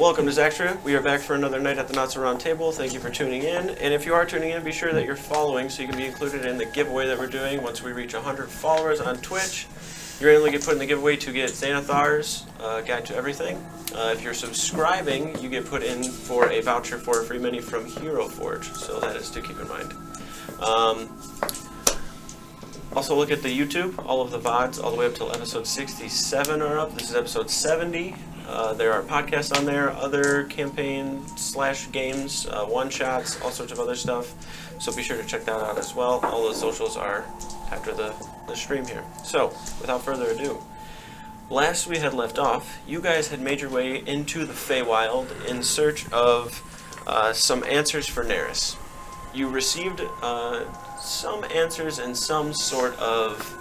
welcome to Zaxria. We are back for another night at the Not So Round Table. Thank you for tuning in. And if you are tuning in, be sure that you're following so you can be included in the giveaway that we're doing once we reach 100 followers on Twitch. You're able to get put in the giveaway to get Xanathar's Guide to Everything. If you're subscribing, you get put in for a voucher for a free mini from Hero Forge. So that is to keep in mind. Also look at the YouTube. All of the VODs all the way up till episode 67 are up. This is episode 70. There are podcasts on there, other campaign/games, one-shots, all sorts of other stuff. So be sure to check that out as well. All the socials are after the stream here. So, without further ado, last we had left off, you guys had made your way into the Feywild in search of some answers for Neris. You received some answers and some sort of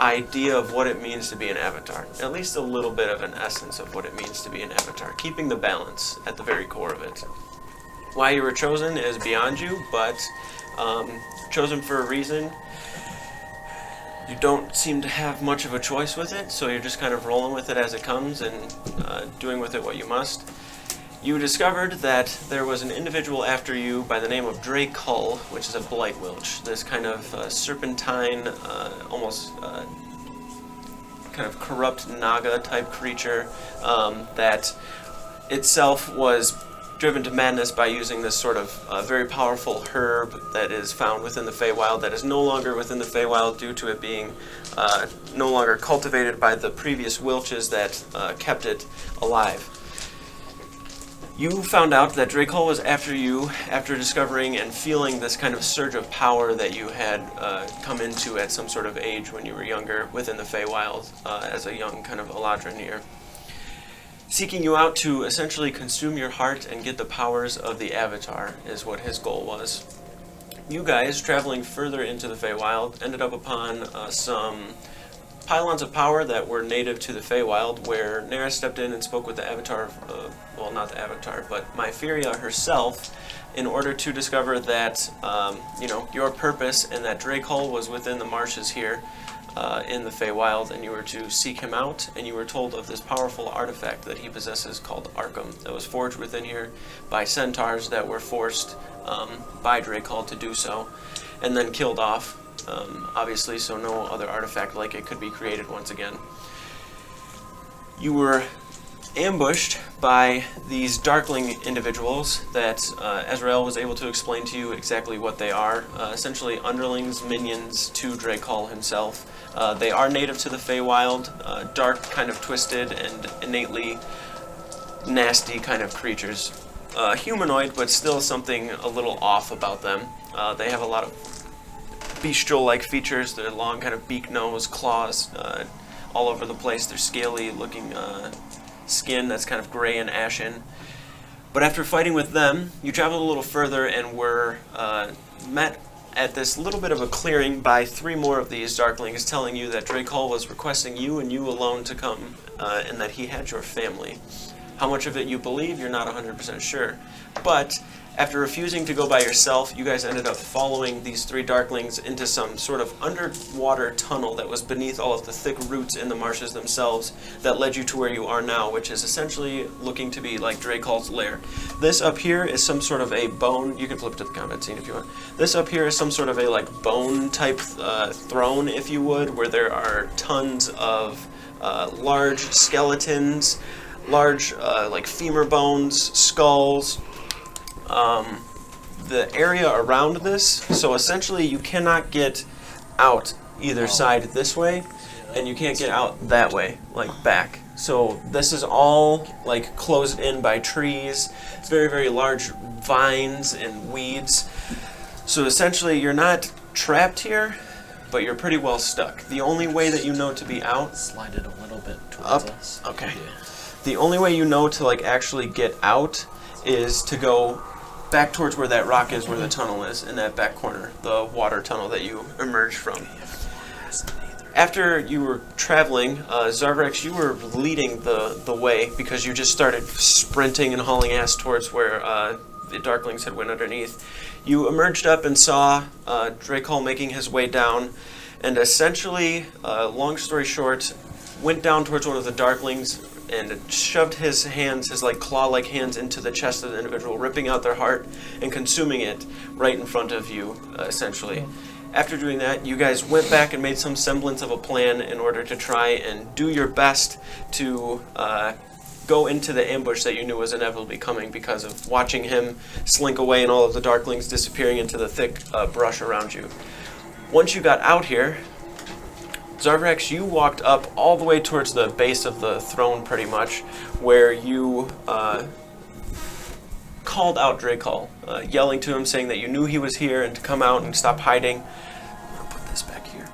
idea of what it means to be an avatar. At least a little bit of an essence of what it means to be an avatar, keeping the balance at the very core of it. Why you were chosen is beyond you, but chosen for a reason. You don't seem to have much of a choice with it, so you're just kind of rolling with it as it comes and doing with it what you must. You discovered that there was an individual after you by the name of Drae'Kul, which is a blight witch. This kind of serpentine, almost kind of corrupt Naga type creature that itself was driven to madness by using this sort of very powerful herb that is found within the Feywild that is no longer within the Feywild due to it being no longer cultivated by the previous Wilches that kept it alive. You found out that Drae'Kul was after you after discovering and feeling this kind of surge of power that you had come into at some sort of age when you were younger within the Feywild as a young kind of Eladrinir. Seeking you out to essentially consume your heart and get the powers of the Avatar is what his goal was. You guys, traveling further into the Feywild, ended up upon some pylons of power that were native to the Feywild, where Neris stepped in and spoke with the Avatar, well, not the Avatar, but Myferia herself, in order to discover that, your purpose and that Drae'Kul was within the marshes here in the Feywild, and you were to seek him out, and you were told of this powerful artifact that he possesses called Arkham, that was forged within here by centaurs that were forced by Drae'Kul to do so, and then killed off. Obviously, so no other artifact like it could be created once again. You were ambushed by these Darkling individuals that Azrael was able to explain to you exactly what they are. Essentially underlings, minions to Drae'Kul himself. They are native to the Feywild, dark, kind of twisted, and innately nasty kind of creatures. Humanoid, but still something a little off about them. They have a lot of bestial-like features. Their long kind of beak, nose, claws all over the place. Their scaly-looking skin that's kind of gray and ashen. But after fighting with them, you traveled a little further and were met at this little bit of a clearing by three more of these Darklings, telling you that Drae'Kul was requesting you and you alone to come, and that he had your family. How much of it you believe, you're not 100% sure. But after refusing to go by yourself, you guys ended up following these three Darklings into some sort of underwater tunnel that was beneath all of the thick roots in the marshes themselves that led you to where you are now, which is essentially looking to be like Drae'Kul's lair. This up here is some sort of a bone. You can flip to the combat scene if you want. This up here is some sort of a bone type throne, if you would, where there are tons of large skeletons, large femur bones, skulls. The area around this, so essentially you cannot get out either side this way, and you can't get out that way, back. So this is all closed in by trees. It's very, very large vines and weeds. So essentially you're not trapped here, but you're pretty well stuck. The only way that you know to be out... Slide it a little bit up. towards us. Okay. Yeah. The only way you know to actually get out is to go back towards where that rock is, where the tunnel is, in that back corner, the water tunnel that you emerged from. After you were traveling, Zarvex, you were leading the way because you just started sprinting and hauling ass towards where the Darklings had went underneath. You emerged up and saw Drae'Kul making his way down, and essentially, long story short, went down towards one of the Darklings, and shoved his hands, his like claw-like hands, into the chest of the individual, ripping out their heart and consuming it right in front of you, essentially. After doing that, you guys went back and made some semblance of a plan in order to try and do your best to go into the ambush that you knew was inevitably coming because of watching him slink away and all of the Darklings disappearing into the thick brush around you. Once you got out here, Zarvax, you walked up all the way towards the base of the throne pretty much, where you called out Drae'Kul, yelling to him, saying that you knew he was here and to come out and stop hiding. I'll put this back here.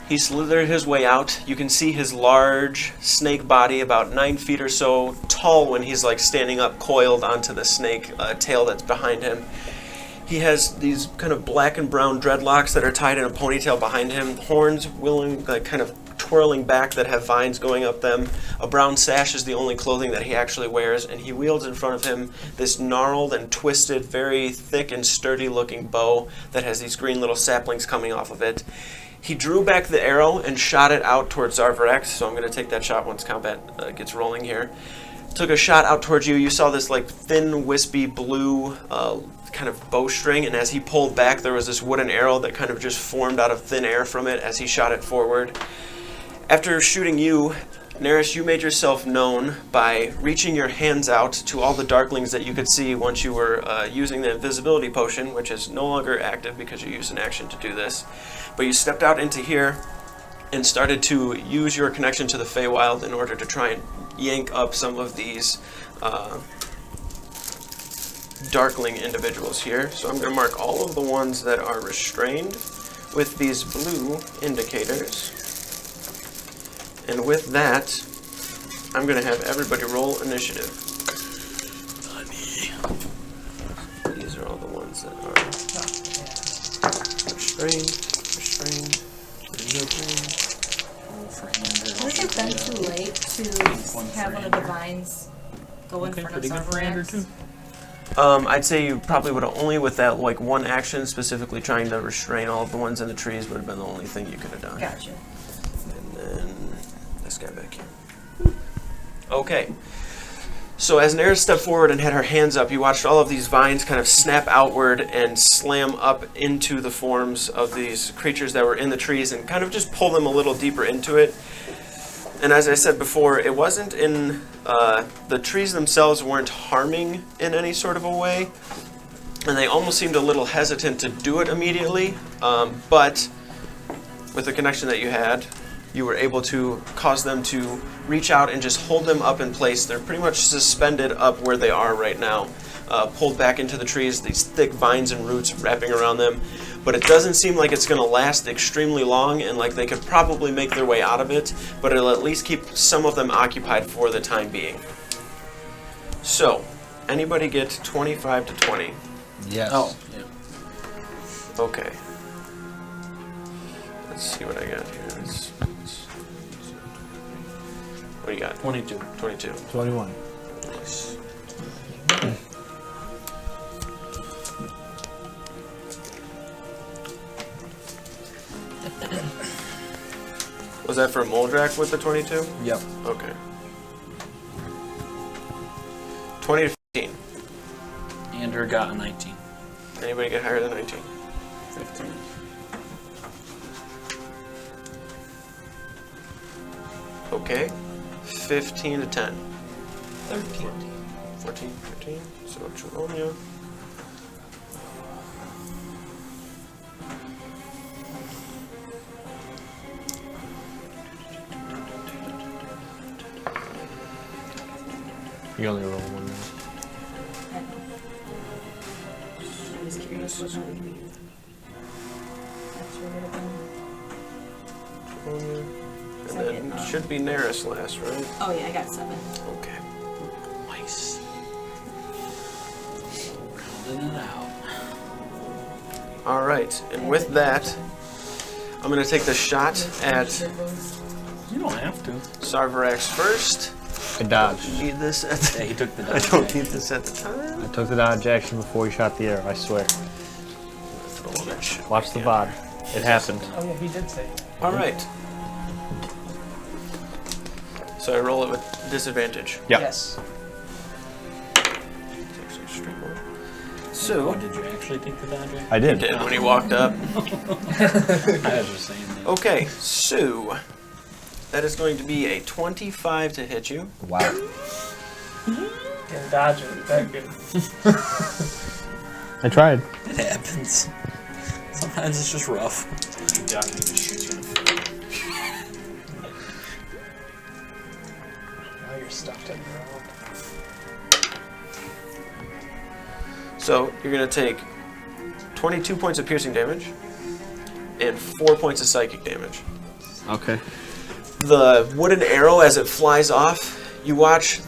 He slithered his way out. You can see his large snake body, about 9 feet or so tall when he's like standing up coiled onto the snake tail that's behind him. He has these kind of black and brown dreadlocks that are tied in a ponytail behind him, horns like kind of twirling back that have vines going up them. A brown sash is the only clothing that he actually wears, and he wields in front of him this gnarled and twisted, very thick and sturdy looking bow that has these green little saplings coming off of it. He drew back the arrow and shot it out towards Zarvax, so I'm going to take that shot once combat gets rolling here. Took a shot out towards you. You saw this like thin, wispy blue kind of bowstring, and as he pulled back, there was this wooden arrow that kind of just formed out of thin air from it as he shot it forward. After shooting you, Neris, you made yourself known by reaching your hands out to all the Darklings that you could see once you were using the invisibility potion, which is no longer active because you used an action to do this. But you stepped out into here and started to use your connection to the Feywild in order to try and yank up some of these Darkling individuals here. So I'm going to mark all of the ones that are restrained with these blue indicators. And with that, I'm going to have everybody roll initiative. These are all the ones that are restrained. Has it been too late to have one of the vines go in front of Zarvax? I'd say you probably would have only with that like one action, specifically trying to restrain all of the ones in the trees, would have been the only thing you could have done. Gotcha. And then this guy back here. Okay. So as Neris stepped forward and had her hands up, you watched all of these vines kind of snap outward and slam up into the forms of these creatures that were in the trees and kind of just pull them a little deeper into it. And as I said before, it wasn't in, the trees themselves weren't harming in any sort of a way, and they almost seemed a little hesitant to do it immediately, but with the connection that you had, you were able to cause them to reach out and just hold them up in place. They're pretty much suspended up where they are right now, pulled back into the trees, these thick vines and roots wrapping around them. But it doesn't seem like it's going to last extremely long, and like they could probably make their way out of it, but it'll at least keep some of them occupied for the time being. So, anybody get 25 to 20? Yes. Oh, yeah. Okay. Let's see what I got here. What do you got? 22. 22. 21. Nice. Was that for Moldrak with the 22? Yep. Okay. 20 to 15. Andrew got a 19. Anybody get higher than 19? 15. Okay. 15 to 10. 13. 14, 15. So Cheronia. You only roll one. I was curious what that would be. That's what it would have been. And then it should be Neris last, right? Oh yeah, I got 7. Okay. Nice. Rounding it out. All right. And with that, I'm going to take the shot at You don't have to. Zarvax first. I dodged. Need this at the, Yeah, he took the I dodge don't action. need this at the time. I took the dodge action before he shot the arrow, I swear. Throw that shit Watch the back VOD. It happened. Oh yeah, he did say. in. All right. So I roll it with disadvantage. Yeah. Yes. It's actually a straight roll. So Did you actually take the dodge? I he did. did when he walked up. I was just saying that. Okay, so that is going to be a 25 to hit you. Wow. And dodging it that good. I tried. It happens. Sometimes it's just rough. You duck and he just shoots you in the foot. Now you're stuck to the ground. So you're going to take 22 points of piercing damage and 4 points of psychic damage. Okay. The wooden arrow, as it flies off, you watch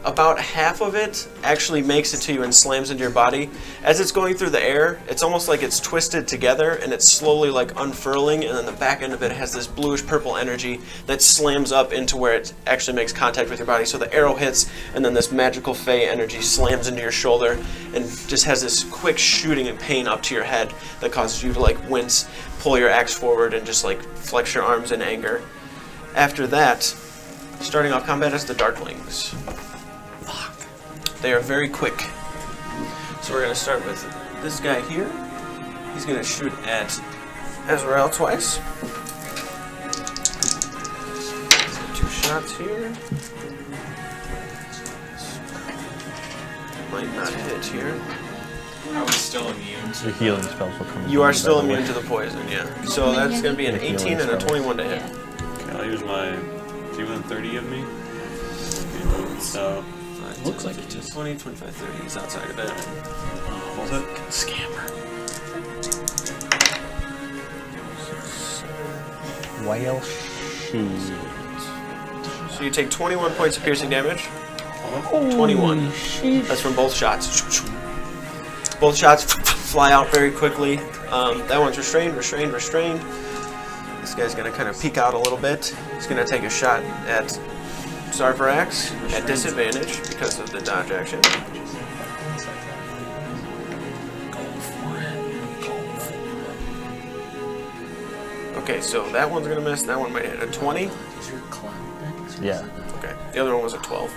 about half of it actually makes it to you and slams into your body. As it's going through the air, it's almost like it's twisted together and it's slowly like unfurling, and then the back end of it has this bluish purple energy that slams up into where it actually makes contact with your body. So the arrow hits, and then this magical fey energy slams into your shoulder and just has this quick shooting and pain up to your head that causes you to like wince, pull your axe forward, and just like flex your arms in anger. After that, starting off combat is the Darklings. They are very quick. So we're going to start with this guy here. He's going to shoot at Azrael twice. 2 shots here. Might not hit here. I was still immune. Your healing spells will come. You are by still the way. immune to the poison, yeah. So that's going to be an 18 and a 21 to hit. Okay, I'll use my. Do you want 30 of me? Okay, so. Looks like it just 20, 25, 30. He's outside of it. Hold it. scammer. Whale she. So you take 21 points of piercing damage. 21. That's from both shots. Both shots fly out very quickly. That one's restrained. This guy's going to kind of peek out a little bit. He's going to take a shot at Zarvarax at disadvantage because of the dodge action. Okay, so that one's going to miss. That one might hit a 20. Is your clown next? Yeah. Okay, the other one was a 12.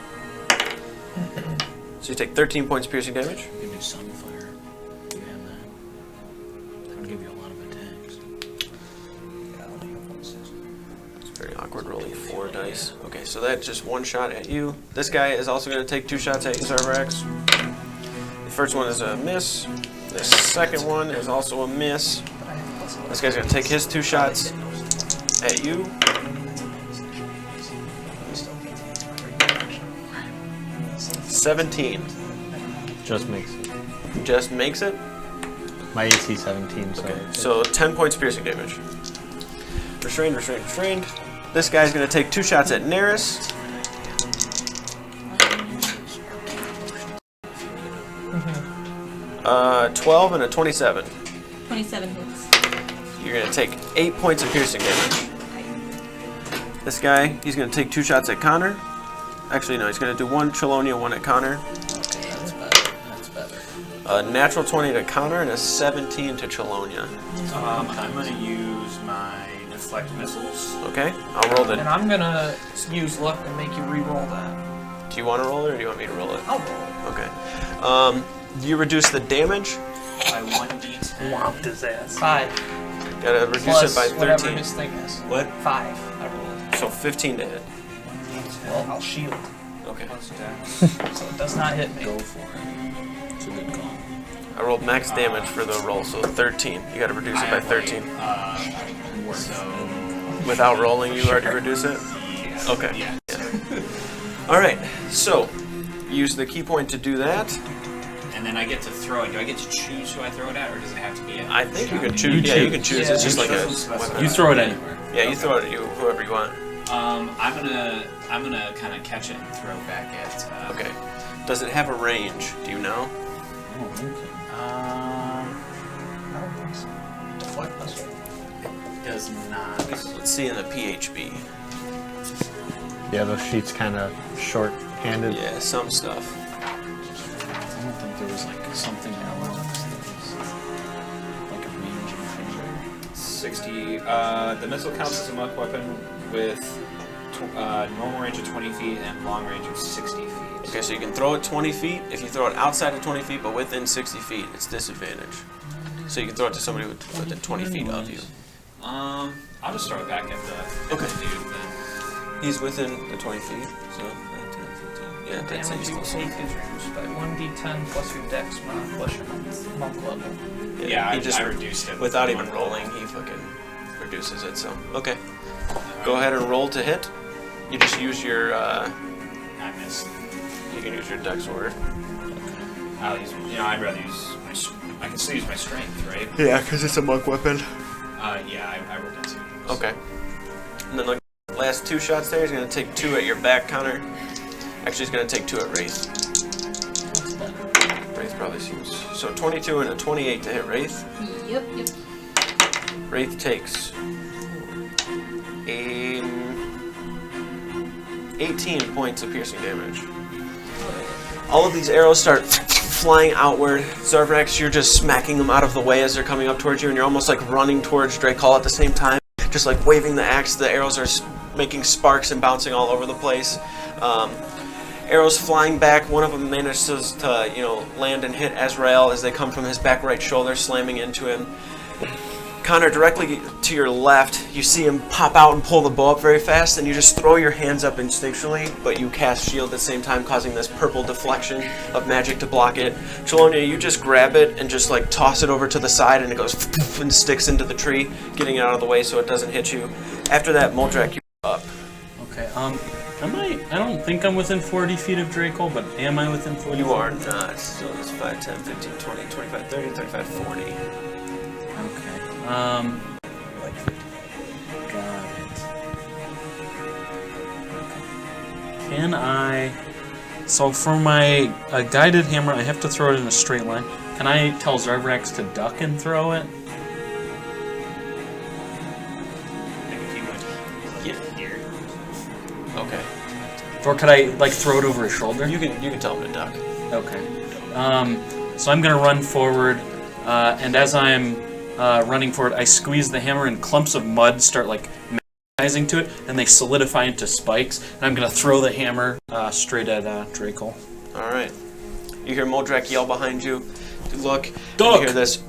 So you take 13 points of piercing damage. You can do Sunfire. You have that. That would give you a lot of attacks. It's very awkward rolling 4 dice. Okay, so that's just 1 shot at you. This guy is also going to take 2 shots at you, Zarvarax. The first one is a miss. The second one is also a miss. This guy's going to take his 2 shots at you. $17. Just makes it. Just makes it. My AC 17, so. Okay, so 10 points piercing damage. Restrained. This guy's going to take 2 shots at Neris. 12 and a 27. 27 hits. You're going to take 8 points of piercing damage. This guy, he's going to take 2 shots at Connor. Actually, no, he's going to do 1 Chelonia, 1 at Connor. Okay, that's better. That's better. A natural 20 to Connor and a 17 to Chelonia. I'm going to use my deflect missiles. Okay, I'll roll And it. I'm gonna use luck and make you re-roll that. Do you want to roll it or do you want me to roll it? I'll roll it. Okay. You reduce the damage. By 1d10. Whomped his ass. 5. Gotta reduce Plus it by whatever 13. his thing is. What? 5. I rolled. So 15 to hit. Well, I'll shield. Okay. Plus dex. So it does not hit me. Go for it. It's a good call. I rolled max damage for the roll, so 13. You gotta reduce it by 13. So, Without rolling, you already reduce it? yeah. Okay. Yeah. Alright, so use the key point to do that. And then I get to throw it. Do I get to choose who I throw it at, or does it have to be at? I think you can choose. Yeah, you can choose. Yeah. It's just like a Choose. weapon. You throw it anywhere. Yeah, you throw it at whoever you want. I'm gonna kind of catch it and throw it back at. Okay. Does it have a range? Do you know? Oh, okay. I don't think so. Deflect missile. Does not. Let's see in the PHB. Yeah, those sheets kind of short-handed. Yeah, some stuff. I don't think there was like something else that was like a range and 60. The missile counts as a muck weapon with normal range of 20 feet and long range of 60 feet. Okay, so you can throw it 20 feet. If you throw it outside of 20 feet but within 60 feet, it's disadvantage. So you can throw it to somebody within 20 feet of you. I'll just throw it back at the Okay. dude then. He's within the 20 feet, so 10, 15. Yeah, that's Damage easy. you take is reduced by 1d10 plus your dex mod plus your monk level. Yeah, I I reduced it. Without even rolling, he fucking reduces it, so. Okay. Go ahead and roll to hit. You just use your, I missed. you can use your dex order. I'll use, I'd rather use I can still use my strength, right? Yeah, because it's a monk weapon. Yeah, I rolled into it. Okay. And then the last 2 shots there, he's going to take 2 at your back, Connor. Actually, he's going to take 2 at Wraith. Wraith probably seems... So 22 and a 28 to hit Wraith. Yep. Wraith takes 18 points of piercing damage. All of these arrows start flying outward. Zarvrax, you're just smacking them out of the way as they're coming up towards you, and you're almost like running towards Drae'Kul at the same time, just like waving the axe. The arrows are making sparks and bouncing all over the place. Arrows flying back. One of them manages to, land and hit Azrael as they come from his back right shoulder, slamming into him. Connor, directly to your left, you see him pop out and pull the bow up very fast, and you just throw your hands up instinctually, but you cast shield at the same time, causing this purple deflection of magic to block it. Chelonia, you just grab it and just like toss it over to the side, and it goes and sticks into the tree, getting it out of the way so it doesn't hit you. After that, Moldrak, you're up. Okay, I don't think I'm within 40 feet of Drae'Kul, but am I within 40 feet? You are not. So it's 5, 10, 15, 20, 25, 30, 35, 40. Okay. Like 50. Got it. Okay. Can I... So for my guided hammer, I have to throw it in a straight line. Can I tell Zarvrax to duck and throw it? Okay. Or could I, like, throw it over his shoulder? You can tell him to duck. Okay. So I'm going to run forward, and as I'm running forward, I squeeze the hammer, and clumps of mud start, like, magnetizing to it, and they solidify into spikes, and I'm going to throw the hammer straight at Drae'Kul. All right. You hear Moldrak yell behind you. You look, Duck! and you hear this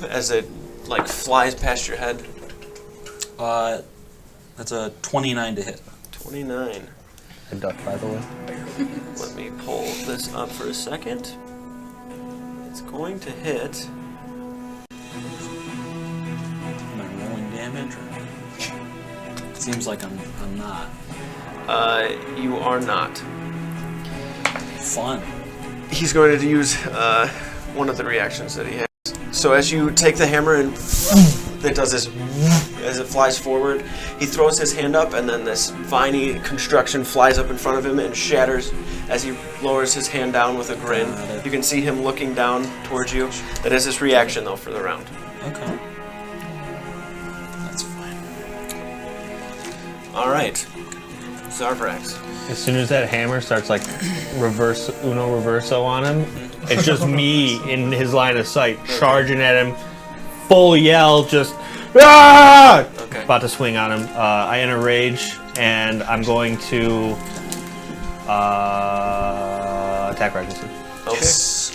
as it, like, flies past your head. That's a 29 to hit. 29. I ducked, by the way. Let me pull this up for a second. It's going to hit. Am I rolling damage? Or... Seems like I'm not. You are not. Fun. He's going to use one of the reactions that he has. So as you take the hammer and it does this as it flies forward, he throws his hand up, and then this viney construction flies up in front of him and shatters as he lowers his hand down with a grin. You can see him looking down towards you. That is his reaction, though, for the round. Okay. That's fine. All right. Zarvrax. As soon as that hammer starts like reverse Uno Reverso on him, it's just me in his line of sight, charging at him, full yell, just ah! Okay. About to swing on him. I enter rage, and I'm going to attack Regency. Okay. Yes.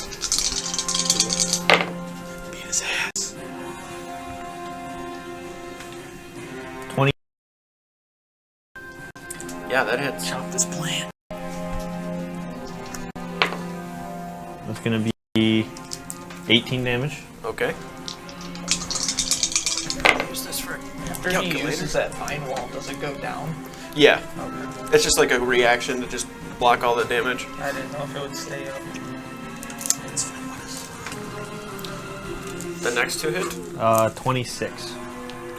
Beat his ass. 20. Yeah, that hits. Chop this plant. That's gonna be 18 damage. Okay. Use this for After he calculator. uses that vine wall, does it go down? Yeah. Okay. It's just like a reaction to just block all the damage. I didn't know if it would stay up. The next 2 hit? 26.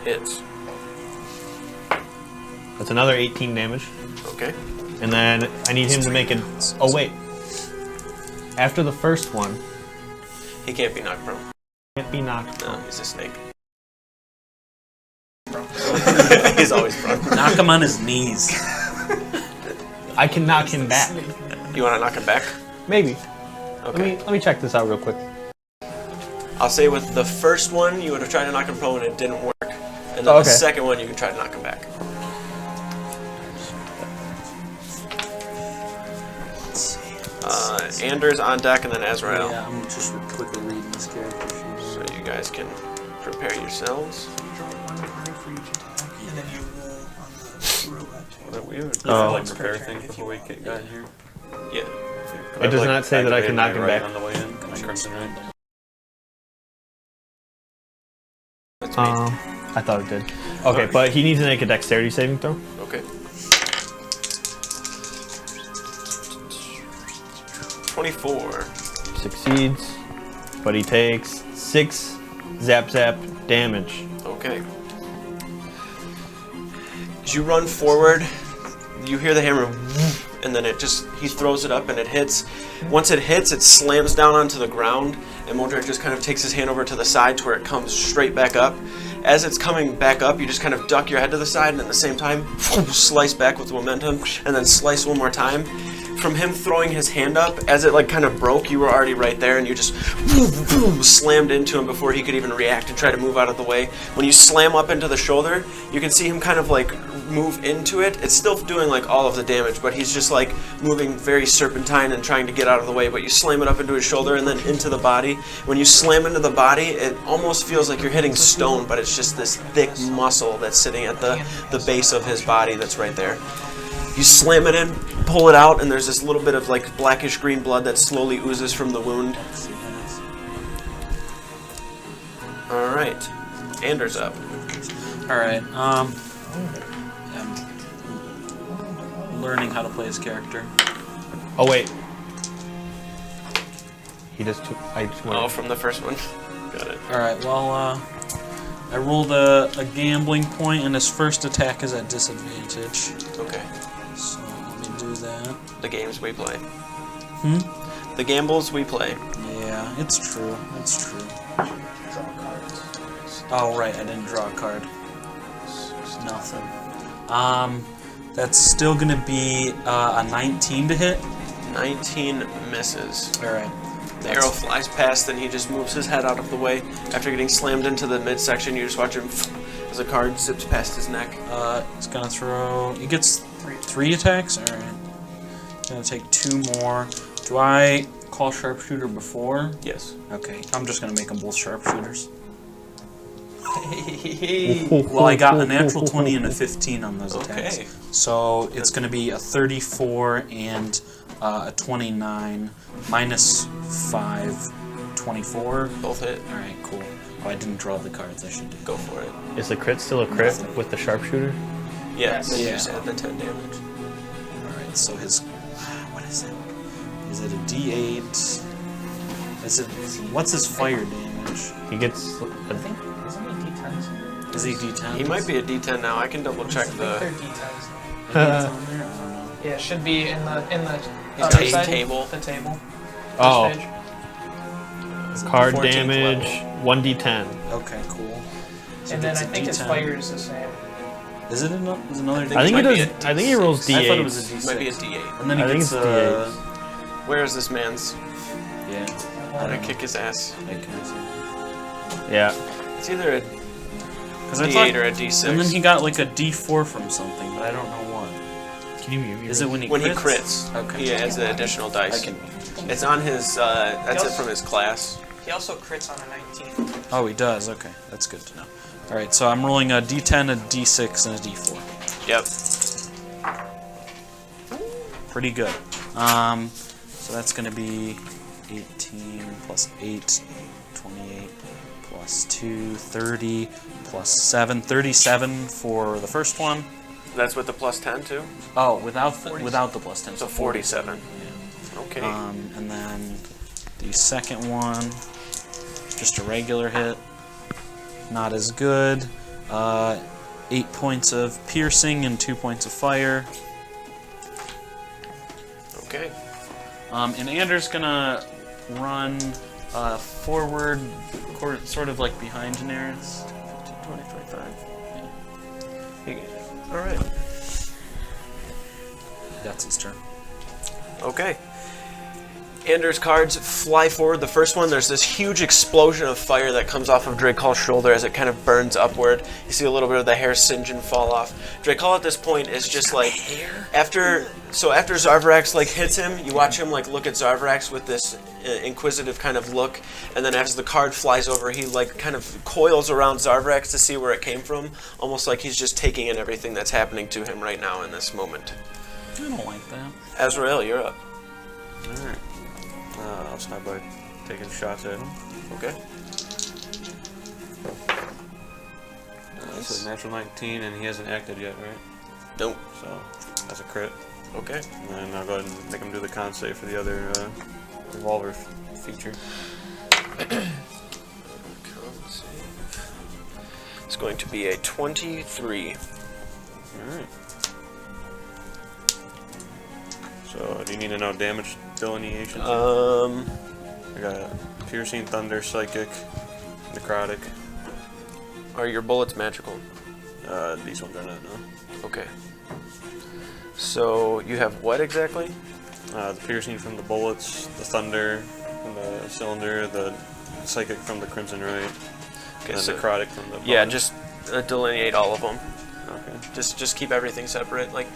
Hits. That's another 18 damage. Okay. And then I need him to make an... Oh, wait. After the first one, He can't be knocked prone. can't be knocked. No, he's a snake. He's always prone. Knock him on his knees. I can knock him back. You want to knock him back? Maybe. Okay. Let me check this out real quick. I'll say with the first one, you would have tried to knock him prone and it didn't work. And then Okay. the second one, you can try to knock him back. Anders on deck, and then Azrael. Yeah, I'm just quickly reading this character sheet. So you guys can prepare yourselves. And then you roll on the roulette. What weird. Oh, like prepare things before we got in here. Yeah. It does not say that I can knock him right back. on the way in. My crimson right. That's me. I thought it did. Okay, but he needs to make a dexterity saving throw. Okay. 24. Succeeds, but he takes 6 zap damage. Okay. As you run forward, you hear the hammer, and then he throws it up and it hits. Once it hits, it slams down onto the ground, and Modric just kind of takes his hand over to the side to where it comes straight back up. As it's coming back up, you just kind of duck your head to the side, and at the same time, slice back with momentum, and then slice one more time. From him throwing his hand up, as it like kind of broke, you were already right there, and you just slammed into him before he could even react and try to move out of the way. When you slam up into the shoulder, you can see him kind of like move into it. It's still doing like all of the damage, but he's just like moving very serpentine and trying to get out of the way. But you slam it up into his shoulder and then into the body. When you slam into the body, it almost feels like you're hitting stone, but it's just this thick muscle that's sitting at the base of his body that's right there. You slam it in, pull it out, and there's this little bit of like blackish green blood that slowly oozes from the wound. Alright. Anders up. Alright, I'm learning how to play his character. Oh wait. He does two. I just Oh, from the first one. Got it. Alright, well, I rolled a gambling point, and his first attack is at disadvantage. Okay. So let me do that. The games we play. Hmm? The gambles we play. Yeah, it's true. It's true. Oh, right, I didn't draw a card. Nothing. That's still gonna be a 19 to hit. 19 misses. Alright. The arrow flies past, and he just moves his head out of the way. After getting slammed into the midsection, you just watch him as a card zips past his neck. He's gonna throw. He gets three attacks? Alright. Gonna take 2 more. Do I call sharpshooter before? Yes. Okay, I'm just gonna make them both sharpshooters. Well, I got a natural 20 and a 15 on those attacks. Okay. So it's gonna be a 34 and a 29 minus 5, 24. Both hit. Alright, cool. Oh, I didn't draw the cards. I should do. Go for it. Is the crit still a crit with the sharpshooter? Yes. Then you Yeah. just add the 10 damage. Alright, so his... What is it? Is it a D8? Is it... What's his fire damage? He gets. I think, isn't he D10s? Is he D10? He might be a D10 now. I can double check I think they're the D10s. Maybe it's on there? I don't know. Yeah, it should be in the His other side. table. The table. Oh, First page. card 14th damage, level. 1d10. Okay, cool. So And then it's I a think his D10. fire is the same. Is it another? Is another I D8? think I think it he might does. be a I think he rolls I thought it was d8s. a D6. Might be a D8. And then he I think gets it's D8s. Where is this man's? Yeah. I'm gonna kick his ass. I can see. Yeah. It's either a Because I D8 thought, or a D6. and then he got like a D4 from something, but I don't know what. Can you mute me? Is it when he when crits? he crits, Okay. he adds the additional I dice. can. It's on his. That's it from his class. He also crits on a 19. Oh, he does. Okay, that's good to know. All right, so I'm rolling a D10, a D6, and a D4. Yep. Pretty good. So that's going to be 18 plus 8, 28 plus 2, 30 plus 7, 37 for the first one. That's with the plus 10 too. Oh, without the plus 10. So 47. Yeah. Okay. And then the second one, just a regular hit. Not as good. 8 points of piercing and 2 points of fire. Okay. And Anders gonna run forward, sort of like behind Daenerys. 15, 20, 25. Yeah. All right. That's his turn. Okay. Anders' cards fly forward. The first one, there's this huge explosion of fire that comes off of Drae'Kul's shoulder as it kind of burns upward. You see a little bit of the hair singe and fall off. Drae'Kul at this point is just like, after Zarvarax like hits him, you watch him like look at Zarvarax with this inquisitive kind of look, and then as the card flies over, he like kind of coils around Zarvarax to see where it came from, almost like he's just taking in everything that's happening to him right now in this moment. I don't like that. Azrael, you're up. Alright. I'll start by taking shots at him. Okay. That's a natural 19, and he hasn't acted yet, right? Nope. So that's a crit. Okay. And then I'll go ahead and make him do the con save for the other revolver feature. It's going to be a 23. Alright. So, do you need to know damage delineation? I got piercing, thunder, psychic, necrotic. Are your bullets magical? These ones are not, no. Okay. So you have what exactly? The piercing from the bullets, the thunder from the cylinder, the psychic from the crimson right, Okay, and so necrotic from the yeah, bonus. just delineate all of them. Okay. Just keep everything separate. Like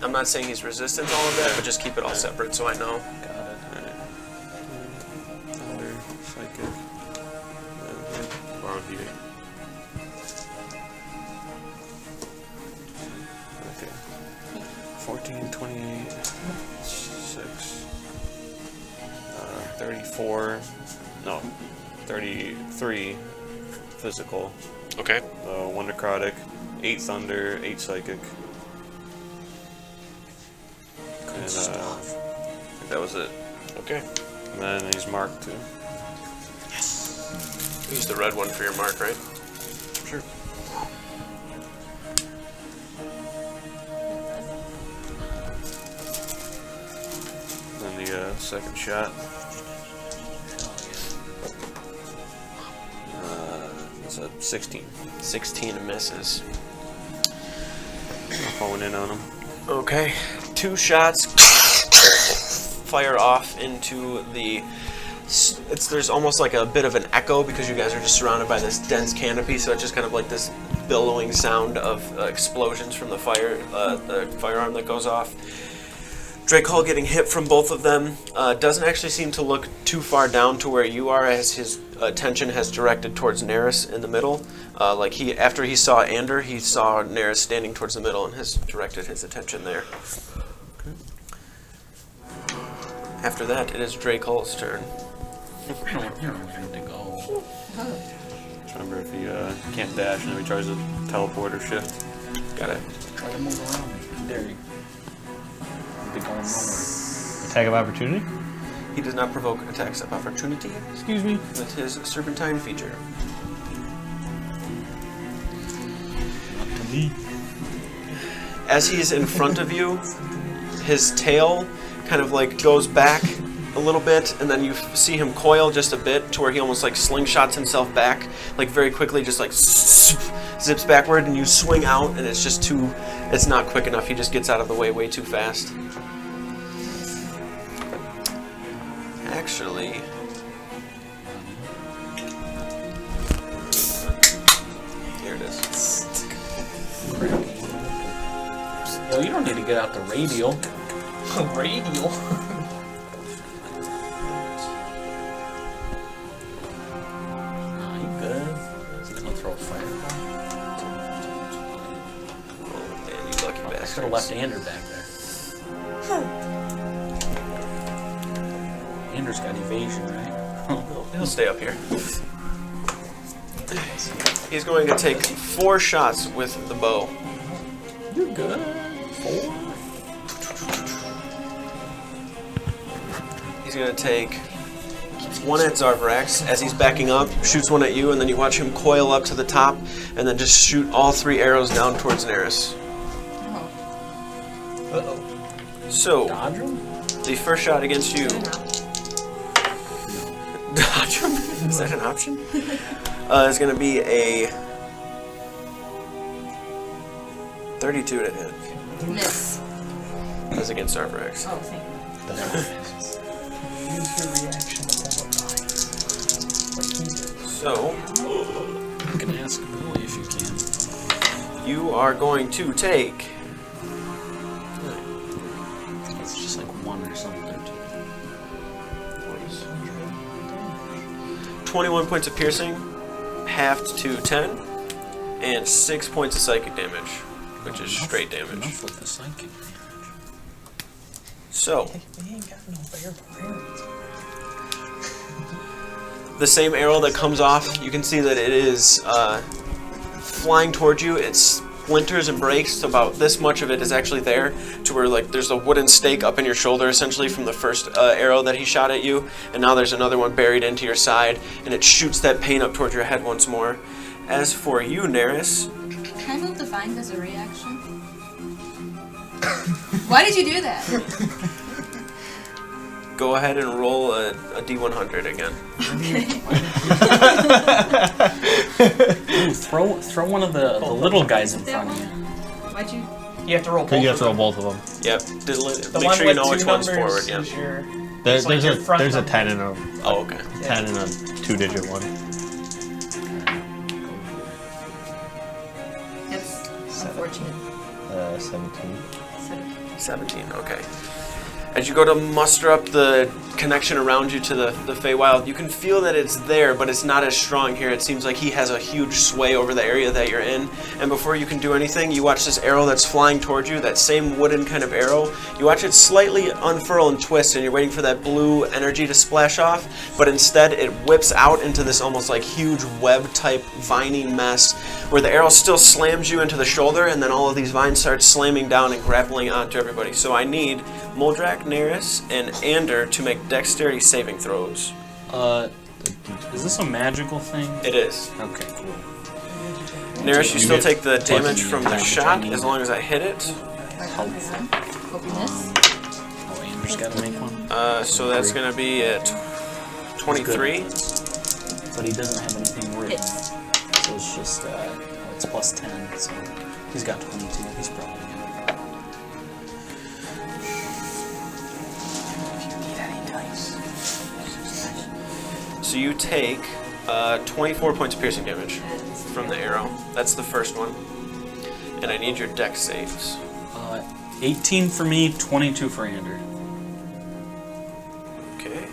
I'm not saying he's resistant to all of that, but just keep it all separate so I know. Got it. Alright. Thunder, psychic, borrowed here. Okay. 14, 28, 6, 34, no, 33 physical, Okay. 1 necrotic, 8 thunder, 8 psychic. And I think that was it. Okay. And then he's marked too. Use the red one for your mark, right? Sure. Then the second shot. It's a 16. 16 misses. Hone in on him. Okay. 2 shots fire off into the. There's almost like a bit of an echo because you guys are just surrounded by this dense canopy, so it's just kind of like this billowing sound of explosions from the firearm that goes off. Drae'Kul getting hit from both of them doesn't actually seem to look too far down to where you are, as his attention has directed towards Neris in the middle. After he saw Ander, he saw Neris standing towards the middle and has directed his attention there. After that, it is Drae'Kul's turn. You're ready to go. Just remember, if he can't dash, and then he tries to teleport or shift. Got it. Try to move around. There you go. Be going nowhere. Attack of opportunity? He does not provoke attacks of opportunity Excuse me. with his Serpentine feature. Not to me. As he's in front of you, his tail kind of like goes back a little bit, and then you see him coil just a bit to where he almost like slingshots himself back, like very quickly, just like zips backward, and you swing out, and it's just it's not quick enough. He just gets out of the way too fast. Actually, here it is. Yo, you don't need to get out the radial. Radial. Nah, you good. Is he gonna throw a fireball? Oh man, you lucky I bastard. should have left Ander back there. Ander's got evasion, right? He'll stay up here. He's going to take 4 shots with the bow. You're good. 4. He's going to take 1 at Zarvarax as he's backing up, shoots 1 at you, and then you watch him coil up to the top, and then just shoot all 3 arrows down towards Neris. Uh-oh. So, Dodge him? the first shot against you. Dodge him? Is that an option? Is going to be a 32 to hit. Miss. That's against Zarvarax. Oh, thank you. Use your reaction to pull it by. Like he did. So, You can ask Billy if you can. you are going to take It's just like 1 or something. 21 points of piercing, halved to 10, and 6 points of psychic damage, which is straight damage. Enough with the psychic damage. So, We ain't got no bear parents. the same arrow that comes off, you can see that it is flying towards you. It splinters and breaks, so about this much of it is actually there, to where like there's a wooden stake up in your shoulder essentially from the first arrow that he shot at you, and now there's another one buried into your side, and it shoots that pain up towards your head once more. As for you, Neris, Can I move the vine as a reaction? Why did you do that? go ahead and roll a D100 again. Ooh, throw one of the little guys in front of you. Why'd you? You have to roll both. Because you have of to roll them. both of them. Yep. The Make one sure you with know two which one's numbers forward. Yeah. is your. There's like your front a number. 10 and a Oh, okay. 10 and a 2-digit one. That's unfortunate. 17. 17, okay. As you go to muster up the connection around you to the Feywild, you can feel that it's there, but it's not as strong here. It seems like he has a huge sway over the area that you're in. And before you can do anything, you watch this arrow that's flying towards you, that same wooden kind of arrow. You watch it slightly unfurl and twist, and you're waiting for that blue energy to splash off, but instead it whips out into this almost like huge web-type vining mess, where the arrow still slams you into the shoulder, and then all of these vines start slamming down and grappling onto everybody. So I need Moldrak, Neris, and Ander to make dexterity saving throws. Is this a magical thing? It is. Okay, cool. Neris, you still take the damage from the damage shot I need. as long as I hit it. Helpful. Hope you miss. Oh, Ander's got to make one. So that's going to be at 23. But he doesn't have anything written. Hits. So it's just, it's plus 10, so he's got 22. He's probably good. So you take 24 points of piercing damage from the arrow. That's the first one. And I need your dex saves. 18 for me, 22 for Ander. Okay.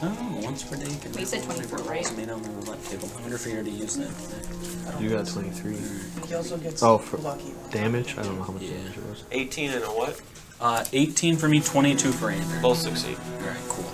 Oh, once per day. You said 24, right? Made on the roulette table. I wonder if you already used that. You got 23. He also gets Oh, for lucky one. damage? I don't know how much Yeah. damage it was. 18 and a what? 18 for me, 22 for Ander. Both succeed. Alright, cool.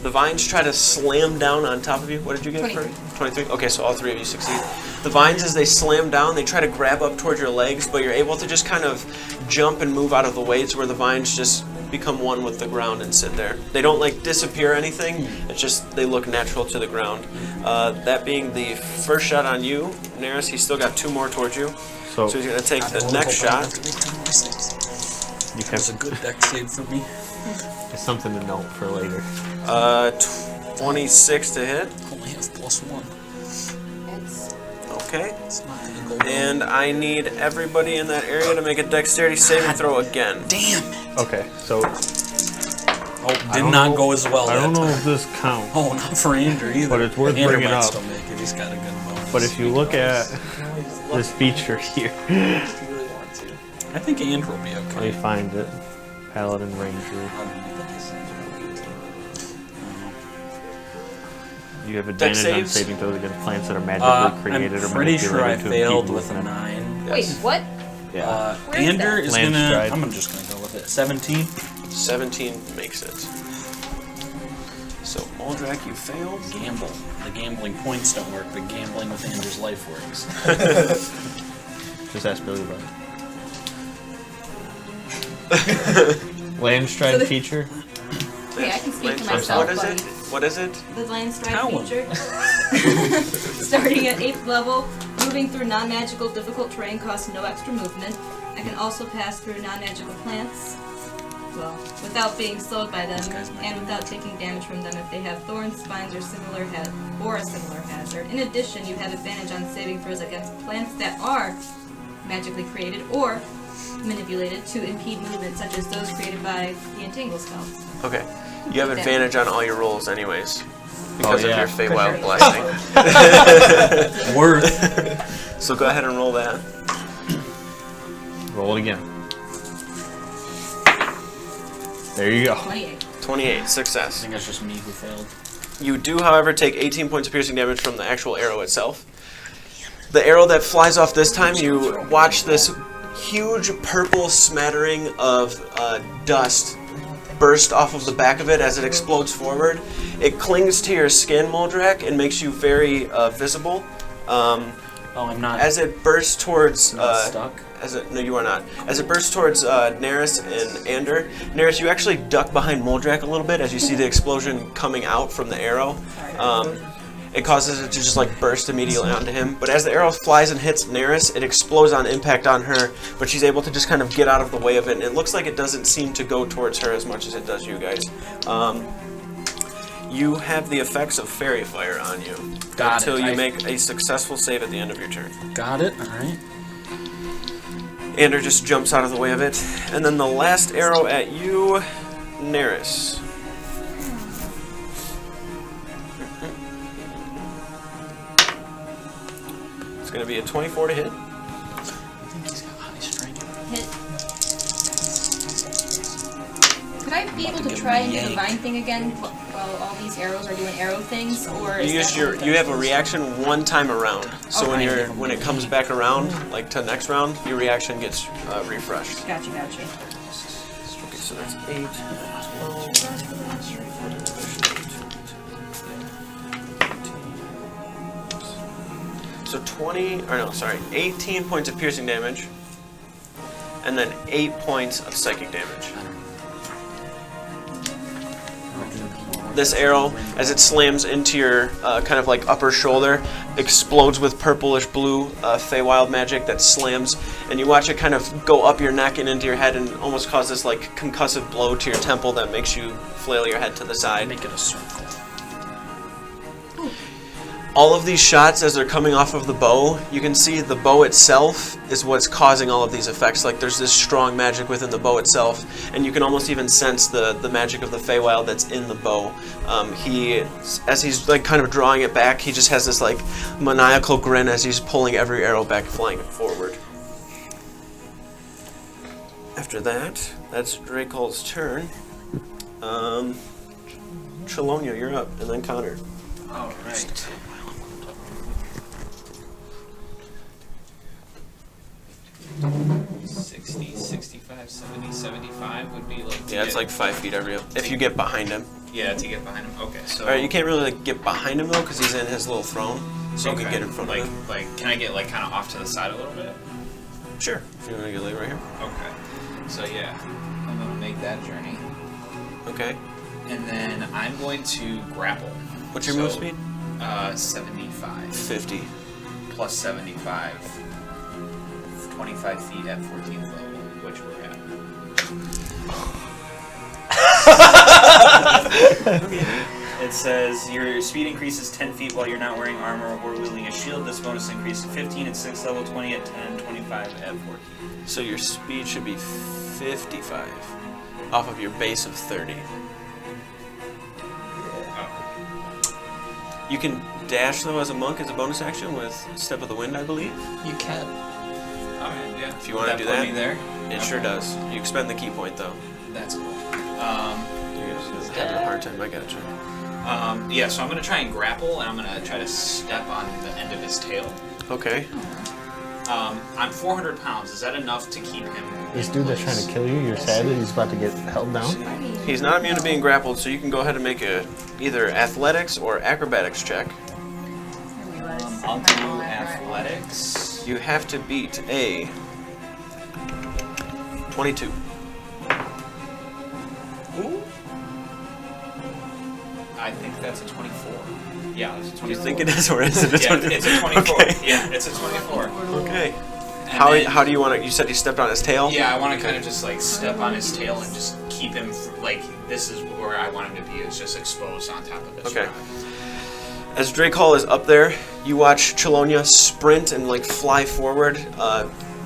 The vines try to slam down on top of you. What did you get 23. for 23? Okay, so all three of you succeed. The vines, as they slam down, they try to grab up toward your legs, but you're able to just kind of jump and move out of the way to where the vines just become one with the ground and sit there. They don't like disappear or anything. It's just they look natural to the ground. That being the first shot on you, Neris, he's still got 2 more towards you. So So he's going to take the next shot. you can, That's a good deck save for me. it's something to note for later. 26 to hit. Only have plus 1. It's Okay. It's not gonna go well. And I need everybody in that area to make a dexterity saving throw again. Damn! Okay, so Oh, I did don't not know- go as well. I don't that know time. if this counts. Oh, not for Ander either. But it's worth Ander bringing might up. still make it. He's got a good bonus. But if you look at this feature here, If you really want to. I think Ander will be let okay. me find it. Paladin Ranger. You have advantage on saves? saving throws against plants that are magically created or I'm pretty sure I manipulated to failed impede with a movement. 9. wait, what? Yeah. Where is Ander that? is Land gonna. stride. I'm just gonna go with it. 17. 17 makes it. So, Moldrak, you failed. Gamble. The gambling points don't work, but gambling with Ander's life works. Just ask Billy about it. Land stride So the- feature. Okay, I can speak for What myself, is it? buddy. What is it? The Land Stride Talon. feature. Starting at 8th level, moving through non-magical difficult terrain costs no extra movement. I can also pass through non-magical plants, well, without being slowed by them, and without taking damage from them if they have thorns, spines, or a similar hazard. In addition, you have advantage on saving throws against plants that are magically created or manipulated to impede movement, such as those created by the Entangle spell. Okay. You have Okay. advantage on all your rolls anyways. Because yeah. of your Feywild Sure. blasting. Worth. So go ahead and roll that. Roll it again. There you go. 28. 28, I success. think that's just me who failed. You do, however, take 18 points of piercing damage from the actual arrow itself. The arrow that flies off this time, you watch this huge purple smattering of dust burst off of the back of it as it explodes forward. It clings to your skin, Moldrak, and makes you very visible. Oh, I'm not. As it bursts towards... stuck. No, you are not. As it bursts towards Neris and Ander, Neris, you actually duck behind Moldrak a little bit as you see the explosion coming out from the arrow. It causes it to just like burst immediately onto him. But as the arrow flies and hits Neris, it explodes on impact on her, but she's able to just kind of get out of the way of it. And it looks like it doesn't seem to go towards her as much as it does you guys. You have the effects of Fairy Fire on you Got until it. you make a successful save at the end of your turn. Got it. All right. Ander just jumps out of the way of it. And then the last arrow at you, Neris. It's going to be a 24 to hit. I think he's got high strength. Hit. Could I be able to try and do the vine thing again while all these arrows are doing arrow things, or is You have a reaction one time around. So Okay. when it comes back around, like to next round, your reaction gets refreshed. Gotcha. Okay, so that's 8, 12. So 18 points of piercing damage, and then 8 points of psychic damage. This arrow, as it slams into your kind of like upper shoulder, explodes with purplish blue Feywild magic that slams, and you watch it kind of go up your neck and into your head and almost cause this like concussive blow to your temple that makes you flail your head to the side. Make it a circle. All of these shots, as they're coming off of the bow, you can see the bow itself is what's causing all of these effects. Like there's this strong magic within the bow itself, and you can almost even sense the magic of the Feywild that's in the bow. As he's like kind of drawing it back, he just has this like maniacal grin as he's pulling every arrow back, flying it forward. After that, that's Drae'Kul's turn. Chelonia, you're up, and then Connor. All right. 60, 65, 70, 75 would be like... Yeah, it's like 5 feet every up. If you get behind him. Yeah, to get behind him. Okay, so... Alright, you can't really like, get behind him though, because he's in his little throne. So you okay. can get in front like, of him. Like, can I get like kind of off to the side a little bit? Sure. If you want to get like right here. Okay. So yeah, I'm gonna make that journey, Okay. and then I'm going to grapple. What's your move speed? 75 50. plus 75. 25 feet at 14th level, which we're at. It says your speed increases 10 feet while you're not wearing armor or wielding a shield. This bonus increases 15 at 6th level, 20 at 10, 25 at 14. So your speed should be 55 off of your base of 30. Oh. You can dash though as a monk as a bonus action with Step of the Wind, I believe. You can. Alright, yeah. If you want to do put that, me there? it sure does. You expend the key point though. That's cool. You're just having a hard time. I gotcha. Yeah, so I'm gonna try and grapple, and I'm gonna try to step on the end of his tail. Okay. I'm 400 pounds. Is that enough to keep him? This in dude that's place? trying to kill you, you're sad that he's about to get held down? He's not immune to being grappled, so you can go ahead and make a either athletics or acrobatics check. I'll do athletics. You have to beat a 22. Ooh. I think that's a 24. Yeah, it's a 24. You think it is, or is it a 24? Yeah, it's a 24. Okay. Yeah, it's a 24. Okay. And How do you want to? You said he stepped on his tail. Yeah, I want to kind of just like step on his tail and just keep him like this is where I want him to be. Is just exposed on top of this. Okay. rock. As Drae'Kul is up there, you watch Chelonia sprint and like fly forward.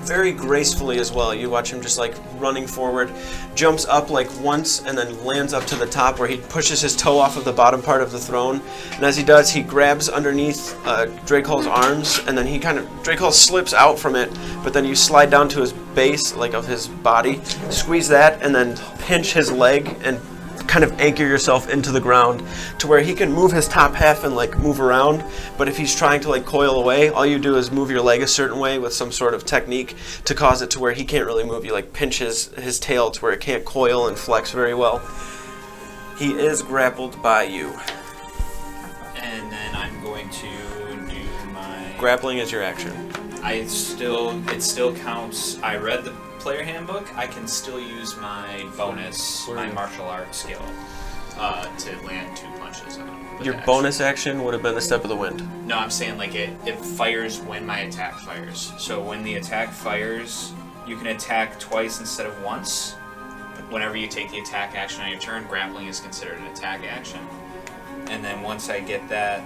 very gracefully as well. You watch him just like running forward, jumps up like once, and then lands up to the top where he pushes his toe off of the bottom part of the throne. And as he does, he grabs underneath Drae'Kul's arms, and then Drae'Kul slips out from it, but then you slide down to his base, like of his body, squeeze that, and then pinch his leg and kind of anchor yourself into the ground to where he can move his top half and like move around, but if he's trying to like coil away, all you do is move your leg a certain way with some sort of technique to cause it to where he can't really move. You like pinch his tail to where it can't coil and flex very well. He is grappled by you. And then I'm going to do my... Grappling is your action. It still counts. I read the player handbook. I can still use my bonus, my martial arts skill, to land 2 punches on. Your bonus action would have been the Step of the Wind. No, I'm saying like it fires when my attack fires. So when the attack fires, you can attack twice instead of once. Whenever you take the attack action on your turn, grappling is considered an attack action. And then once I get that,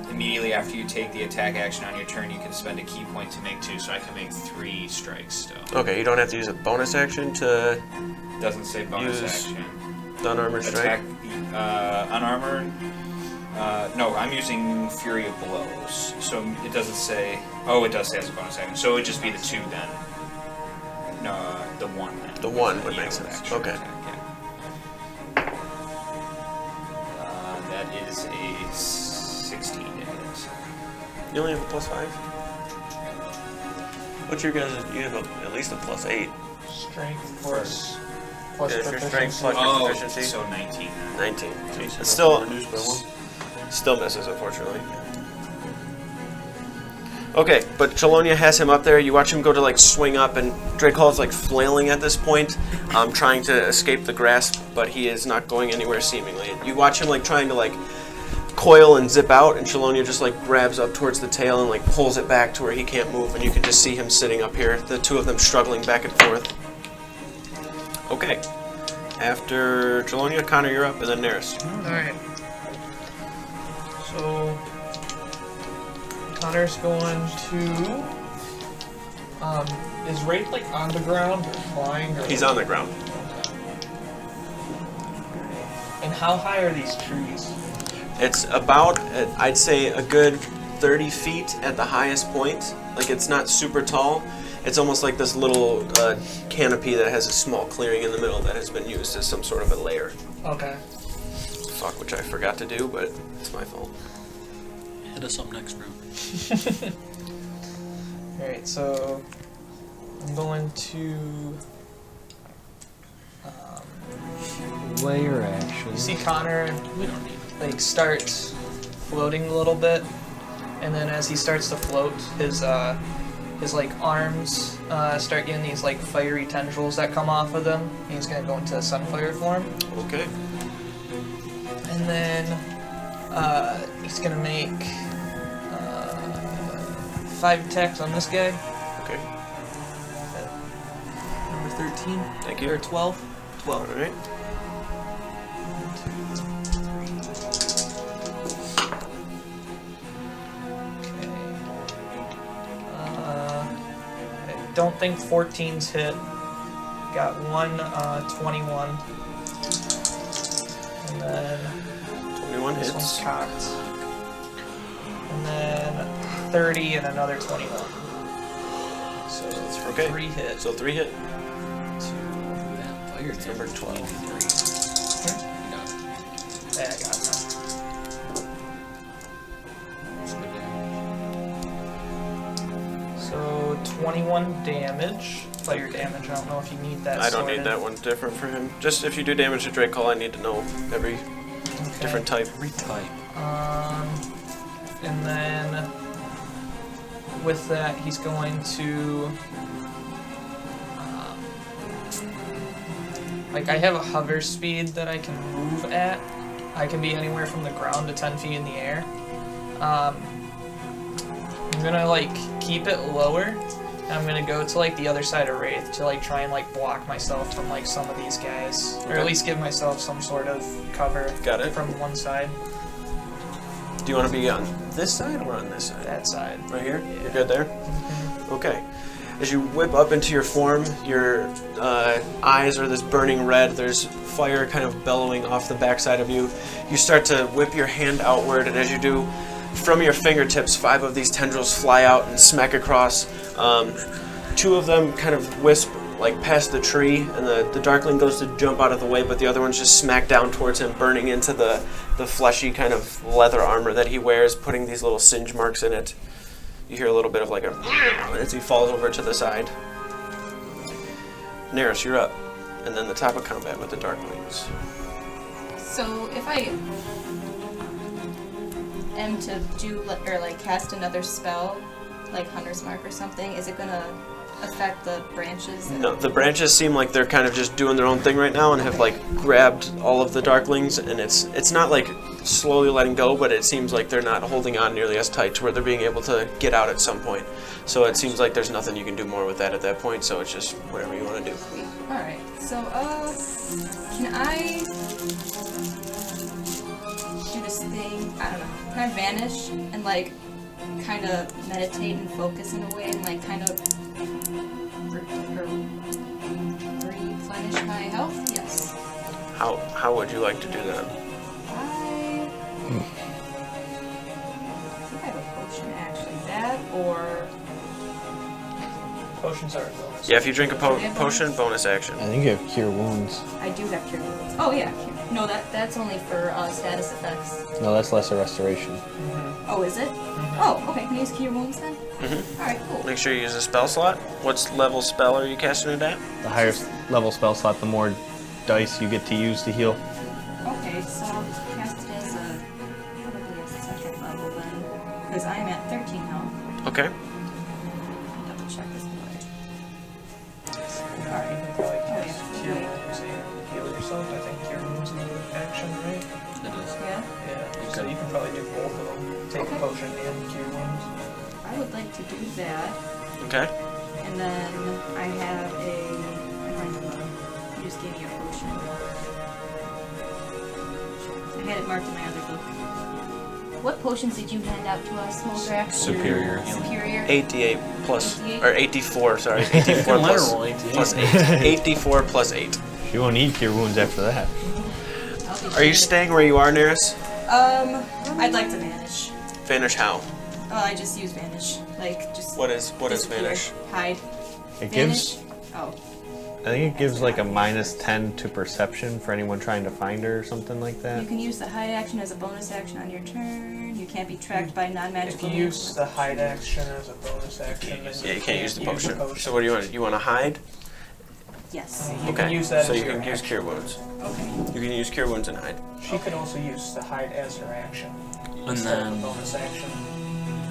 immediately after you take the attack action on your turn, you can spend a key point to make 2, so I can make 3 strikes still. Okay, you don't have to use a bonus action to Doesn't say bonus use action. the unarmored strike. Attack, unarmored. No, I'm using Fury of Blows, so it doesn't say. Oh, it does say as a bonus action, so it would just be the 2 then. No, the 1 then. The 1 would make sense. Okay. Attack, yeah. That is a 16 to hit. You only have a +5? What's your guys? You have at least a +8. Strength plus Yeah, it's your strength proficiency. plus your proficiency. So 19 then. 19. Jeez, It still reduced by 1. still misses, unfortunately. Okay, but Chelonia has him up there. You watch him go to like swing up, and Drae'Kul is like flailing at this point, trying to escape the grasp, but he is not going anywhere seemingly. You watch him like trying to like coil and zip out, and Chelonia just like grabs up towards the tail and like pulls it back to where he can't move, and you can just see him sitting up here, the 2 of them struggling back and forth. Okay. After Chelonia, Connor, you're up, and then Neris. Alright. So Connor's going to is Wraith like on the ground or flying or He's on the ground. And how high are these trees? It's about, I'd say, a good 30 feet at the highest point. Like, it's not super tall. It's almost like this little canopy that has a small clearing in the middle that has been used as some sort of a layer. Okay. Fuck, which I forgot to do, but it's my fault. Hit us up next round. Alright, so I'm going to Layer action. you see Connor We don't need it. like starts floating a little bit, and then as he starts to float, his like arms start getting these like fiery tendrils that come off of them. He's gonna go into sunfire form, Okay. and then he's gonna make 5 attacks on this guy. Okay. Number 13 Thank or you. 12. 12. Alright. I don't think 14's hit. Got one 21. And then 21 this one's hits. cocked. And then 30 and another 21. So it's for Okay. 3 hits. So 3 hit. That fire It's number 12. You got it. Yeah, I got it now. That's good damage. So 21 damage. Fire damage. I don't know if you need that. I don't need sorted. that one different for him. Just if you do damage to Drae'Kul, I need to know every Okay. different type. Retype. And then with that, he's going to like I have a hover speed that I can move at. I can be anywhere from the ground to 10 feet in the air. I'm gonna like keep it lower. And I'm gonna go to like the other side of Wraith to like try and like block myself from like some of these guys, or Okay. at least give myself some sort of cover. Got it. From one side, Do you want to be on this side or on this side? that side. Right here? Yeah. You're good there? Okay. As you whip up into your form, your eyes are this burning red. There's fire kind of bellowing off the backside of you. You start to whip your hand outward, and as you do, from your fingertips, 5 of these tendrils fly out and smack across. 2 of them kind of wisp like past the tree, and the Darkling goes to jump out of the way, but the other ones just smack down towards him, burning into the fleshy kind of leather armor that he wears, putting these little singe marks in it. You hear a little bit of like a as he falls over to the side. Neris, you're up. And then the top of combat with the Darklings. So if I am to do or like cast another spell, like Hunter's Mark or something, is it gonna affect the branches? No, the branches seem like they're kind of just doing their own thing right now and have like grabbed all of the Darklings, and it's not like slowly letting go, but it seems like they're not holding on nearly as tight to where they're being able to get out at some point. So it seems like there's nothing you can do more with that at that point, so it's just whatever you want to do. Alright, so can I do this thing, I don't know, can I vanish and like kind of meditate and focus in a way and like kind of replenish my health? Yes. How would you like to do that? I think I have a potion actually. That or Potions are a bonus. Yeah, if you drink a potion, bonus action. I think you have Cure Wounds. I do have cure wounds. Oh yeah, cure. No, that's only for status effects. No, that's lesser restoration. Oh, is it? Oh, okay. Can I use cure wounds then? Alright, cool. Make sure you use a spell slot. What level spell are you casting it at? The higher level spell slot, the more dice you get to use to heal. Okay, so I'll cast it as probably a 2nd level then, because I'm at 13 health. Okay. Double check this one. You Alright. can probably Oh, cast yeah. Cure Wounds and heal yourself. I think Cure Wounds is an action, right? Yeah? Yeah. So you can probably do both of them. Take Okay. a potion and Cure Wounds. I would like to do that. Okay. And then I have you just gave me a potion. I had it marked in my other book. What potions did you hand out to us, Moldrak? Superior. Superior? 8d8 plus, 88? or 8d4, sorry. 8d4 plus, roll 88. plus 8. 8d4 plus 8. You won't need Cure Wounds after that. I'll be Are you sure. staying where you are, Neris? I'd like to vanish. Vanish how? I just use vanish. Like, just What is disappear. vanish? Hide. It Vanish. gives, Oh. I think it gives like a -10 to perception for anyone trying to find her or something like You that. can use the hide action as a bonus action on your turn. You can't be tracked by If non-magical you use the hide action as a bonus action, then Yeah, you can't use the potion. So what do you want? You want to hide? Yes. You Okay. can use that So as you your can use action. Cure Wounds. Okay. You can use Cure Wounds and hide. She could also use the hide as her action. And Instead of a then bonus action.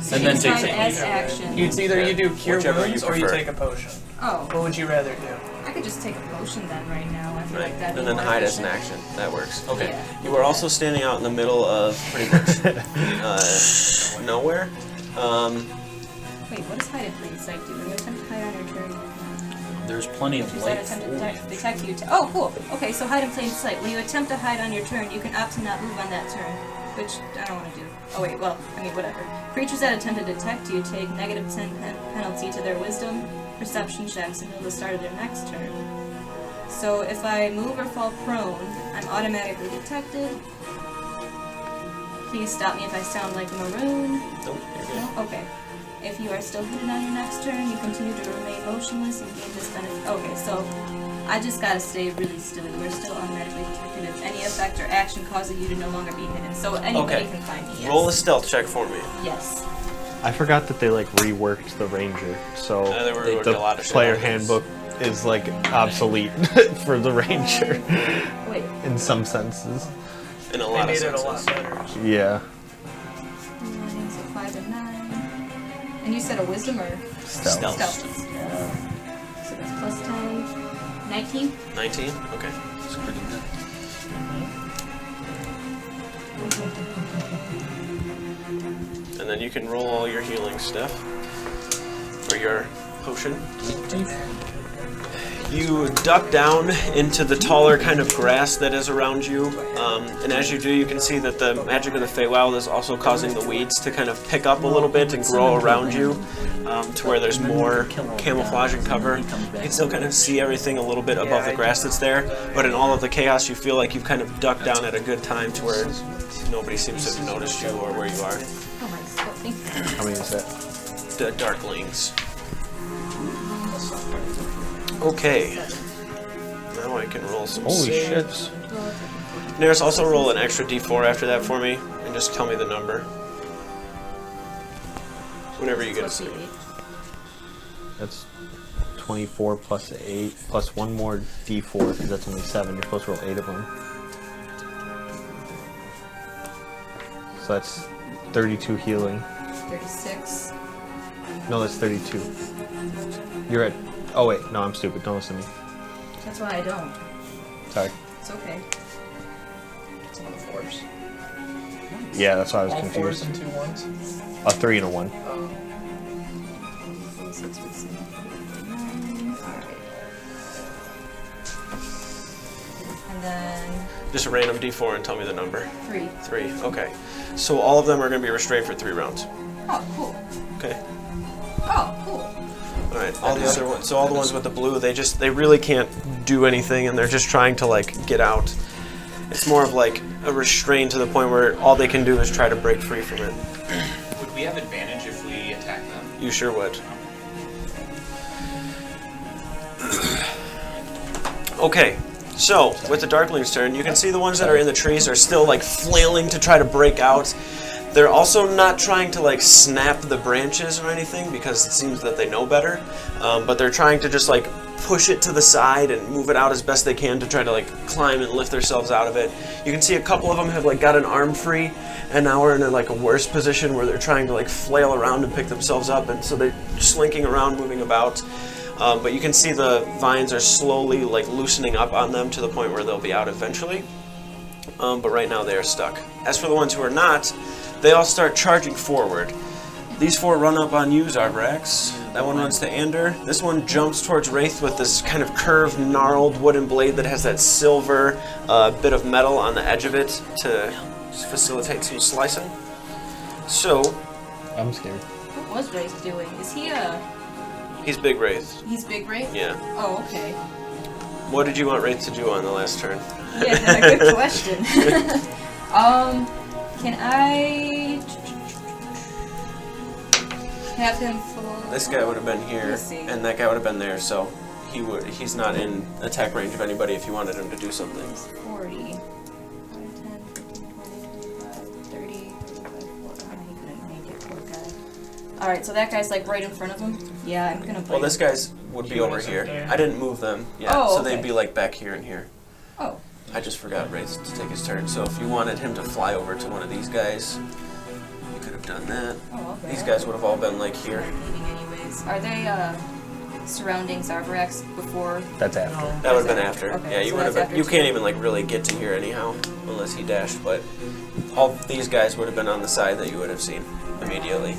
So And then use take hide it as Either way. action. It's either you do cure Whichever you wounds or you prefer. take a potion. Oh. What would you rather do? I could just take a potion then right now. I feel Right. like that'd And be then more hide as an efficient. action. That works. Okay. Yeah. You are also standing out in the middle of pretty much nowhere. Wait, what does hide in plain sight do? When you attempt to hide on your turn, there's plenty of choose that light attempt to foliage. detect you. Oh, cool. Okay, so hide in plain sight. When you attempt to hide on your turn, you can opt to not move on that turn, which I don't want to do. Oh wait, well, I mean, whatever. Creatures that attempt to detect you take -10 penalty to their wisdom perception checks until the start of their next turn. So if I move or fall prone, I'm automatically detected. Please stop me if I sound like Maroon. Nope, you're good. No? Okay. If you are still hidden on your next turn, you continue to remain motionless and gain this benefit. Okay, so I just gotta stay really still. You are still automatically detected if any effect or action causes you to no longer be hidden. So anybody Okay. can find me. Yes. Roll a stealth check for me. Yes. I forgot that they like reworked the ranger, so They reworked a lot of the shit player on this. handbook is like obsolete for the ranger Wait. in some senses. In a They lot made of it a senses. lot better. Yeah. 9, so 5 and 9. And you said a wisdom or Stealth. stealth? So that's plus 10. 19? 19? Okay. It's pretty good. And then you can roll all your healing stuff for your potion. You duck down into the taller kind of grass that is around you, and as you do, you can see that the magic of the Feywild is also causing the weeds to kind of pick up a little bit and grow around you, to where there's more camouflage and cover. You can still kind of see everything a little bit above the grass that's there, but in all of the chaos, you feel like you've kind of ducked down at a good time to where nobody seems to have noticed you or where you are. Oh, nice. Oh, thank you. How many is that? The Darklings. Okay. Now I can roll some Holy saves. shit. Neris, also roll an extra d4 after that for me, and just tell me the number. Whenever you get a save. That's 24 plus 8 plus one more d4 because that's only 7. You're supposed to roll 8 of them. So that's 32 healing. 36. No, that's 32. You're at. Oh wait, no, I'm stupid. Don't listen to me. That's why I don't. Sorry. It's okay. It's on the 4s. Yeah, that's why I was All confused. 4s and 2 1s. A 3 and a 1. Oh. 46 weeks in. Alright. And then Just a random d4 and tell me the number. 3. 3. Okay. So all of them are going to be restrained for 3 rounds. Oh, cool. Okay. Oh, cool. All right. All the other ones. So all the ones with the blue, they really can't do anything, and they're just trying to like get out. It's more of like a restraint to the point where all they can do is try to break free from it. Would we have advantage if we attack them? You sure would. Okay, so with the Darkling's turn, you can see the ones that are in the trees are still like flailing to try to break out. They're also not trying to like snap the branches or anything because it seems that they know better, but they're trying to just like push it to the side and move it out as best they can to try to like climb and lift themselves out of it. You can see a couple of them have like got an arm free, and now we're in a worse position where they're trying to like flail around and pick themselves up, and so they're slinking around, moving about. But you can see the vines are slowly like loosening up on them to the point where they'll be out eventually. But right now they are stuck. As for the ones who are not, they all start charging forward. These 4 run up on you, Zarbrax. That one runs to Ander. This one jumps towards Wraith with this kind of curved, gnarled wooden blade that has that silver bit of metal on the edge of it to facilitate some slicing. So, I'm scared. What was Wraith doing? Is he he's Big Wraith. He's Big Wraith? Yeah. Oh, okay. What did you want Wraith to do on the last turn? Yeah, good question. Can I have him for... This guy would have been here, Let's see. and that guy would have been there, so he's not in attack range of anybody if you wanted him to do something. 40. 10, 15, 20, 25, 30, 35, 40. He couldn't make it, poor guy. Alright, so that guy's like right in front of him? Yeah, I'm gonna Well, this guy's would be over Yours here. up there. I didn't move them yet, Oh, so they'd okay. be like back here and here. Oh. I just forgot Wraith to take his turn, so if you wanted him to fly over to one of these guys, you could have done that. Oh, okay. These guys would have all been like here. Meeting anyways. Are they surrounding Zarbrax before? That's after. No. That would have been after. Okay, Yeah, you so would have that's been. after You two. can't even like really get to here anyhow, unless he dashed. But all these guys would have been on the side that you would have seen immediately.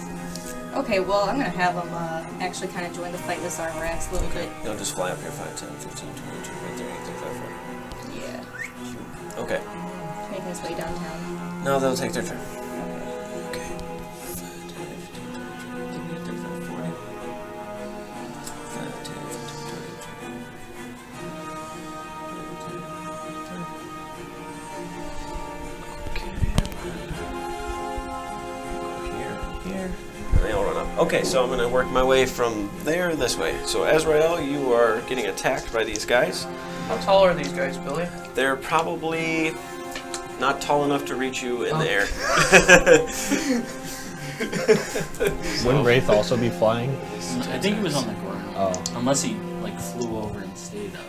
Okay, well, I'm gonna have him actually kind of join the fight with Zarbrax a little Okay, bit. he'll just fly up here 5, 10, 15, 20, 25, 30, 35, 40. Yeah. Okay, Making his way downtown. now they'll take their turn. Okay. Okay. 5, 10, 15, 20, 25, 30, 35, 40. 5, 10, 15, 20, 20. Okay. Here. And they all run up. Okay, so I'm going to work my way from there this way. So Azrael, you are getting attacked by these guys. How tall are these guys, Billy? They're probably not tall enough to reach you in the air. Wouldn't Wraith also be flying? I think he was on the ground. Oh. Unless he like flew over and stayed up.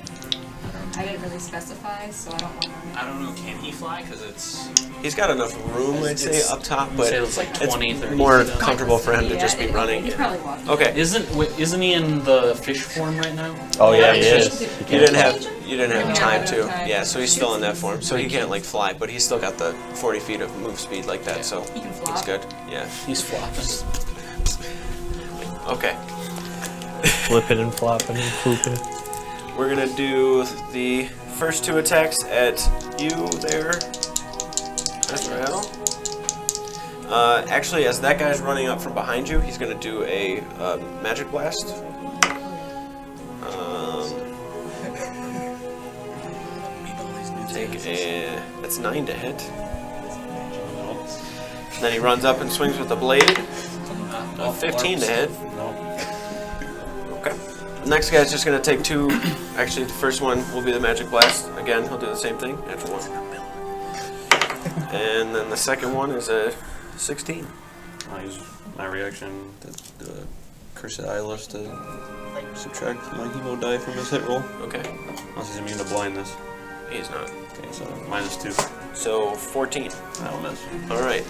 I didn't really specify, so I don't want to. I don't know, can he fly? Because it's... He's got enough room, I'd say, It's- up top, I'd but say it's like 20, it's 30 more feet up. comfortable for him to Yeah, just be running. He's probably walking. Okay. Isn't he in the fish form right now? Oh yeah, Yeah, he he is. should- He You didn't can't have you didn't have Yeah, time I to. don't have time. Yeah, so he's still in that form. So he can't like fly, but he's still got the 40 feet of move speed like that. So He can flop. he's good. Yeah. He's flopping. Okay. flipping and flopping and pooping. we're gonna do the first 2 attacks at you there, Azrael. Actually, as that guy's running up from behind you, he's gonna do a magic blast. That's 9 to hit. Then he runs up and swings with the blade. 15 to hit. Okay. The next guy's just gonna take 2. Actually, the first one will be the magic blast. Again, he'll do the same thing. Natural 1. And then the second one is a 16. I'll use my reaction, the Cursed Eyeless, to subtract my hemo die from his hit roll. Okay. Unless he's immune to blindness. He's not. Okay, so -2. So 14. That'll miss. Alright.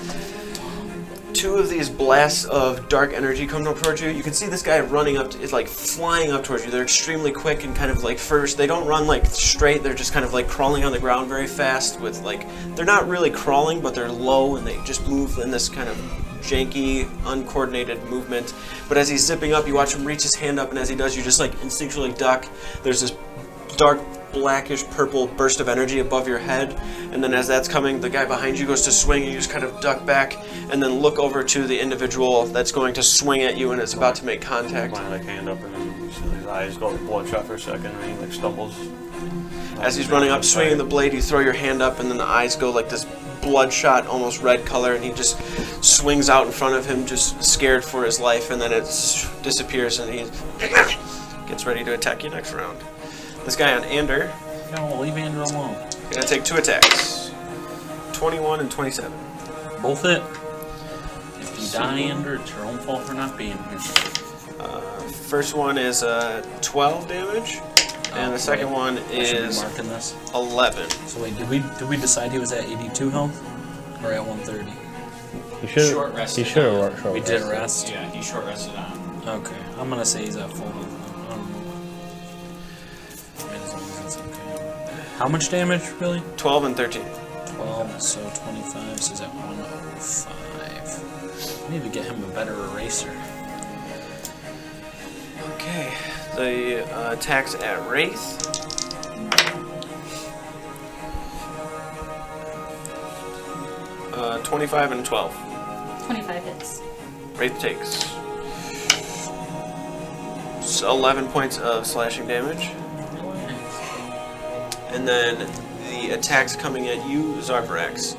2 of these blasts of dark energy come up towards you. You can see this guy running up, is like flying up towards you. They're extremely quick and kind of like first. They don't run like straight. They're just kind of like crawling on the ground very fast with like, they're not really crawling, but they're low and they just move in this kind of janky, uncoordinated movement. But as he's zipping up, you watch him reach his hand up, and as he does, you just like instinctually duck. There's this dark blackish purple burst of energy above your head, and then as that's coming, the guy behind you goes to swing, and you just kind of duck back and then look over to the individual that's going to swing at you and is about to make contact. My like hand up, and then you see his eyes go bloodshot for a second, and he like stumbles. As he's running up, swinging the blade, you throw your hand up, and then the eyes go like this bloodshot, almost red color, and he just swings out in front of him, just scared for his life, and then it disappears, and he gets ready to attack you next round. This guy on Ander, No, leave Andrew alone. gonna take 2 attacks. 21 and 27. Both hit. If you die, Andrew, it's your own fault for not being here. First one is 12 damage, and the second one I should be is marking this. 11. So wait, did we decide he was at 82 health or at 130? He should Short have. rested He should on. have short. We did rest. Yeah, he short rested on. Okay, I'm gonna say he's at full health. I don't know. I mean, as long as it's okay. How much damage, really? 12 and 13. 12, so 25, so he's at 105. I need to get him a better eraser. Okay, the attacks at Wraith. Uh, 25 and 12. 25 hits. Wraith takes 11 points of slashing damage. And then the attacks coming at you, Zarvarax.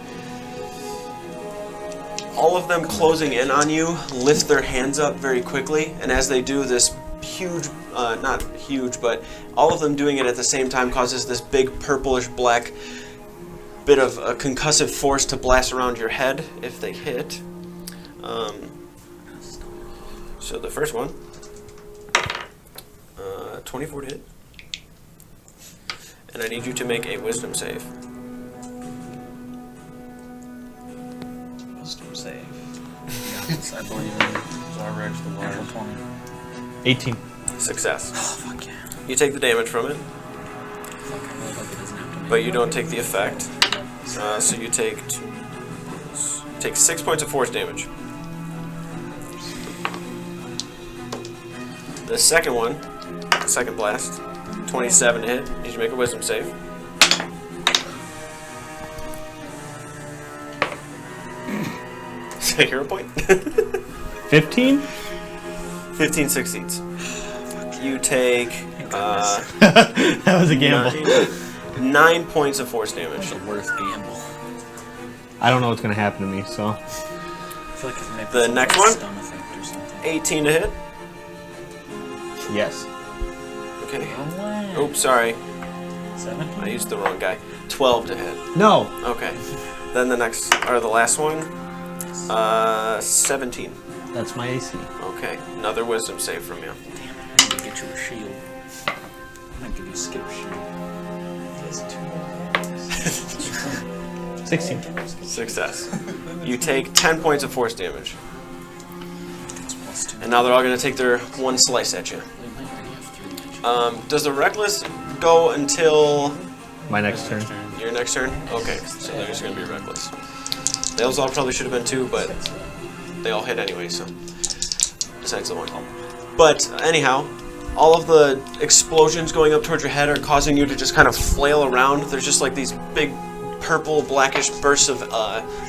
All of them closing in on you lift their hands up very quickly, and as they do, this huge, not huge, but all of them doing it at the same time causes this big purplish black bit of a concussive force to blast around your head if they hit. So the first one, 24 to hit. And I need you to make a wisdom save. Wisdom save. Yes, I believe in you. Zarrex the Natural Lion. 20. 18. Success. Oh, fuck yeah. You take the damage from it, Fuck, I really hope he doesn't have to make but you don't take the effect. So you take 6 points of force damage. The second one, second blast, 27 to hit. Need you to make a wisdom save. Is that hero point? 15? 15 succeeds. You take That was a gamble. 9 points of force damage. It's a worth gamble. I don't know what's gonna happen to me, so. I feel like it's maybe The some next kind of one? stun effect or something. 18 to hit. Yes. Okay. No way. Oops, sorry. 17? I used the wrong guy. 12 to hit. No. Okay. Then the next, or the last one, 17. That's my AC. Okay. Another wisdom save from you. Damn it, I need to get you a shield. I'm gonna give you a skip shield. These 2 16. Success. You take 10 points of force damage. It's +2. And now they're all going to take their one slice at you. They might already have 3 matches. Does the Reckless go until My next turn. your next turn? Okay, so they're just going to be Reckless. Those all probably should have been 2, but they all hit anyway, so. Besides the one. But anyhow, all of the explosions going up towards your head are causing you to just kind of flail around. There's just like these big purple blackish bursts of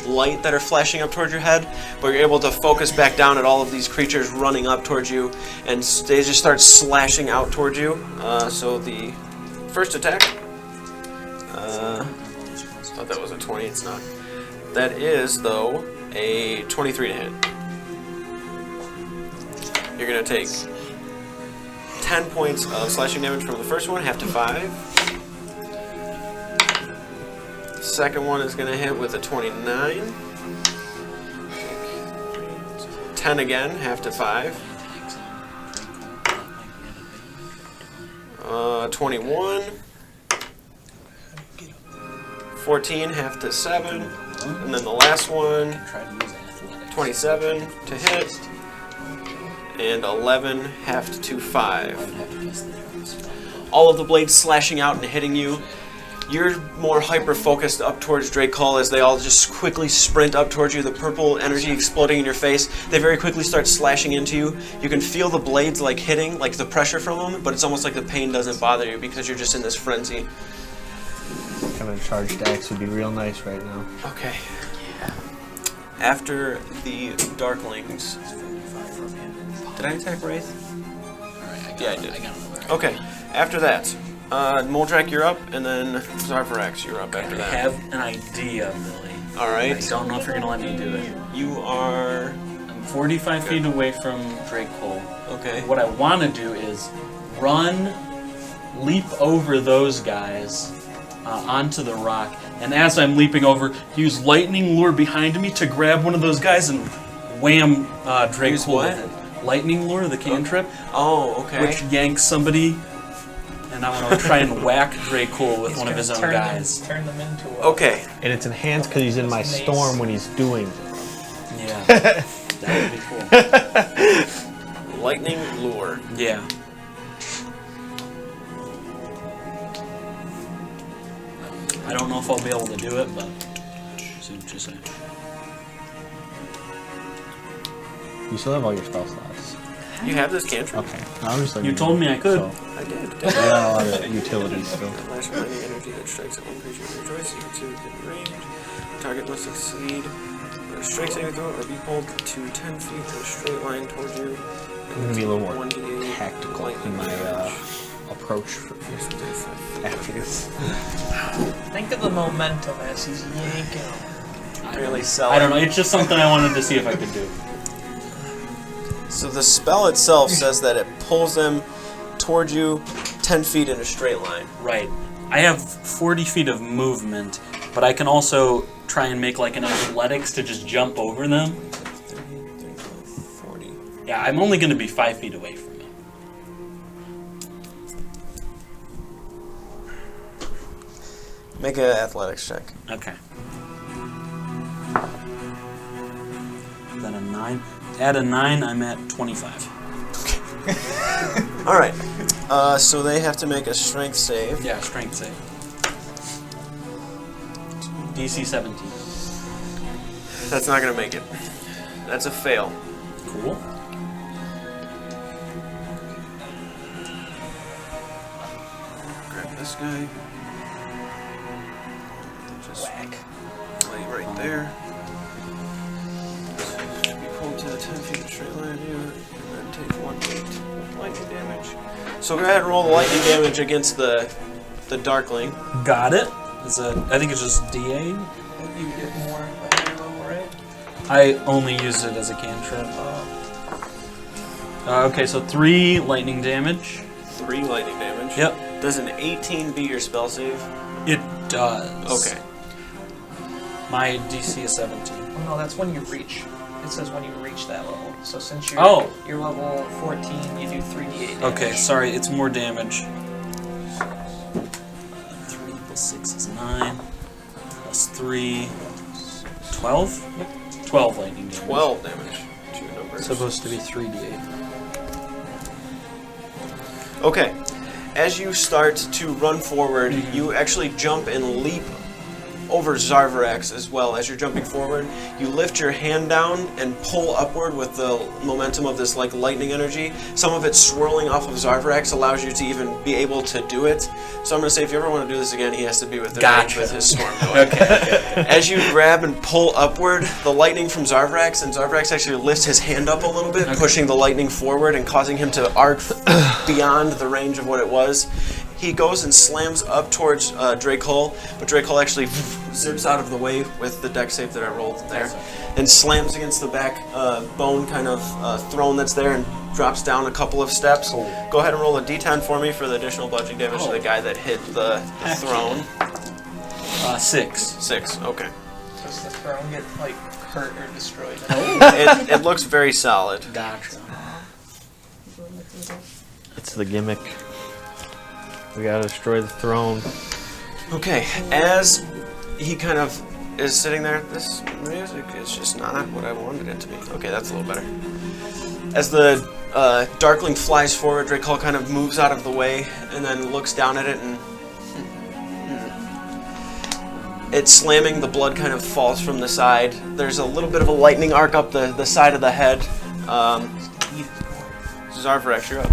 light that are flashing up towards your head, but you're able to focus back down at all of these creatures running up towards you, and they just start slashing out towards you. So the first attack, thought that was a 20, it's not. That is, though, a 23 to hit. You're going to take 10 points of slashing damage from the first one, half to 5. Second one is going to hit with a 29. 10 again, half to 5. 21. 14, half to 7. And then the last one, 27 to hit. And 11, half to 5. All of the blades slashing out and hitting you. You're more hyper-focused up towards Drae'Kul as they all just quickly sprint up towards you, the purple energy exploding in your face. They very quickly start slashing into you. You can feel the blades like hitting, like the pressure from them, but it's almost like the pain doesn't bother you because you're just in this frenzy. Having a charged axe would be real nice right now. Okay. After the Darklings... Did I attack Wraith? Yeah, I did. Okay, after that, Moldrak, you're up, and then Zarvarax, you're up after that. I have an idea, Billy. Alright. I don't know if you're going to let me do it. You are... I'm 45 feet away from Drae'Kul. Okay. What I want to do is run, leap over those guys onto the rock, and as I'm leaping over, use Lightning Lure behind me to grab one of those guys and wham Drae'Kul what? with it. Lightning Lure, the cantrip, Oh, okay. which yanks somebody, and I want to try and whack Drae'Kul with one of his own guys. Turn them into a... Okay. And it's enhanced because he's in my Mace. storm when he's doing. Yeah, that would be cool. Lightning Lure. Yeah. I don't know if I'll be able to do it, but see what you say. You still have all your spell slots. You have this cantrip? Okay. I'm just You told me I could. So, I did. you got a lot of utilities still. Flash of lightning energy that strikes at one creature in your choice. You can see within range. The target must succeed a strike saving throw or be pulled to 10 feet in a straight line towards you. I'm going to be a little more 1d8 tactical lightning in my damage. approach after this. Think of the momentum as he's yanking them. Really selling. I don't know. It's just something I wanted to see if I could do. So the spell itself says that it pulls them towards you 10 feet in a straight line. Right. I have 40 feet of movement, but I can also try and make like an athletics to just jump over them. 30, 35, 40. Yeah, I'm only going to be 5 feet away from them. Make an athletics check. Okay. Then a 9. Add a 9, I'm at 25. Alright. So they have to make a strength save. Yeah, strength save. DC 17. That's not going to make it. That's a fail. Cool. Grab this guy. Just lay right there. Should be pulled to the 10 feet straight line here, and then take 1d8 lightning damage. So go ahead and roll the lightning damage against the Darkling. Got it. It's I think it's just DA. You get more at your level, right? I only use it as a cantrip. Okay, so 3 lightning damage. 3 lightning damage. Yep, Does an 18 beat your spell save? it does. Okay. My DC is 17. Oh, no, that's when you reach. It says when you reach that level. So since you're you're level 14, you do 3d8 damage. Okay, sorry, it's more damage. 3 plus 6 is 9. Plus 3. 12? Yep. 12 lightning damage. 12 damage to your numbers. Supposed to be 3d8. Okay. As you start to run forward, you actually jump and leap over Zarvarax as well. As you're jumping forward, you lift your hand down and pull upward with the momentum of this like lightning energy. Some of it swirling off of Zarvarax allows you to even be able to do it. So I'm going to say if you ever want to do this again, he has to be with with his storm going. As you grab and pull upward, the lightning from Zarvarax, and Zarvarax actually lifts his hand up a little bit, pushing the lightning forward and causing him to arc beyond the range of what it was. He goes and slams up towards Drae'Kul, but Drae'Kul actually zips out of the way with the deck save that I rolled there, and slams against the back bone kind of throne that's there and drops down a couple of steps. Go ahead and roll a d10 for me for the additional bludgeoning damage to the guy that hit the throne. 6. 6, okay. Does the throne get like hurt or destroyed? It looks very solid. Gotcha. It's the gimmick. We gotta destroy the throne. Okay, as he kind of is sitting there, this music is just not what I wanted it to be. Okay, that's a little better. As the Darkling flies forward, Drae'Kul kind of moves out of the way and then looks down at it and it's slamming, the blood kind of falls from the side. There's a little bit of a lightning arc up the side of the head. Zarvarax, you're up.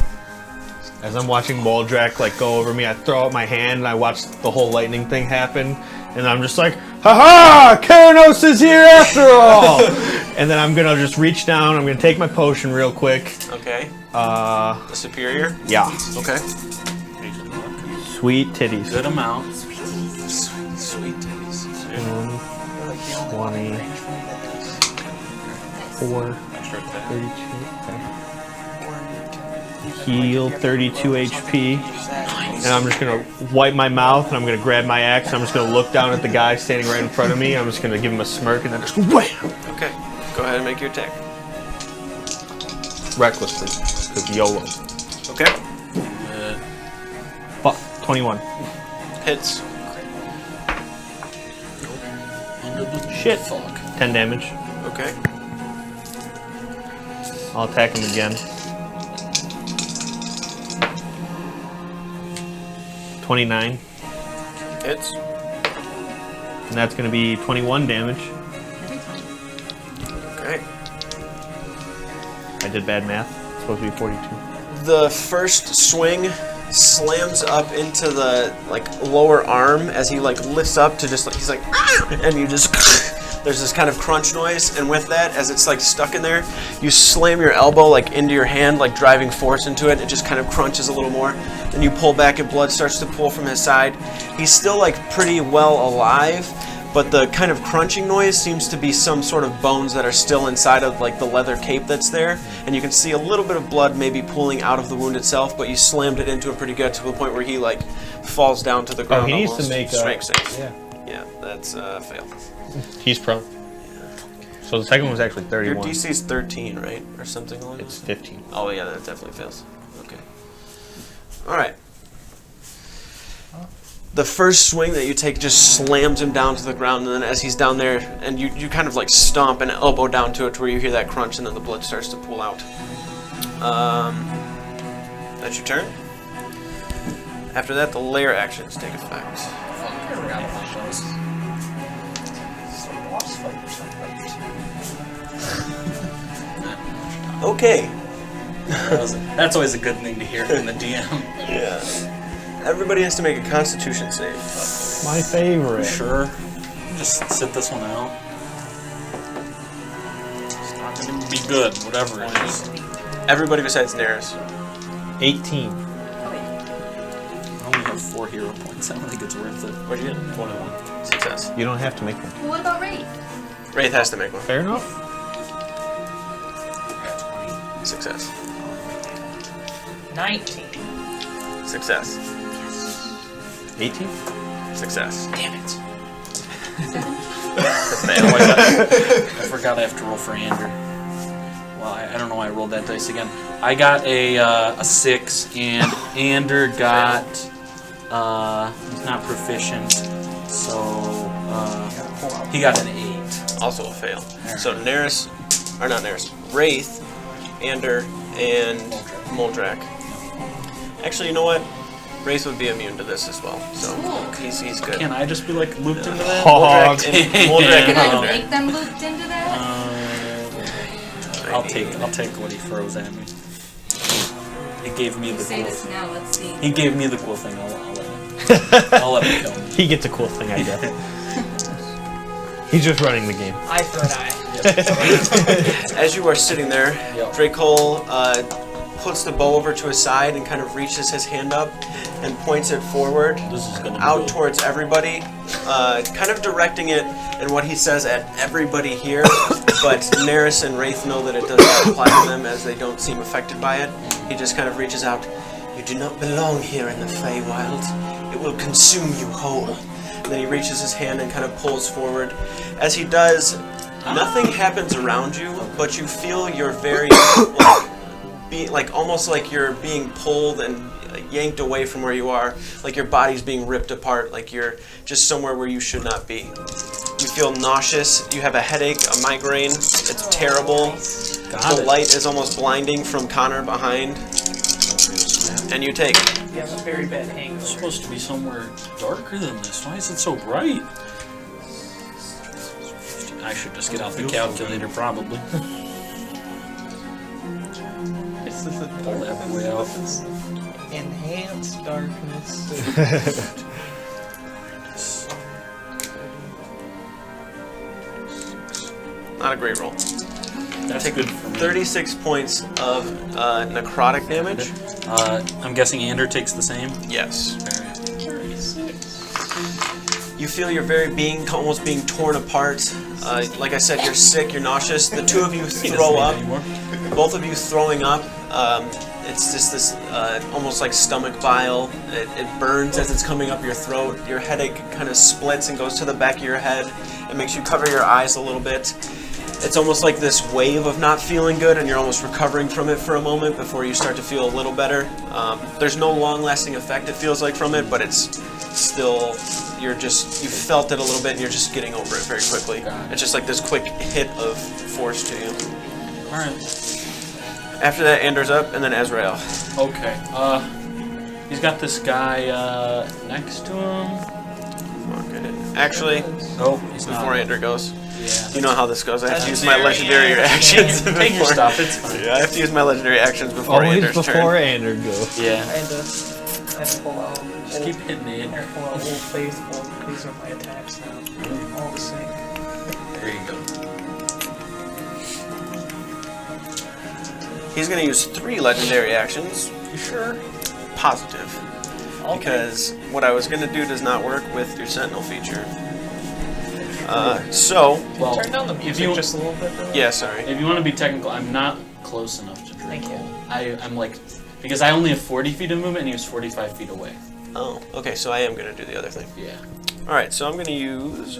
As I'm watching Moldrak like go over me, I throw out my hand and I watch the whole lightning thing happen, and I'm just like, "Ha ha! Keranos is here after all!" And then I'm gonna just reach down. I'm gonna take my potion real quick. Okay. The superior? Yeah. Okay. Sweet titties. Good amount. Sweet titties. 24, 32. Okay. Heal 32 HP. And I'm just going to wipe my mouth and I'm going to grab my axe. And I'm just going to look down at the guy standing right in front of me. I'm just going to give him a smirk and then just wham! Okay. Go ahead and make your attack. Recklessly. Because YOLO. Okay. Fuck. 21. Hits. Shit. 10 damage. Okay. I'll attack him again. 29. Hits. And that's going to be 21 damage. Okay. I did bad math. It's supposed to be 42. The first swing slams up into the like lower arm as he like lifts up to just like he's like ah! And you just there's this kind of crunch noise, and with that, as it's like stuck in there, you slam your elbow like into your hand, like driving force into it. It just kind of crunches a little more. Then you pull back and blood starts to pool from his side. He's still like pretty well alive, but the kind of crunching noise seems to be some sort of bones that are still inside of like the leather cape that's there, and you can see a little bit of blood maybe pooling out of the wound itself, but you slammed it into it pretty good to the point where he like falls down to the ground. he needs almost. to make strength save. Yeah. Yeah, that's a fail. He's prone. So the second one was actually 31. Your DC is 13, right? Or something along It's 15. Oh yeah, that definitely fails. Okay. Alright. The first swing that you take just slams him down to the ground, and then as he's down there, and you kind of like stomp an elbow down to it to where you hear that crunch, and then the blood starts to pool out. That's your turn. After that, the lair actions take effect. Okay. That's always a good thing to hear from the DM. Yeah. Everybody has to make a Constitution save. My favorite. Sure. Just sit this one out. It's not going to be good, whatever it is. Everybody besides Neris. 18. I only have 4 hero points. I don't think it's worth it. What'd you get? 21. Success. You don't have to make one. Well, what about Wraith? Wraith has to make one. Fair enough. Success. 19. Success. 18? Success. Damn it. Fail. I forgot I have to roll for Ander. Well, I don't know why I rolled that dice again. I got a 6, and Ander got, he's not proficient, so he got an 8. Also a fail. So Neris, or not Neris, Wraith, Ander, and Moldrak. Actually, you know what? Wraith would be immune to this as well, so he's good. Can I just be like looped into that? Hog. Moldrak Can I and make them looped into that? I'll take what he throws at me. He gave me the Say cool. this now. Let's see. He gave me the cool thing. I'll let him kill me. He gets a cool thing, I guess. He's just running the game. Eye for an eye. As you are sitting there, Yep. Drae'Kul puts the bow over to his side and kind of reaches his hand up and points it forward, This is gonna be out good. towards everybody, kind of directing it in what he says at everybody here, but Neris and Wraith know that it does not apply to them as they don't seem affected by it. He just kind of reaches out. You do not belong here in the Feywild. It will consume you whole. And then he reaches his hand and kind of pulls forward. As he does, nothing happens around you, but you feel you're very, almost like you're being pulled and yanked away from where you are, like your body's being ripped apart, like you're just somewhere where you should not be. You feel nauseous, you have a headache, a migraine, it's terrible. The light is almost blinding from Connor behind. And you take. You have a very bad hangover. It's supposed to be somewhere darker than this. Why is it so bright? I should just get out the calculator, probably. This is a Pull that way out. enhanced darkness. Not a great roll. That's good for me. 36 points of necrotic damage. I'm guessing Ander takes the same. Yes. 36. You feel your very being almost being torn apart. Like I said, you're sick, you're nauseous. The two of you throw up. Both of you throwing up. It's just this almost like stomach bile. It burns as it's coming up your throat. Your headache kind of splits and goes to the back of your head. It makes you cover your eyes a little bit. It's almost like this wave of not feeling good, and you're almost recovering from it for a moment before you start to feel a little better. There's no long-lasting effect, it feels like, from it, but it's still, you felt it a little bit, and you're just getting over it very quickly. It's just like this quick hit of force to you. Alright. After that, Anders up, and then Azrael. Okay. He's got this guy next to him. Okay. Actually, Oh, he's before not. Ander goes, Yeah. you know how this goes. I have to use my legendary actions before. Take your stuff. It's fine. Yeah, I have to use my legendary actions before Always Anders' before turn. Ander goes. I Yeah. had to pull out. Just keep hitting Ander. Pull out Old Faithful. These are my attacks now. All the same. There you go. He's going to use 3 legendary actions. You sure? Positive. Because what I was going to do does not work with your Sentinel feature. Well, Turn down the music you- just a little bit, though. Yeah, sorry. if you want to be technical, I'm not close enough to drink. Thank you. I'm like, because I only have 40 feet of movement and he was 45 feet away. Oh, okay, so I am going to do the other thing. Yeah. Alright, so I'm going to use...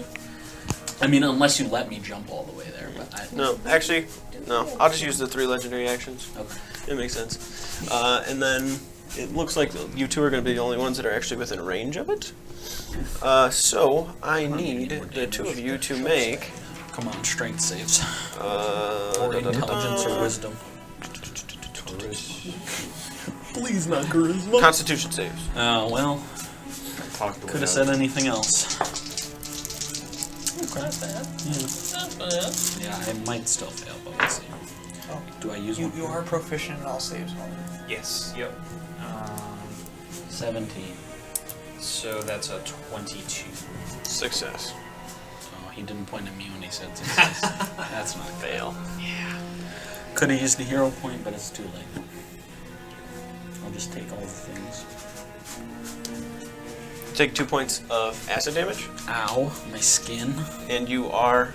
I mean, unless you let me jump all the way there, but No, actually, no. I'll just use the 3 legendary actions. Okay. It makes sense. And then it looks like you two are going to be the only ones that are actually within range of it. So I need the 2 of you to make... Come on, strength saves. Uh, Or intelligence or wisdom. Please not charisma. Constitution saves. Oh, well, could have said anything else. Not bad. Yeah. Not bad. Yeah, I might still fail, but we'll see. Oh. Do I use You one? are proficient in all saves, Homer. Yes. Yep. 17. So that's a 22. Success. Oh, he didn't point at me when he said success. That's not Fail. Could have used the hero point, but it's too late. I'll just take all the things. Take 2 points of acid damage, Ow, my skin. and you are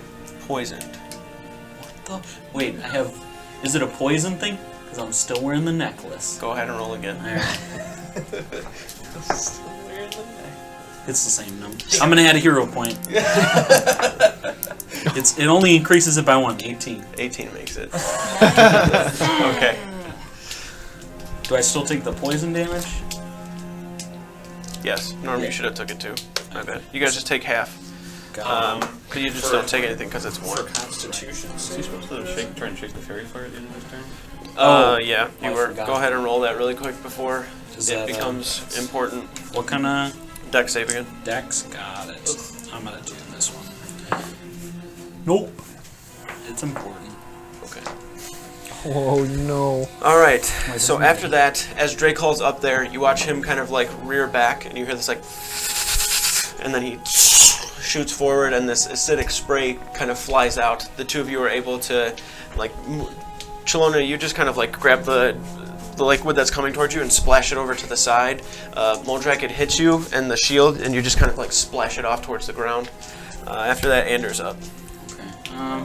poisoned. What the? Wait, I have. Is it a poison thing? Because I'm still wearing the necklace. Go ahead and roll again. Alright. It's the same number. I'm gonna add a hero point. It only increases it by 1, 18. 18 makes it. Okay. Do I still take the poison damage? Yes. Norm, you should have took it too. My bad. You guys just take half. God. But you just don't take anything because it's 1. Constitution. Is he supposed to try and shake the fairy fire at the end of his turn? Yeah. I You were. forgot. Go ahead and roll that really quick before. To it becomes important. What kind of Dex save again. dex? Got it. I'm gonna do this one. Nope. It's important. Okay. Oh no. All right. So after that, as Drae'Kul's up there, you watch him kind of like rear back, and you hear this like, and then he shoots forward, and this acidic spray kind of flies out. The two of you are able to, like, Chalona, you just kind of like grab the liquid that's coming towards you and splash it over to the side. Moldrak, it hits you and the shield, and you just kind of like splash it off towards the ground. After that, Anders up. Okay.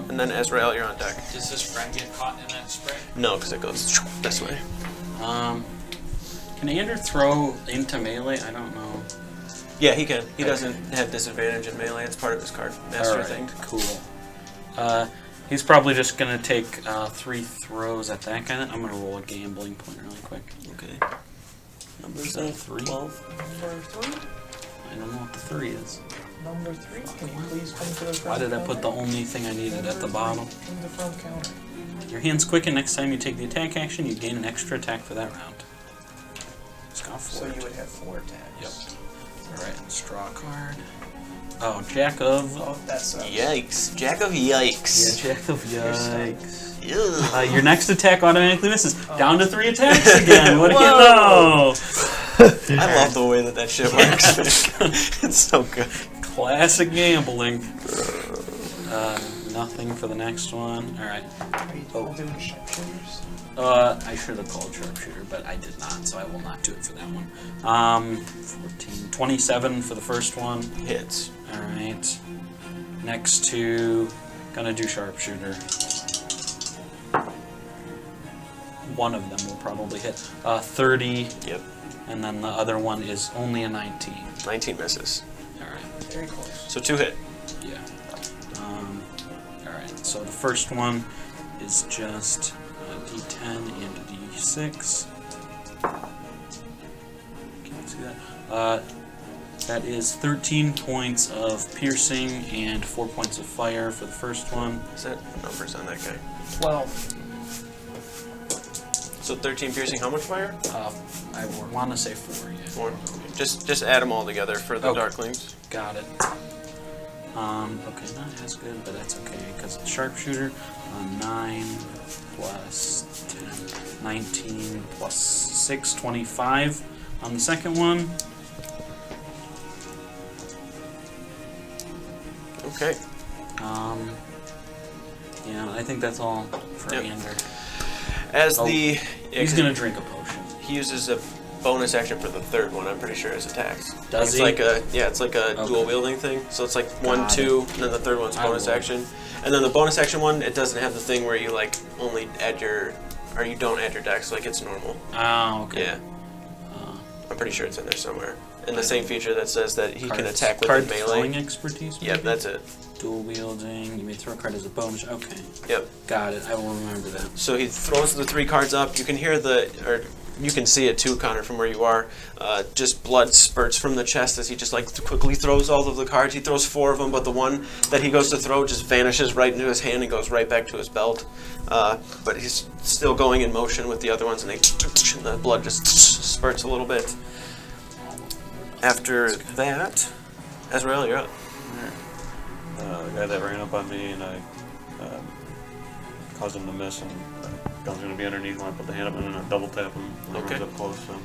And then Azrael, you're on deck. Does this friend get caught in that spray? No, because it goes this way. Can Ander throw into melee? I don't know. Yeah, he can. He doesn't have disadvantage in melee. It's part of his card master thing. Cool. He's probably just gonna take 3 throws at that guy. I'm gonna roll a gambling point really quick. Okay. Numbers Is that a 3? 12. Number 3? I don't know what the 3 is. Number 3? Can you please come to the front? Why did I put the only thing I needed at the bottom? In the front counter. Your hand's quick, and next time you take the attack action, you gain an extra attack for that round. It's got 4. So you would have 4 attacks. Yep. Alright, draw a card. Oh, Jack of... Oh, that sucks. Yikes. Jack of yikes. Yeah, Jack of Yikes. Ew. Your next attack automatically misses. Down to 3 attacks again. What do you know? I love the way that shit works. It's so good. Classic gambling. Nothing for the next one. Alright. Are you all doing sharpshooters? I should have called sharpshooter, but I did not, so I will not do it for that one. 14, 27 for the first one. Hits. Alright. Next two, gonna do sharpshooter. One of them will probably hit. 30. Yep. And then the other one is only a 19. 19 misses. Alright. Very close. So 2 hit. Yeah. Alright, so the first one is just a d10 and a d6. Can't see that. That is 13 points of piercing and 4 points of fire for the first one. Is that numbers on that guy? 12. So 13 piercing, how much fire? I want to say 4, yeah. 4. Okay. Just add them all together for the Okay. Darklings. Got it. Okay, not as good, but that's okay, because it's sharpshooter. 9 plus 10, 19 plus 6, 25 on the second one. Okay. Yeah, I think that's all for Yep. Ander. As Oh, the... He's gonna drink a potion. He uses a bonus action for the third one, I'm pretty sure, as attacks. Does it's he? like a it's like a Okay. dual wielding thing. So it's like 1, Got 2, and then the third one's I bonus will. action. And then the bonus action one, it doesn't have the thing where you like only add your, or you don't add your dex, like it's normal. Oh, okay. Yeah. I'm pretty sure it's in there somewhere. And the same feature that says that he can attack with card melee. throwing expertise. Yep, maybe? that's it. Dual wielding. You may throw a card as a bonus. Okay, Yep. got it. I will remember that. So he throws the 3 cards up. You can hear or you can see it too, Connor, from where you are. Just blood spurts from the chest as he just like quickly throws all of the cards. He throws 4 of them, but the one that he goes to throw just vanishes right into his hand and goes right back to his belt. But he's still going in motion with the other ones, and the blood just spurts a little bit. After that, Azrael, you're up. The guy that ran up on me and I caused him to miss, and gun's gonna be underneath when I put the hand up and then I double tap him when he Okay. runs up close. So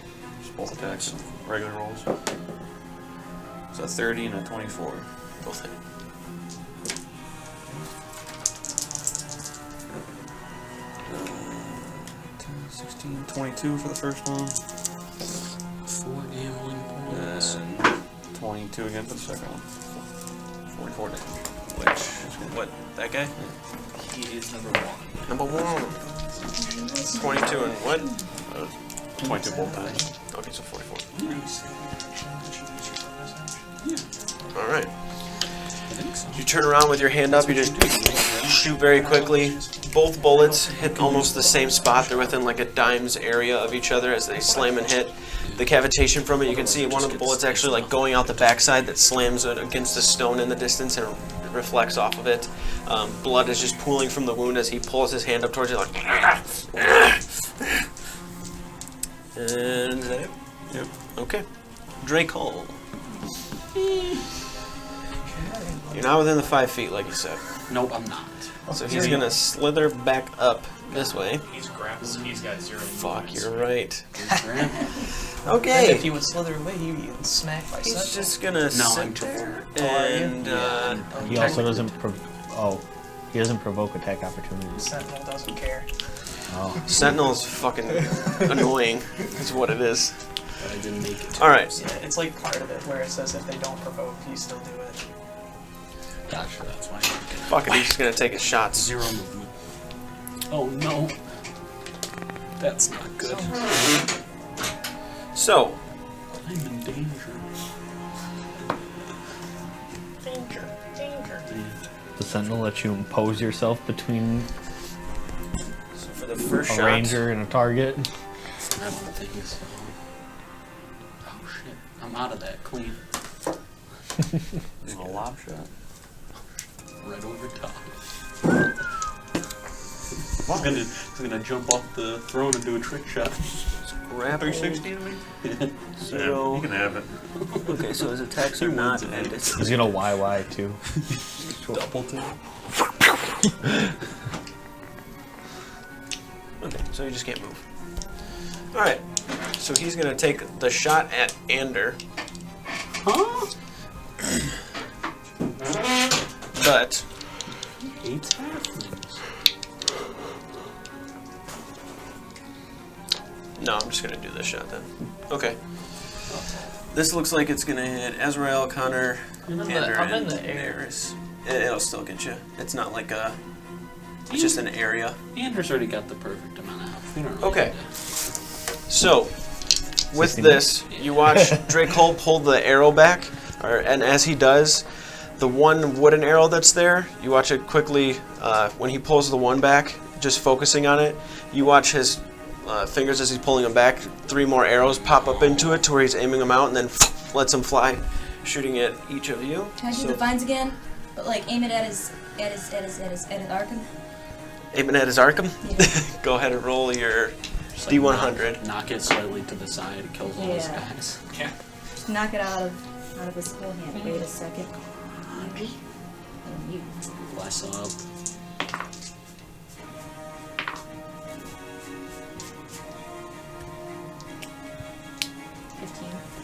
just both attacks, regular rolls. So a 30 and a 24. Both hit. Uh, 16, 22 for the first one, 4 gambling points. and 22 again for the second one. 44 damage. What, that guy? He is number 1. Number 1. 22 and what? 22 both times. Okay, so 44. Alright. I think so. You turn around with your hand up, you just shoot very quickly. Both bullets hit almost the same spot. They're within like a dime's area of each other as they slam and hit. The cavitation from it, you can see one of the bullets actually like going out the backside that slams it against a stone in the distance and reflects off of it. Blood is just pooling from the wound as he pulls his hand up towards you like... And is that it? Yep. Okay. Drae'Kul. You're not within the 5 feet, like you said. Nope, I'm not. So he's gonna slither back up this way. He's grappled. He's got 0 Fuck, movements. you're right. And Okay. if you would slither away, you'd get smacked by He's Sentinel. just gonna sit I'm there Oh, are you? and He also doesn't. He doesn't provoke attack opportunities. Sentinel doesn't care. Oh. Sentinel's fucking annoying. Is what it is. But I didn't make it. All right. Yeah, it's like part of it where it says if they don't provoke, you still do it. Gotcha, that's why. Fuck it. He's just gonna take his shots. 0 movement. Oh no. That's not good. So I'm in danger. The Sentinel lets you impose yourself between for the first a shot, ranger and a target. I don't think so. Oh shit. I'm out of that clean. A lob shot. Right over top. He's gonna jump off the throne and do a trick shot. grapple. 360 to me? Zero. You can have it. Okay, so his attacks are not ended. He's gonna YY too. Double tap. Okay, so you just can't move. Alright, so he's gonna take the shot at Ander. Huh? But Hates halflings. no, I'm just gonna do this shot then. Okay. This looks like it's gonna hit Azrael, Connor, I'm in Ander, the and air. Daenerys. It'll still get you. It's not like a. It's just an area. Anders already got the perfect amount of health. We don't really Okay. need to- So, with this, you watch Drae'Kul pull the arrow back, and as he does, the one wooden arrow that's there, you watch it quickly. When he pulls the one back, just focusing on it, you watch his fingers as he's pulling them back. 3 more arrows pop up into it to where he's aiming them out, and then lets them fly, shooting at each of you. Can I do the vines again? But like aim it at his Arkham. Aiming at his Arkham. Yeah. Go ahead and roll your Just like D100. Knock it slightly to the side. It kills all these Yeah. guys. Just knock it out of his whole hand. Wait a second. You. Bless up.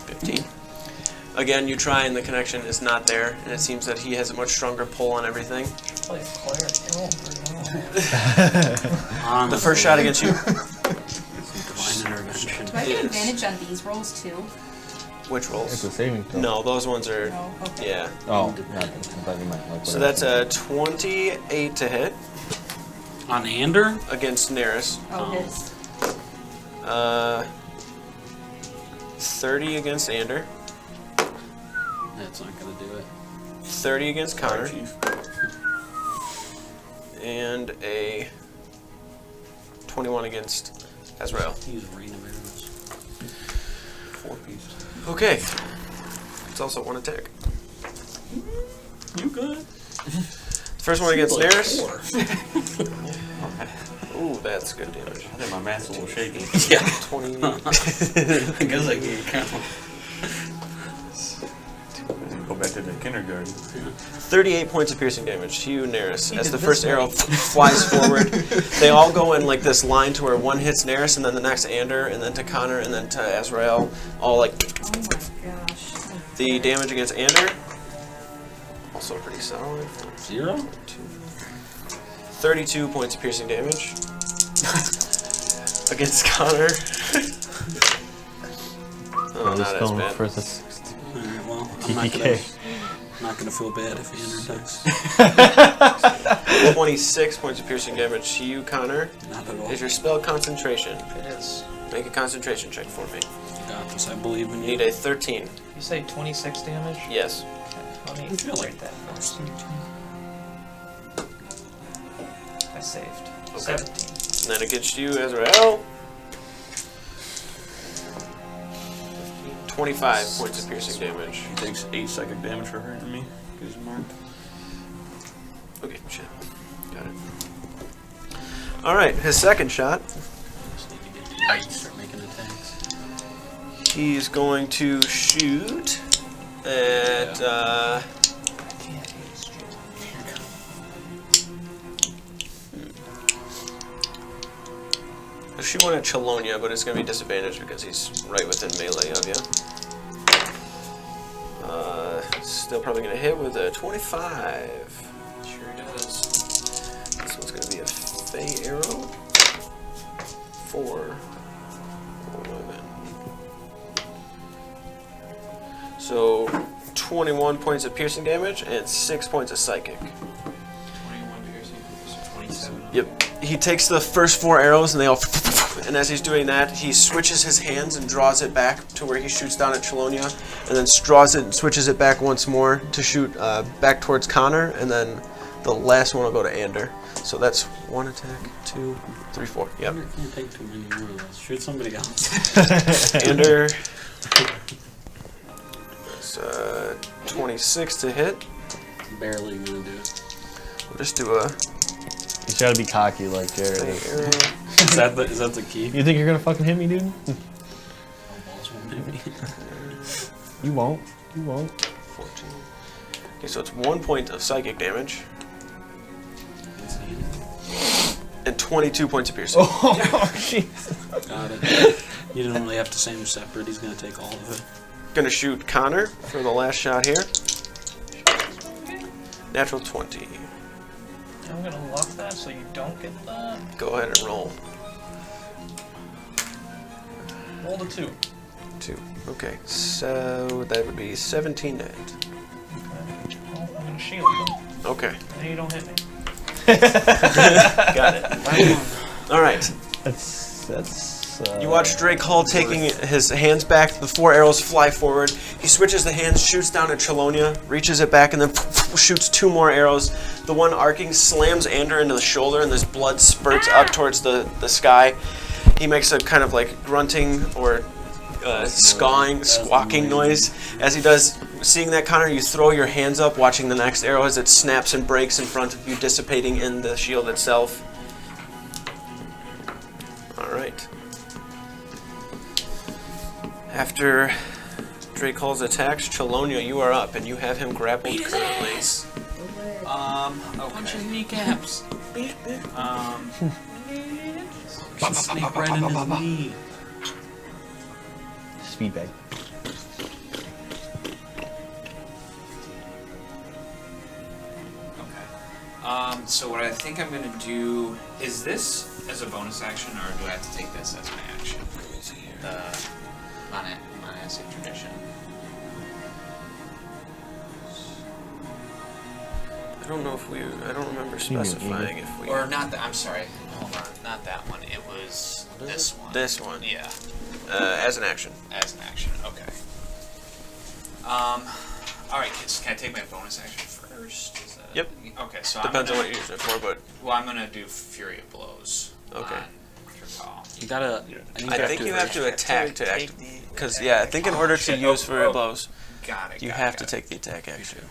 $15. Again, you try and the connection is not there, and it seems that he has a much stronger pull on everything. Play player. Oh, The first shot against you, Divine intervention. Do I get Yes. advantage on these rolls too? which It's rolls? a saving throw. No, those ones are, No. Okay. yeah. Oh, yeah, I thought you meant like. So that's a 28 to hit On Ander? against Neris. Oh, his. 30 against Ander. That's not gonna do it. 30 against Connor. Chief. And a 21 against Azrael. Use rain of arrows. 4 pieces. Okay. It's also 1 attack. You good? First one against Neris. 4. Ooh, that's good damage. I think my math's a little shaky. Yeah. 20. I guess I can't count. Go back to the kindergarten. 38 points of piercing damage to you, Neris. As did the this first way. arrow flies forward, they all go in like this line to where one hits Neris, and then the next Ander, and then to Connor, and then to Azrael. All like Oh my gosh. the damage against Ander. Also pretty solid. 0? 32 points of piercing damage against Connor. Oh, Just not as going bad. for the 60. Alright, well, TPK. I'm not gonna feel bad if Ander dies. 26 points of piercing damage to you, Connor. Not at all. Is your spell concentration? it is. Make a concentration check for me. You got this, I believe in You you. need a 13. You say 26 damage? Yes. Let me I feel like write that first. I saved. Okay. 17. And then against you, Azrael. 25 points of piercing damage. He takes 8 psychic damage for hurting me. Because he's marked. Okay, shit. Got it. Alright, his second shot. Just need to get the start making attacks. He's going to shoot at. I'll shoot one at Chelonia, but it's going to be disadvantaged because he's right within melee of you. Still probably going to hit with a 25. Sure does. This one's going to be a Fey Arrow. 4. 11. So 21 points of piercing damage and 6 points of psychic. 21 piercing, so 27. Yep. He takes the first 4 arrows and they all. And as he's doing that, he switches his hands and draws it back to where he shoots down at Chelonia, and then draws it and switches it back once more to shoot back towards Connor, and then the last one will go to Ander. So that's 1 attack, 2, 3, 4. Yep. Ander can't take too many more of those. Shoot somebody else. Ander. That's 26 to hit. Barely gonna do it. We'll just do a You gotta be cocky like Jared. Fey Arrow. Is that the key? You think you're gonna fucking hit me, dude? Balls won't hit me. You won't. You won't. 14. Okay, so it's 1 point of psychic damage and 22 points of piercing. Oh, shit. Got it. You didn't really have to say them separate. He's gonna take all of it. Gonna shoot Connor for the last shot here. Natural 20. I'm gonna lock that so you don't get that. Go ahead and roll. Roll the 2. 2. Okay, so that would be 17 to hit. Okay. Well, I'm gonna shield them. Okay, Then you don't hit me. got it. All right. That's. You watch Drae'Kul taking his hands back. The 4 arrows fly forward. He switches the hands, shoots down at Chelonia, reaches it back, and then shoots 2 more arrows. The one arcing slams Ander into the shoulder, and this blood spurts up towards the sky. He makes a kind of like grunting or squawking noise. As he does, seeing that, Connor, you throw your hands up, watching the next arrow as it snaps and breaks in front of you, dissipating in the shield itself. All right. After Drae'Kul's attacks, Chelonia, you are up, and you have him grappled currently. Punch his kneecaps. Snake right in his knee. Speed bag. Okay. So what I think I'm gonna do is this as a bonus action, or do I have to take this as my action? The monastic tradition. I don't know if we. I don't remember specifying if we. Or not that. I'm sorry. Hold on. Not that one. It was this one. This one. Yeah. As an action. As an action. Okay. All right, kids. Can I take my bonus action first? Is that Yep. Okay. So Depends I'm on gonna, what you're using it for, but Well, I'm gonna do Fury of Blows. Okay. On Drae'Kul. You gotta. I think you have to attack to act. take the Because yeah, I think in order to shit. use Oh, Fury oh. Blows, Got it. you got have it, to got take the attack action.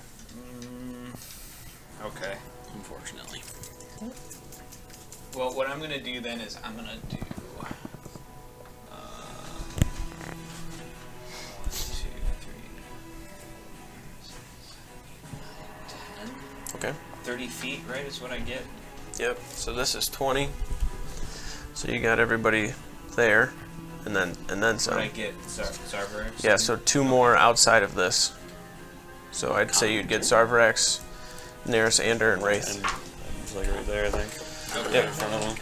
Okay. Unfortunately. Well, what I'm gonna do then is I'm gonna do 1, 2, 3, 10. Okay. 30 feet, right, is what I get? Yep. So this is 20. So you got everybody there, and then What some. I get Zarvarex? Yeah. So 2 more outside of this. So I'd say you'd get Zarvarex, Neris, Ander, and Wraith. It's like right there, I think. Okay. Yep. In front of him.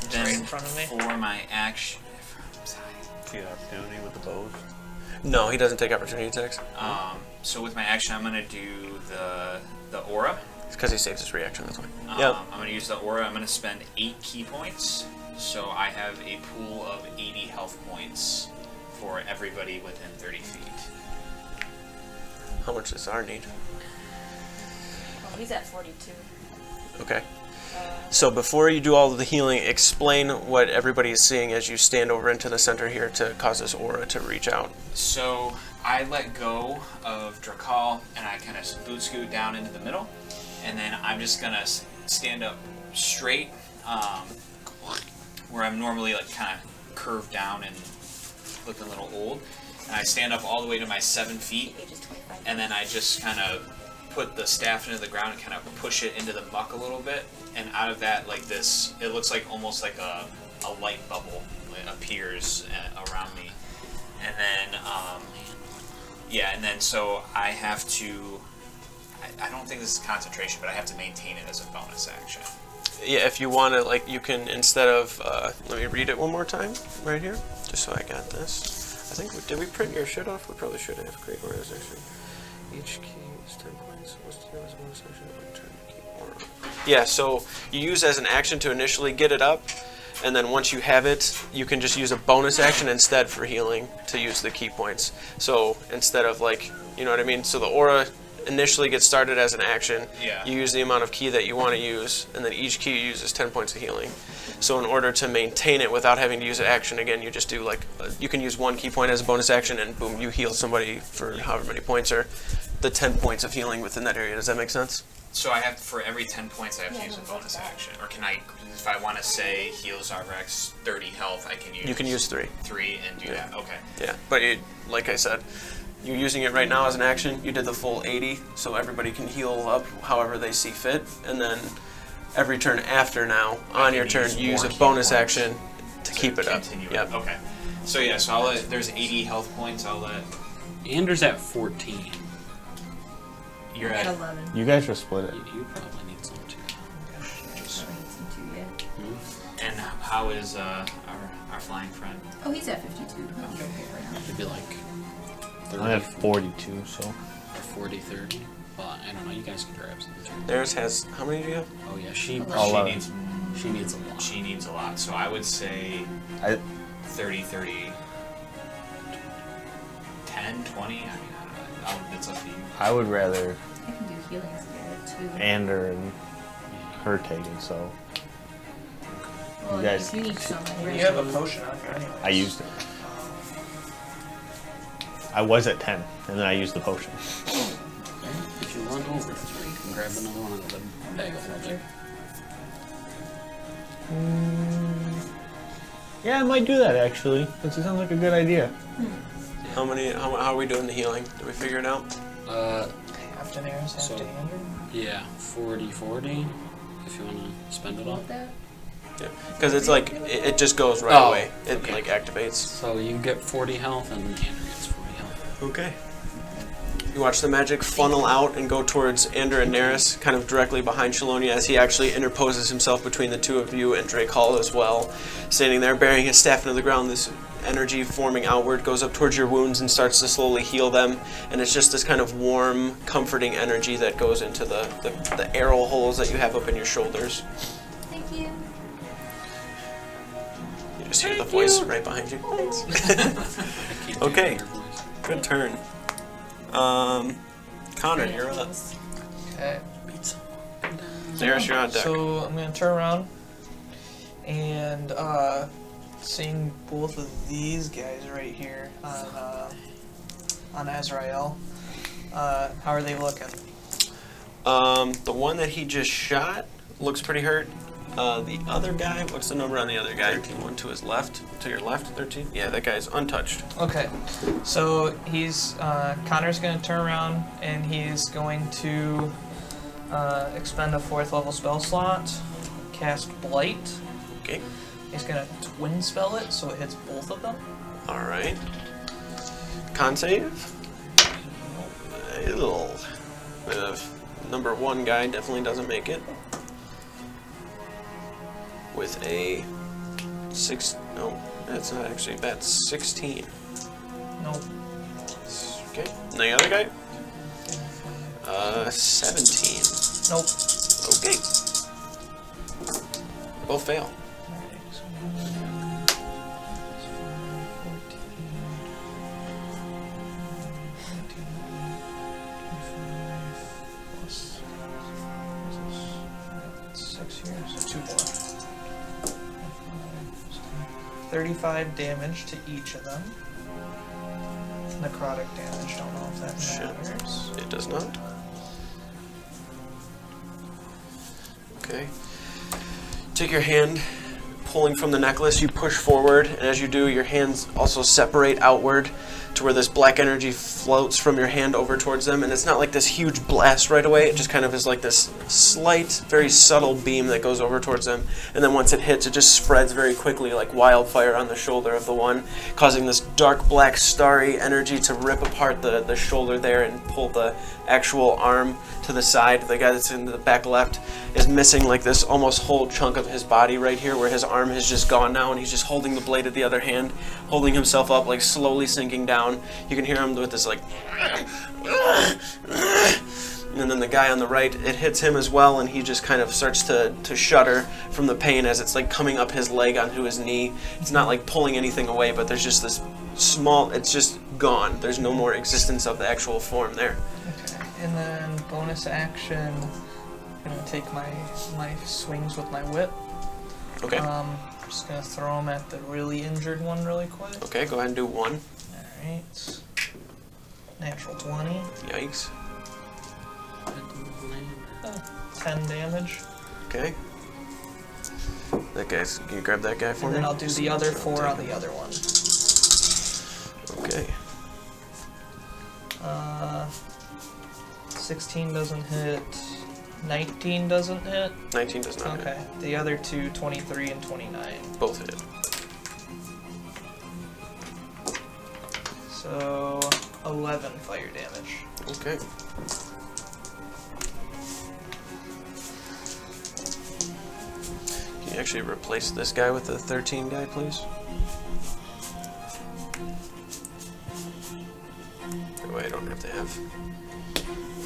Then Right in front of me? for my action... See the opportunity with the bows. No, he doesn't take opportunity attacks So with my action, I'm gonna do the aura. because he saves his reaction. That's why. I'm gonna use the aura. I'm gonna spend 8 key points, so I have a pool of 80 health points for everybody within 30 feet. How much does Zar need? Oh, he's at 42. Okay. So before you do all of the healing, explain what everybody is seeing as you stand over into the center here to cause this aura to reach out. So I let go of Drae'Kul and I kind of boot scoot down into the middle, and then I'm just gonna stand up straight, where I'm normally like kind of curved down and looking a little old. And I stand up all the way to my 7 feet, and then I just kind of put the staff into the ground and kind of push it into the muck a little bit. And out of that, like this, it looks like almost like a light bubble appears around me. And then, yeah, and then so I have to, I don't think this is concentration, but I have to maintain it as a bonus action. Yeah, if you want to, like, you can, instead of, let me read it one more time, right here, just so I got this. I think, did we print your shit off? We probably should have. Great auras, actually. Each key is 10 points. What's the bonus action? Turn to keep aura. Yeah, so you use as an action to initially get it up, and then once you have it, you can just use a bonus action instead for healing to use the key points. So instead of, like, you know what I mean? So the aura initially gets started as an action. Yeah. You use the amount of key that you want to use, and then each key uses 10 points of healing. So in order to maintain it without having to use an action again, you just do like, you can use 1 key point as a bonus action, and boom, you heal somebody for however many points, or the 10 points of healing within that area. Does that make sense? So I have, for every 10 points, I have to use a bonus action. Or can I, if I want to say heals RX 30 health, I can use... You can use 3. 3 and do that, okay. Yeah, but it, like I said, you're using it right now as an action. You did the full 80, so everybody can heal up however they see fit, and then every turn after now, on your turn, you use a bonus action to keep it up. Yep. Okay. So yeah, so I'll let, there's 80 health points, I'll let... Anders at 14. You're at at... 11. You guys should split it. You probably need some too. Just need some too, yeah. And how is our flying friend? Oh, he's at 52. He'll be okay right now. It'd be like 30, I have 42, so. or 40, 30. Well, I don't know. You guys can grab some too. Theirs has, how many do you have? Oh yeah, she Eleven. needs... she needs a lot. She needs a lot, so I would say 30, 30, 10, 20, I mean, it's up to you. I would rather I can do healing together too. Ander and her take it, so. Well, you guys- if you need some, You have a potion on you anyway. I used it. I was at 10, and then I used the potion. Okay. If you run over, you can grab another one out of the bag over there. Yeah, I might do that actually. That sounds like a good idea. How are we doing the healing? Did we figure it out? Half to Nares, half So- to Andrew. Yeah, 40, if you want to spend it all. with that. Yeah, because it's like, it just goes right Oh, away. It okay. like activates. So you get 40 health, and Andrew gets 40 health. Okay. You watch the magic funnel out and go towards Ander and Neris, kind of directly behind Shalonia, as he actually interposes himself between the two of you and Drae'Kul as well. Standing there, bearing his staff into the ground, this energy forming outward goes up towards your wounds and starts to slowly heal them. And it's just this kind of warm, comforting energy that goes into the arrow holes that you have up in your shoulders. Thank you. You just hear the voice right behind you. Thanks. I keep doing Okay. your voice. Good turn. Connor, you're up. Okay. Neris, you're on deck. So I'm gonna turn around and seeing both of these guys right here on Azrael. How are they looking? The one that he just shot looks pretty hurt. The other guy, what's the number on the other guy? 13. One to his left, to your left, 13? Yeah, that guy's untouched. Okay, so he's Connor's gonna turn around and he's going to expend a 4th level spell slot, cast Blight. Okay. He's gonna twin spell it so it hits both of them. Alright. Con save? Ew. Number 1 guy definitely doesn't make it. With a 6. No, that's not actually bad. 16. Nope. Okay. And the other guy? 17. Nope. Okay. Both fail. Here, so 2 more. 35 damage to each of them. Necrotic damage, don't know if that matters. It does not. Okay. Take your hand, pulling from the necklace, you push forward, and as you do, your hands also separate outward to where this black energy floats from your hand over towards them, and it's not like this huge blast right away, it just kind of is like this slight, very subtle beam that goes over towards them, and then once it hits, it just spreads very quickly like wildfire on the shoulder of the one, causing this dark black starry energy to rip apart the shoulder there and pull the actual arm to the side. The guy that's in the back left is missing like this almost whole chunk of his body right here, where his arm has just gone now, and he's just holding the blade of the other hand, holding himself up, like slowly sinking down. You can hear him with this like, and then the guy on the right, it hits him as well, and he just kind of starts to shudder from the pain as it's like coming up his leg onto his knee. It's not like pulling anything away, but there's just this small, it's just gone. There's no more existence of the actual form there. Okay, and then bonus action, I'm gonna take my swings with my whip. Okay. Just gonna throw them at the really injured one really quick. Okay, go ahead and do one. Alright. Natural 20. Yikes. 10 damage. Okay. That guy's, can you grab that guy for And me? then I'll do the other 4 take on it. the other one. Okay. 16 doesn't hit. 19 doesn't hit. 19 does not Okay. The other two, 23 and 29. hit. Both hit. So 11 fire damage. Okay. Can you actually replace this guy with the 13 guy, please? That way I don't have to have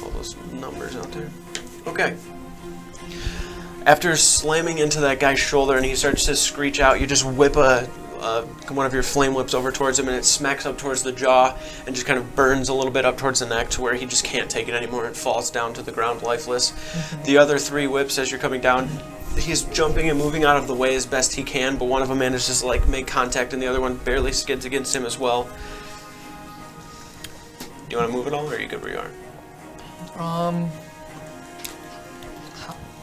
all those numbers out there. Okay. After slamming into that guy's shoulder and he starts to screech out, you just whip one of your flame whips over towards him, and it smacks up towards the jaw and just kind of burns a little bit up towards the neck to where he just can't take it anymore and falls down to the ground lifeless. The other 3 whips, as you're coming down, he's jumping and moving out of the way as best he can, but one of them manages to like make contact and the other one barely skids against him as well. Do you want to move at all, or are you good where you are?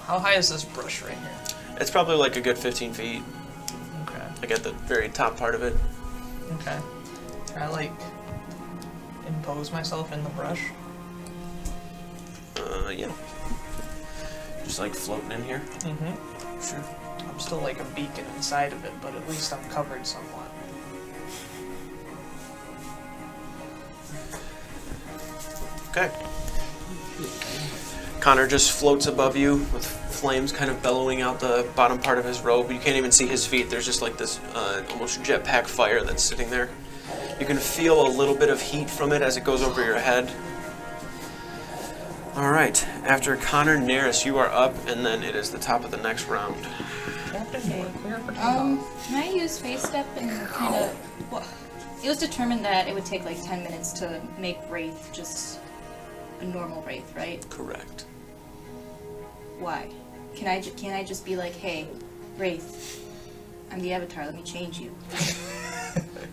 How high is this brush right here? It's probably like a good 15 feet, Okay. like at the very top part of it. Okay. Can I like impose myself in the brush? Yeah. Just like floating in here. Mm-hmm. Sure. I'm still like a beacon inside of it, but at least I'm covered somewhat. Okay. Connor just floats above you with flames kind of bellowing out the bottom part of his robe. You can't even see his feet. There's just like this almost jetpack fire that's sitting there. You can feel a little bit of heat from it as it goes over your head. Alright, after Connor, Neris, you are up, and then it is the top of the next round. Okay. Can I use phase step and kind of? Well, it was determined that it would take like 10 minutes to make Wraith just a normal Wraith, right? Correct. Why? Can't I just be like, hey, Wraith, I'm the Avatar. Let me change you.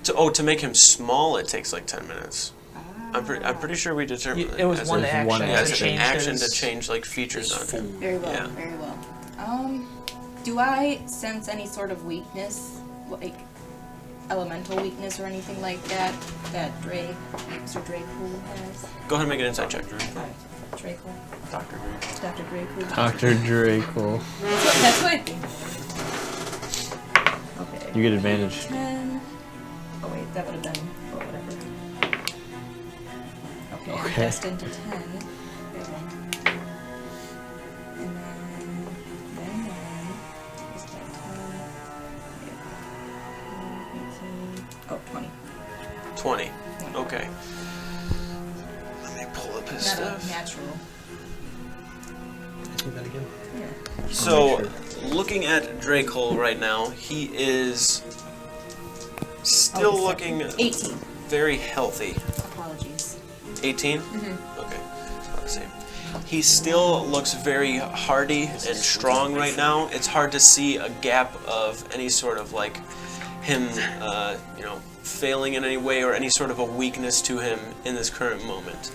To make him small, it takes like 10 minutes. I'm pretty sure we determined It was as one a- action. Yeah, it's to an change action his- to change like features on him. Very well, Yeah. very well. Do I sense any sort of weakness, like elemental weakness or anything like that, that Mr. Drae'Kul has? Go ahead and make an insight check. Drae'Kul? Dr. Drae'Kul. Dr. Drae'Kul? Dr. Drae'Kul. That's what I think. Okay. You get advantage. 10. Oh wait, that would have been, oh, whatever. Okay, I'm Okay. destined to 10. Big one. And then is that 10? 18. Oh, 20. 20. Okay. Let me pull up his Not a stuff. natural. Do that again. Yeah. So, looking at Drae'Kul right now, he is still Oh, looking 18. very healthy. Apologies. 18? Okay. It's about the same. He still looks very hardy and strong right now. It's hard to see a gap of any sort of like him, failing in any way or any sort of a weakness to him in this current moment.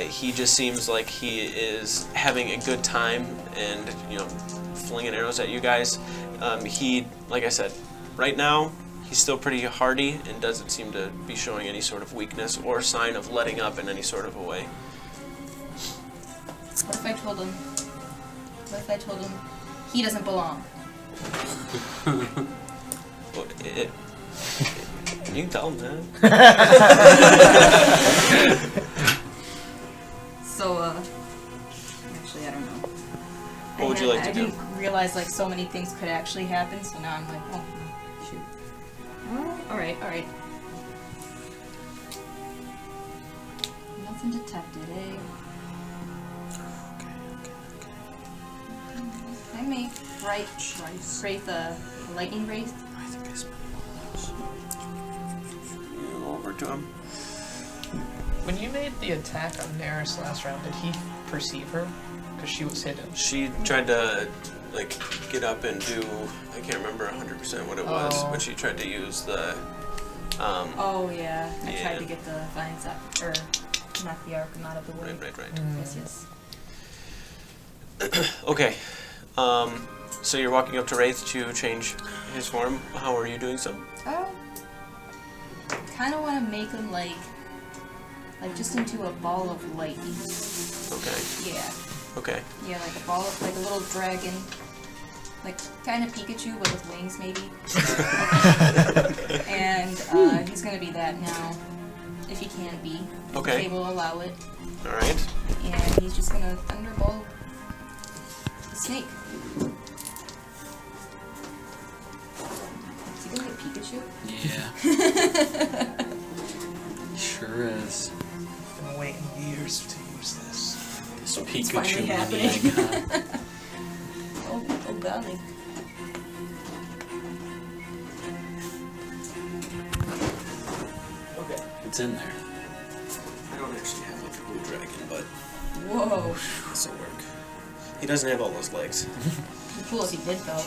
He just seems like he is having a good time and, flinging arrows at you guys. He, like I said, right now he's still pretty hardy and doesn't seem to be showing any sort of weakness or sign of letting up in any sort of a way. What if I told him? What if I told him he doesn't belong? Well, you can tell him that. So, actually, I don't know. What would you like to do? I didn't realize like so many things could actually happen, so now I'm like, oh, shoot. All right. Nothing detected, eh? Can I make Wraith a lightning wraith? I think I spent you over to him. When you made the attack on Neris last round, did he perceive her? Because she was hidden. She tried to like get up and do. I can't remember 100% what it was, Oh. but she tried to use the. Oh yeah, I Yeah. tried to get the vines up, or knock the arc out of the way. Right. Yes. Okay. So you're walking up to Wraith to change his form. How are you doing so? Kind of want to make him like just into a ball of lightning. Okay. Yeah. Okay. Yeah, like a ball of, like a little dragon. Like kind of Pikachu, but with wings maybe. And he's gonna be that now, if he can be. Okay. If they will allow it. All right. And he's just gonna thunderbolt the snake. Is he gonna get Pikachu? Yeah. Sure is. Been waiting years to use this. This finally Pikachu happening. money, huh? Oh golly. Okay. It's in there. I don't actually have like a blue dragon, but Whoa. this will work. He doesn't have all those legs. It'd be cool if he did though.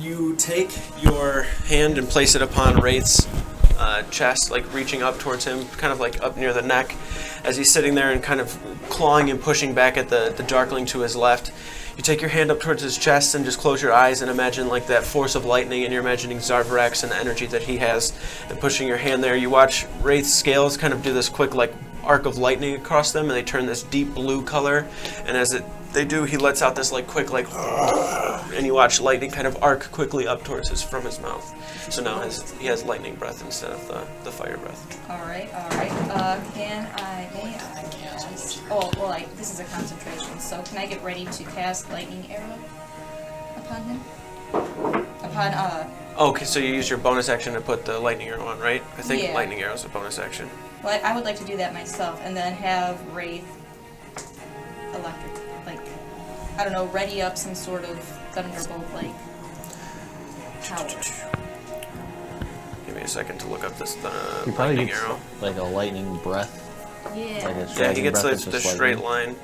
You take your hand and place it upon Wraith's chest, like reaching up towards him, kind of like up near the neck, as he's sitting there and kind of clawing and pushing back at the Darkling to his left. You take your hand up towards his chest and just close your eyes and imagine like that force of lightning, and you're imagining Zarvarax and the energy that he has, and pushing your hand there. You watch Wraith's scales kind of do this quick like arc of lightning across them, and they turn this deep blue color, and as they do, he lets out this like quick like, and you watch lightning kind of arc quickly up towards from his mouth. So now he has lightning breath instead of the fire breath. Alright. May I cast? Oh, well, this is a concentration, so can I get ready to cast lightning arrow upon him? Okay, so you use your bonus action to put the lightning arrow on, right? I think Yeah. lightning arrow is a bonus action. Well, I would like to do that myself, and then have Wraith electric, I don't know, ready up some sort of thunderbolt, power. Give me a second to look up this You probably lightning get arrow. like a lightning breath. Yeah. Like a Yeah, he dragon gets breath is the just straight lightning. line.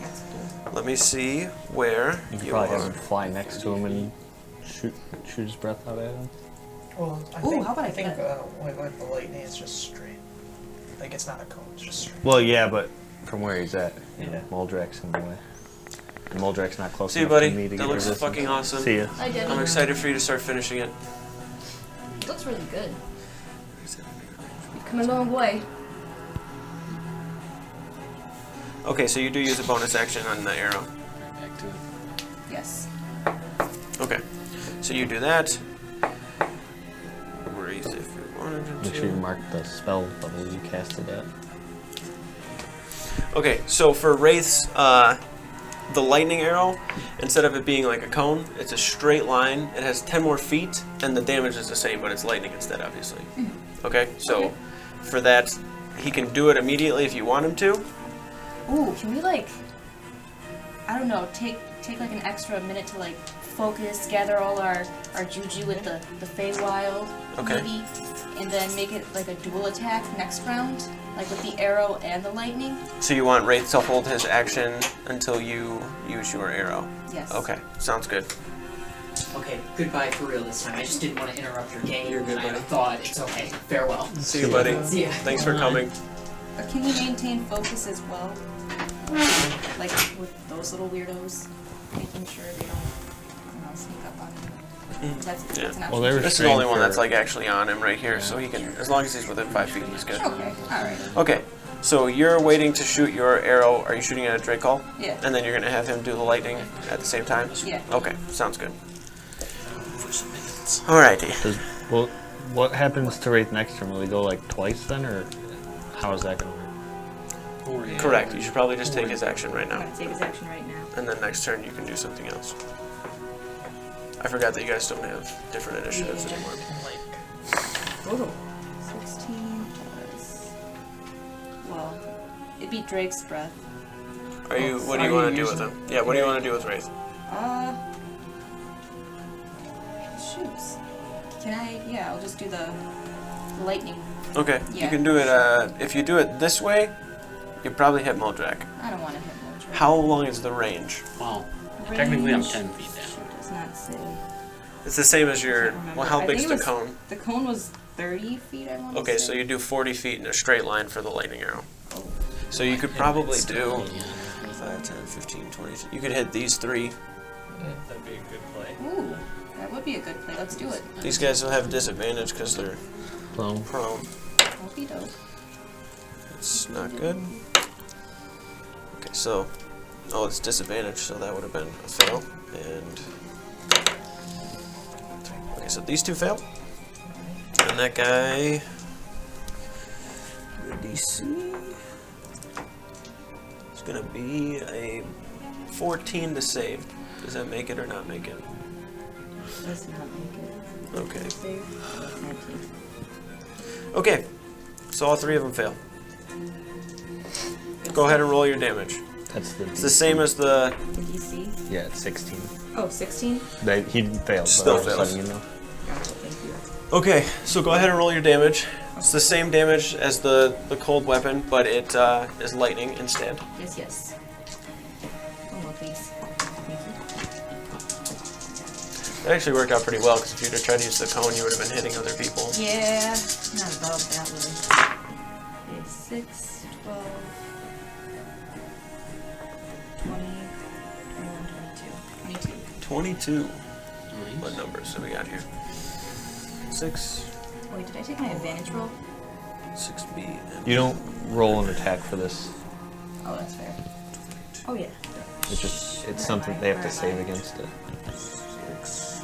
That's cool. Let me see where You could you probably have are. him fly next to him and shoot his breath out at him. Well, Ooh, how about I think put- with the lightning, it's just straight. Like it's not a cone, it's just straight. Well, yeah, but from where he's at, Yeah. Moldrax in the way. And Moldrax not close See you, enough buddy. to me to That get looks resistance. fucking awesome. See ya. I did. I'm excited for you to start finishing it. It looks really good. You've come a long way. Okay, so you do use a bonus action on the arrow. Back to it. Yes. Okay, so you do that. Wraith if you wanted Make sure you to. mark the spell level you casted at. Okay, so for Wraith's, the lightning arrow, instead of it being like a cone, it's a straight line. It has 10 more feet, and the damage is the same, but it's lightning instead, obviously. Okay, so for that, he can do it immediately if you want him to. Ooh, can we I don't know, take like an extra minute to focus, gather all our juju with the Feywild, Okay. maybe, and then make it like a dual attack next round, like with the arrow and the lightning? So you want Wraith to hold his action until you use your arrow. Yes. Okay, sounds good. Okay, goodbye for real this time. I just didn't want to interrupt your game. You're good, I buddy. thought it's okay. Farewell. See you, buddy. See ya. Thanks for coming. Can we maintain focus as well? Like with those little weirdos? making sure they don't sneak up on you. That's an Well, option. they were This is the only one for- that's like actually on him right here, so he can, as long as he's within 5 feet, he's good. Okay, alright. Okay, so you're waiting to shoot your arrow. Are you shooting at a Drae'Kul? Yeah. And then you're gonna have him do the lightning at the same time? Yeah. Okay, sounds good. Alrighty. Well, what happens to Wraith next turn? Will we go like twice then, or how is that going to work? Correct. You should probably just take his action right I'm now. gonna take his action right now. And then next turn you can do something else. I forgot that you guys don't have different initiatives Yeah. anymore. Oh. 16 plus. Well, it'd be Drake's breath. Are you? What do you want to do with him? Yeah. What do you want to do with Wraith? Shoots. Can I? Yeah, I'll just do the lightning. Okay. You Yeah. can do it. If you do it this way, you probably hit Muldrak. I don't want to hit Moldrak. How long is the range? Well, technically I'm Range? 10 feet down. Shoot, does not say. It's the same as your. Can't remember. Well, how I big's think the it was- cone? The cone was 30 feet, I want to Okay, say. so you do 40 feet in a straight line for the lightning arrow. So you could probably do 5, 10, 15, 20. You could hit these 3. That'd be a good play. Ooh, that would be a good play. Let's do it. These guys will have disadvantage because they're Well, prone. Okey doke. It's not good. Okay, so. Oh, it's disadvantage, so that would have been a fail. And. Okay, so these 2 fail. And that guy. The DC. It's gonna be a 14 to save. Does that make it or not make it? Let's not make it. Okay. Save. 19. Okay, so all 3 of them fail. Go ahead and roll your damage. that's the. It's the same as the. The DC. Yeah, it's 16. Oh, 16? He failed. Still but I was fails. letting you know. Gotcha, thank you. Okay, so go ahead and roll your damage. It's the same damage as the cold weapon, but it is lightning instead. Yes, yes. One more, please. Thank That actually worked out pretty well, because if you'd have tried to use the cone, you would have been hitting other people. you. Yeah, not above that way. Okay, 6, 12, 20, 21, 22. 22. What numbers do we got here? 6, Wait, did I take my advantage roll? 6B, and You don't roll an attack for this. Oh, that's fair. Oh, yeah. It's something they have to save against it. 6.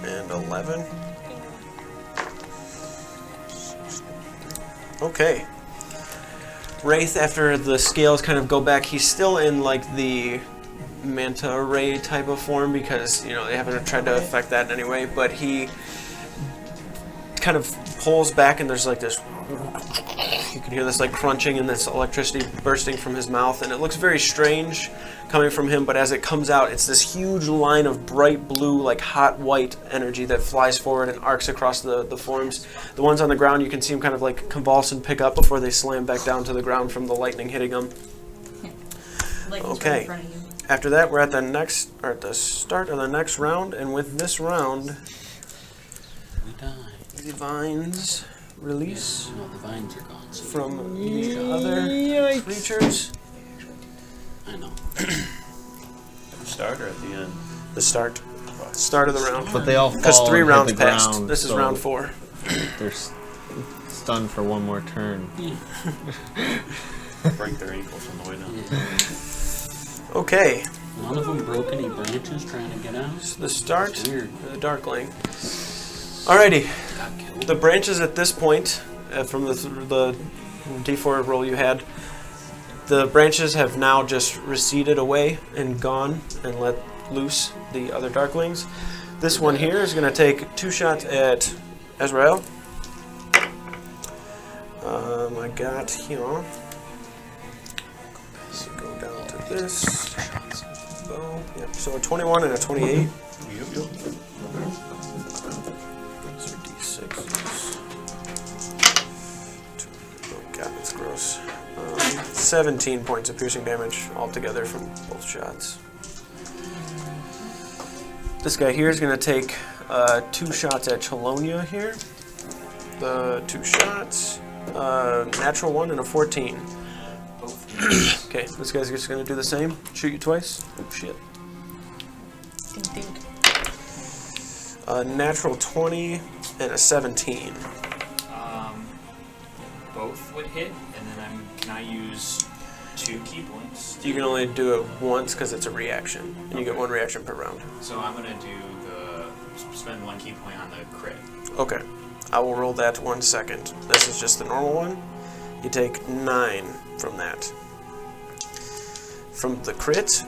And 11. Okay. Wraith, after the scales kind of go back, he's still in like the manta ray type of form because, you know, they haven't tried to affect that in any way, but he kind of pulls back and there's like this, you can hear this like crunching and this electricity bursting from his mouth, and it looks very strange coming from him, but as it comes out, it's this huge line of bright blue, like hot white energy that flies forward and arcs across the forms. The ones on the ground, you can see them kind of like convulse and pick up before they slam back down to the ground from the lightning hitting them. Like Okay. in front of you. After that, we're at the start of the next round, and with this round, We die. the vines release No, the vines are gone. So from the other creatures. I know. Start or at the end? The start of the round. But they all fall Because 3 and hit rounds the passed. ground, This is so round 4. They're stunned for one more turn. Break their ankles on the way down. Okay, None of them broke any branches trying to get out. so the start It's weird. of the Darkling. Alrighty, Got killed. the branches at this point, from the D4 roll you had, the branches have now just receded away and gone and let loose the other Darklings. This one here is going to take 2 shots at Azrael. I got here. So go down to this. Bow. Yep. So a 21 and a 28. Yep. Those are D6s. Oh god, that's gross. 17 points of piercing damage altogether from both shots. This guy here is going to take 2 shots at Chelonia here. The 2 shots. Natural 1 and a 14. Both. Okay, this guy's just gonna do the same. Shoot you twice. Oh shit. Dink, dink. Natural 20 and a 17. Both would hit, and then can I use 2 key points? You can only do it once because it's a reaction, and you get 1 reaction per round. So I'm gonna spend 1 key point on the crit. Okay, I will roll that 1 second. This is just the normal one. You take 9 from that. From the crit,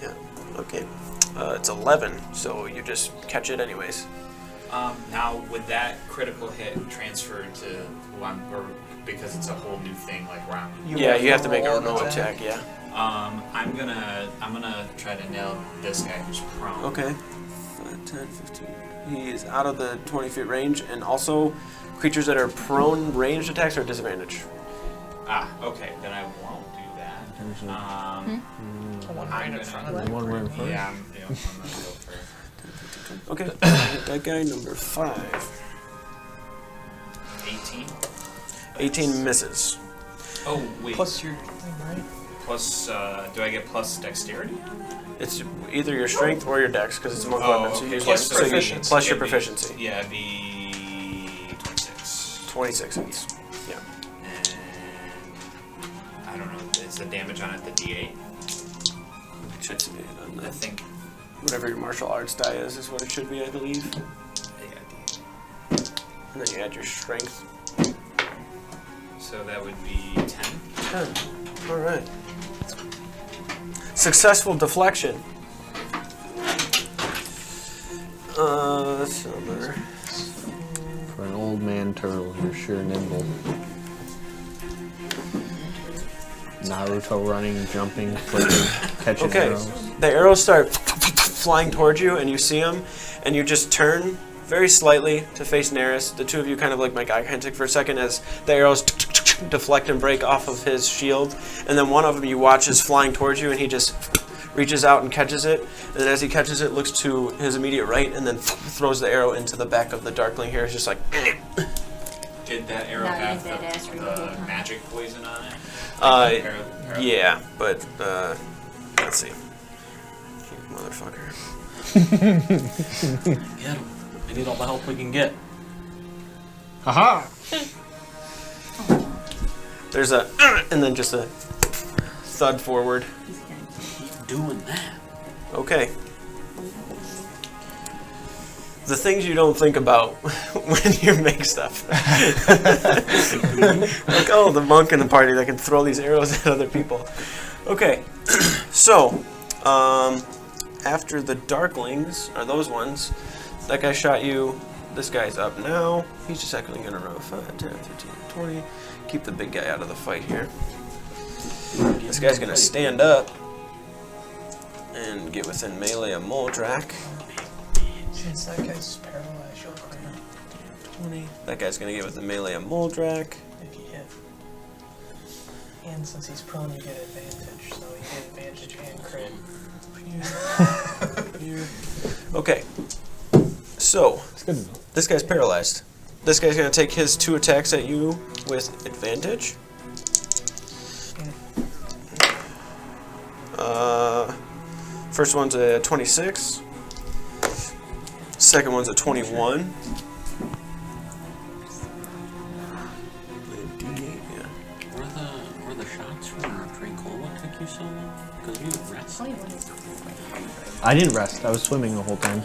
yeah, okay. It's 11, so you just catch it anyways. Now, would that critical hit transfer to one, or because it's a whole new thing, like round? Yeah, you have to make a roll no an attack, yeah. I'm gonna try to nail this guy who's prone. Okay. 5, 10, 15. He is out of the 20 feet range, and also creatures that are prone ranged attacks are disadvantage. Okay, then I won't do that. One right in front of them. One right in front. Yeah, I'm gonna go for Okay, that guy number 5. 18. 18 misses. Oh wait. Plus your thing, right? Plus, do I get plus dexterity? It's either your strength or your dex, because it's a monk weapon, so you use Plus one. So you- proficiency. plus your It'd be- proficiency. Yeah, it'd be 26. 26 hits. Yeah. And I don't know, is the damage on it the D8? It should be on I the, think. whatever your martial arts die is what it should be, I believe. Yeah, And then you add your strength. so that would be 10. 10. Alright. Successful deflection. That's number. For an old man turtle, you're sure nimble. Naruto running, jumping, flicking, catching Okay, arrows. the arrows start flying towards you, and you see them, and you just turn very slightly to face Neris. The two of you kind of like make eye contact for a second as the arrows deflect and break off of his shield, and then one of them you watch is flying towards you, and he just reaches out and catches it, and then as he catches it, looks to his immediate right, and then throws the arrow into the back of the Darkling here. It's just like... Did that arrow Now you have did ask for the the whole time. magic poison on it? Arrow? Yeah, but, let's see. You motherfucker. Get him. We need all the help we can get. Haha! There's a... and then just a thud forward. Keep doing that. Okay. The things you don't think about when you make stuff. Like, oh, the monk in the party that can throw these arrows at other people. Okay, so, after the Darklings, are those ones, that guy shot you, this guy's up now. He's just actually going to run 5, 10, 15, 20. Keep the big guy out of the fight here. This guy's going to stand up and get within melee of Moldrak. Since that guy's paralyzed, you'll clear him 20. That guy's gonna get with the melee of Moldrak. if you hit. And since he's prone, you get advantage. So you get advantage and crit. Okay. So, It's good to know. this guy's paralyzed. This guy's gonna take his 2 attacks at you with advantage. First one's a 26. Second one's a 21. Were the shots from Drae'Kul what took you so long? Because you rest. I didn't rest. I was swimming the whole time.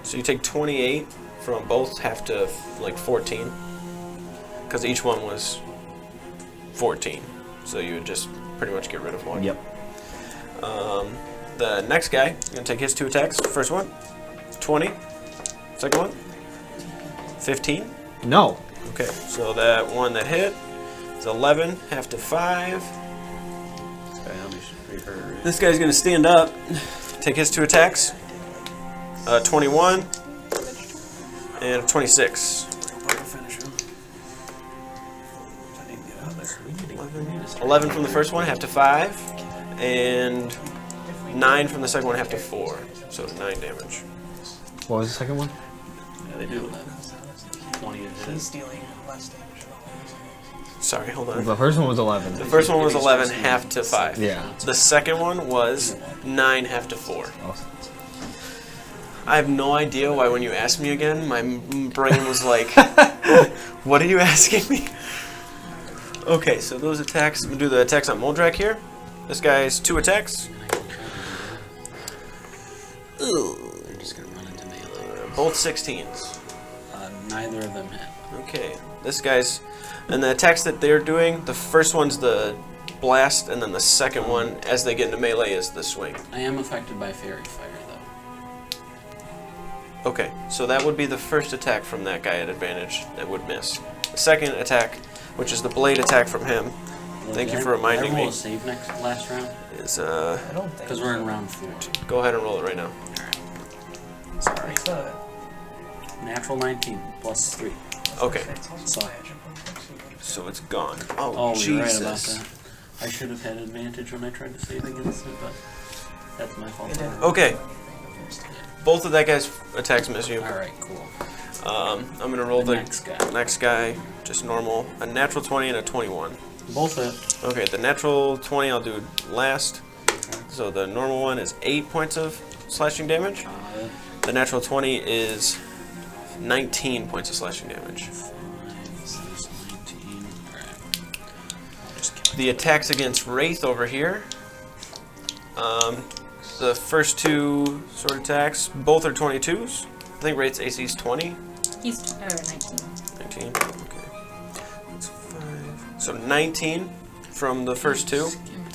So you take 28 from both, half to like 14. Because each one was 14. So you would just pretty much get rid of one. Yep. The next guy, gonna take his 2 attacks. First one, 20. Second one, 15. No. Okay, so that one that hit is 11, half to 5. This guy's gonna stand up, take his 2 attacks. 21 and 26. 11 from the first one, half to 5, and 9 from the second one, half to 4. So 9 damage. What was the second one? Yeah, they do. 20 to hit. He's dealing less damage. Sorry, hold on. The first one was 11. The first one was 11, half to 5. Yeah. The second one was 9, half to 4. Oh. I have no idea why when you asked me again, my brain was like, what are you asking me? Okay, so those attacks, I'm going to do the attacks on Moldrak here. This guy's 2 attacks. Ooh. They're just gonna run into melee. Both 16s. Neither of them hit. Okay, this guy's, and the attacks that they're doing, the first one's the blast, and then the second one, as they get into melee, is the swing. I am affected by fairy fire, though. Okay, so that would be the first attack from that guy at advantage that would miss. The second attack, which is the blade attack from him, thank you for reminding Can I roll me, a save last round? is, I don't think. Because we're in round 4. go ahead and roll it right now. Sorry. It's a. Natural 19 plus 3. Okay, So, so it's gone. Oh, oh, Jesus. you're right about that. I should have had advantage when I tried to save against it, but that's my fault. Okay, both of that guy's attacks miss you. Alright, cool. I'm gonna roll the Next guy. just normal. A natural 20 and a 21. Both hit. Okay, the natural 20 I'll do last. So the normal one is 8 points of slashing damage. The natural 20 is 19 points of slashing damage. 5, 6, 19. Alright. The attacks against Wraith over here. The first 2 sword attacks, both are 22s. I think Wraith's AC is 20. He's 19. 19, okay. That's 5. So 19 from the first 2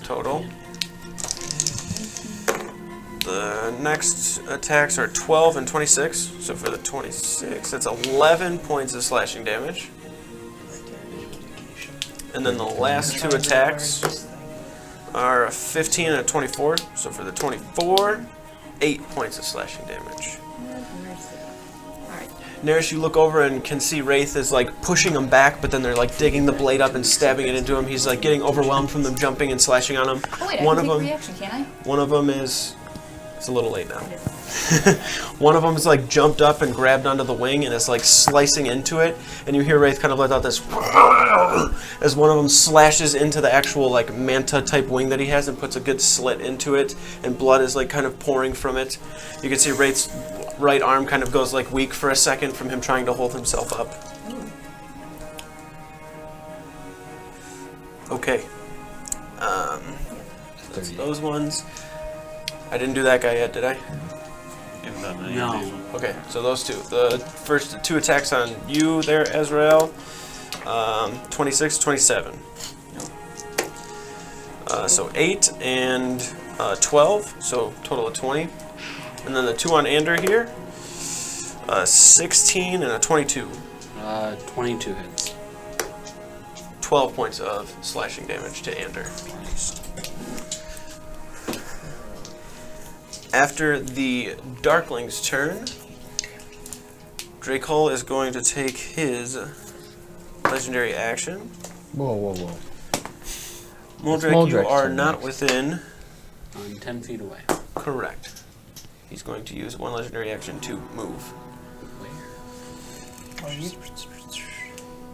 total. The next attacks are 12 and 26. So for the 26, that's 11 points of slashing damage. And then the last 2 attacks are a 15 and a 24. So for the 24, 8 points of slashing damage. Alright. Nereus, you look over and can see Wraith is like pushing him back, but then they're like digging the blade up and stabbing it into him. He's like getting overwhelmed from them jumping and slashing on him. Oh wait, One I of can take them, reaction, can I? one of them is, it's a little late now. One of them is like jumped up and grabbed onto the wing and is like slicing into it, and you hear Wraith kind of let out this as one of them slashes into the actual like manta type wing that he has and puts a good slit into it, and blood is like kind of pouring from it. You can see Wraith's right arm kind of goes like weak for a second from him trying to hold himself up. Okay. That's those ones. I didn't do that guy yet, did I? You haven't done any No. of these ones. Okay, so those 2. The first 2 attacks on you there, Ezrael. 26, 27. So 8 and 12, so total of 20. And then the 2 on Ander here. 16 and a 22. 22 hits. 12 points of slashing damage to Ander. After the Darkling's turn, Drae'Kul is going to take his legendary action. Whoa, whoa, whoa. Moldrak, you Moldrak's are turn not next. within. I'm 10 feet away. Correct. He's going to use 1 legendary action to move. Where? Are you?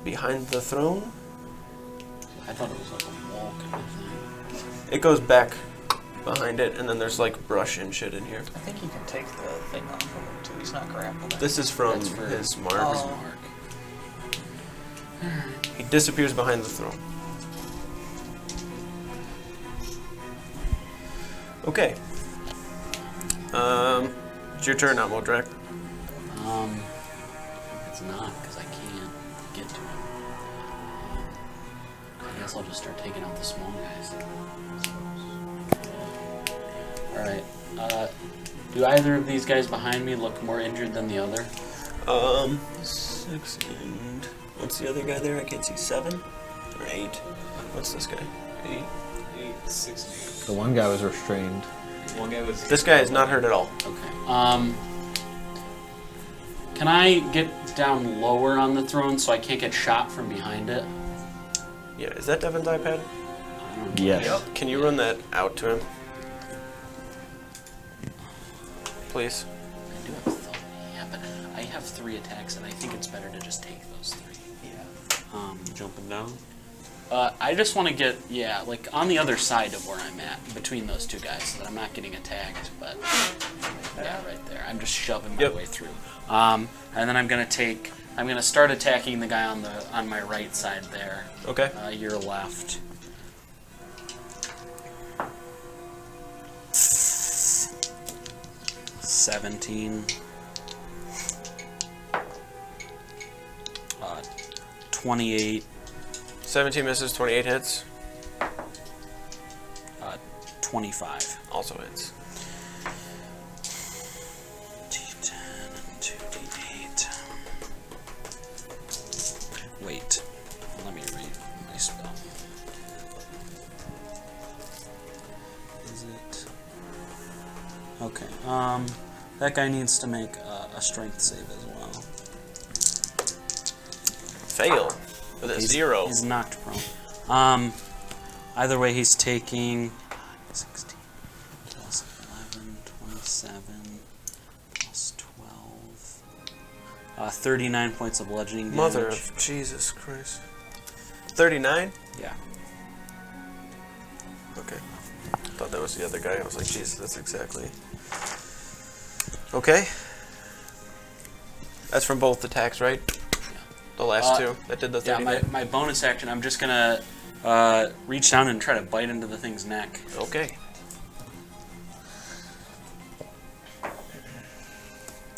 Behind the throne. I thought it was like a wall kind of thing. It goes back behind it, and then there's like brush and shit in here. I think you can take the thing off of him too. He's not grappled. This is from That's for his mark. Oh. He disappears behind the throne. Okay. It's your turn now, Moldrak. It's not because I can't get to it. I guess I'll just start taking out the small guys. Alright. Do either of these guys behind me look more injured than the other? 6 and... What's the other guy there? I can't see. 7 or 8? What's this guy? 8, 6, The one guy was restrained. 8. One guy was. This guy is not hurt at all. Okay. Can I get down lower on the throne so I can't get shot from behind it? Yeah, is that Devin's iPad? Yes. Can you run that out to him? Please. I do have a thought. have 3 attacks, and I think it's better to just take those 3. Yeah. Jumping down. I just want to get, like on the other side of where I'm at, between those 2 guys, so that I'm not getting attacked, but yeah, right there. I'm just shoving my way through. And then I'm going to start attacking the guy on my right side there. Okay. Your left. 17. 28. 17 misses, 28 hits. 25. Also hits. D10 and 2d8. Wait. Let me read my spell. Is it? Okay. That guy needs to make a strength save as well. Fail. With a 0. He's knocked prone. Either way, he's taking 16 plus 11, 27 plus 12. 39 points of bludgeoning damage. Mother of Jesus Christ. 39? Yeah. Okay. I thought that was the other guy. I was like, Jesus, that's exactly. Okay. That's from both attacks, right? The last 2 that did the 39? Yeah, my bonus action, I'm just gonna reach down and try to bite into the thing's neck. Okay.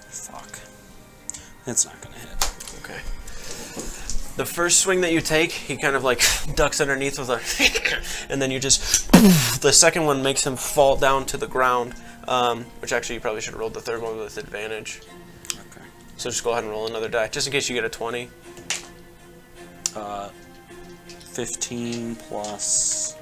Fuck. It's not gonna hit. Okay. The first swing that you take, he kind of like ducks underneath with a and then you just the second one makes him fall down to the ground, which actually you probably should have rolled the third one with advantage. Okay. So just go ahead and roll another die, just in case you get a 20. 15 plus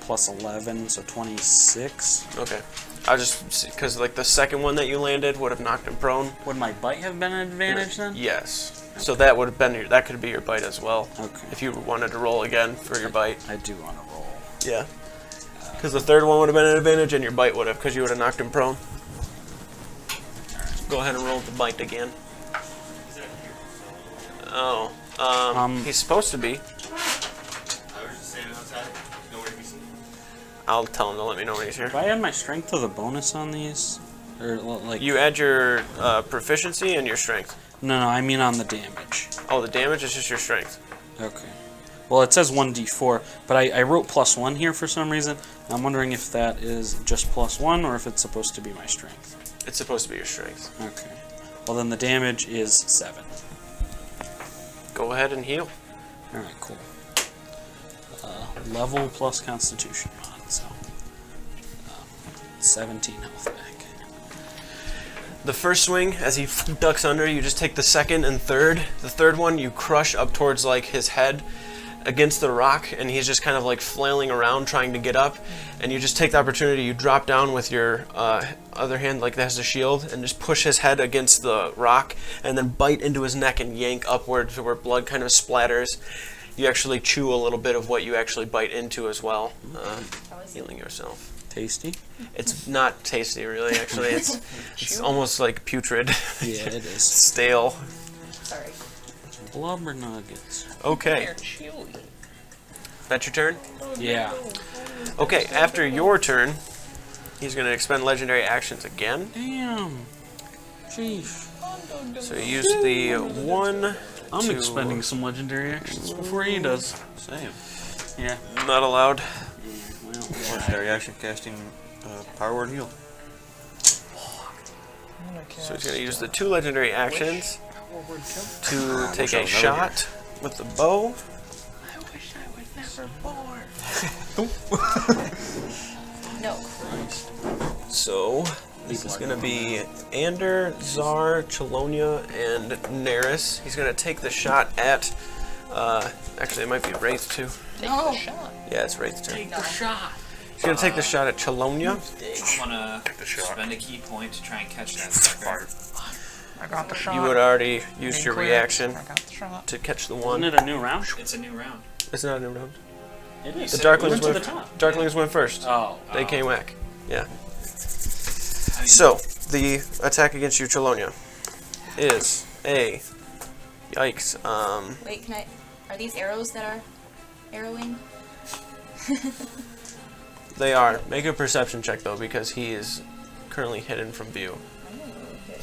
11, so 26. Okay. I just because like the second one that you landed would have knocked him prone. Would my bite have been an advantage then? Yes. So that would have been that could be your bite as well. Okay. If you wanted to roll again for your bite. I do want to roll. Yeah. Because the third one would have been an advantage, and your bite would have, because you would have knocked him prone. Go ahead and roll the bite again. Oh. He's supposed to be. I was just standing outside. Nowhere to be seen. I'll tell him to let me know when he's here. Do I add my strength to the bonus on these? Or like You add your proficiency and your strength. No, I mean on the damage. Oh, the damage is just your strength. Okay. Well, it says 1d4, but I wrote +1 here for some reason. I'm wondering if that is just +1 or if it's supposed to be my strength. It's supposed to be your strength. Okay. Well, then the damage is 7. Go ahead and heal. Alright, cool. Level plus constitution mod, so 17 health back. The first swing, as he ducks under, you just take the second and third. The third one, you crush up towards like his head against the rock, and he's just kind of like flailing around trying to get up. And you just take the opportunity, you drop down with your other hand like that has a shield, and just push his head against the rock, and then bite into his neck and yank upward to where blood kind of splatters. You actually chew a little bit of what you actually bite into as well, healing yourself. Tasty? It's not tasty, really. Actually, it's almost like putrid. Yeah, it is. Stale. Sorry. Blubber nuggets. Okay. That's your turn? Yeah. Okay, after your turn, he's going to expend legendary actions again. Damn. Jeez. So you use the 1. I'm to- expending some legendary actions before he does. Same. Yeah. Not allowed. Well, Legendary action casting Power Word Heal. So he's going to use the 2 legendary actions to take a shot with the bow. I wish I was never born. No. So this is going to be Ander, Zar, Chelonia, and Neris. He's going to take the shot at. Actually, it might be Wraith too. No. Yeah, it's Wraith's turn. Take the shot. He's going to take the shot at Chelonia. I want to spend a key point to try and catch that sucker. I got the shot. You had already used Being your clear. reaction I got the shot. to catch the isn't one. it a new round? It's a new round. It's not a new round. It is. The We Darklings went to the top. Darklings went first. Oh. They came back. Yeah. I mean, So The attack against you, Chelonia, is a... Yikes. Wait, can I... Are these arrows that are arrowing? They are. Make a perception check, though, because he is currently hidden from view. Okay.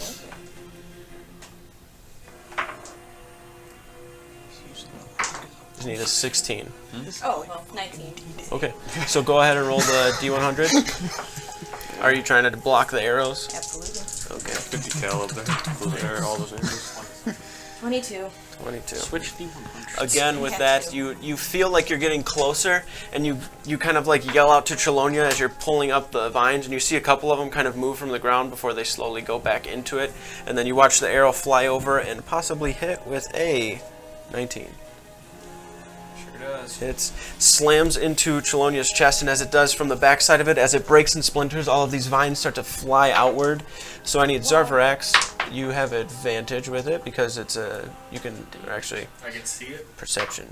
You need a 16. Oh, well, 19. Okay, so go ahead and roll the D100. Are you trying to block the arrows? Absolutely. Okay, 50 cal up there. Those are all those arrows. 22. 22. Switch the 100. Again, with Catch that, you. you feel like you're getting closer, and you kind of like yell out to Chelonia as you're pulling up the vines, and you see a couple of them kind of move from the ground before they slowly go back into it, and then you watch the arrow fly over and possibly hit with a 19. It slams into Chelonia's chest, and as it does from the backside of it, as it breaks and splinters, all of these vines start to fly outward. So I need Zarvarax. You have advantage with it because it's a... You can actually... I can see it. Perception.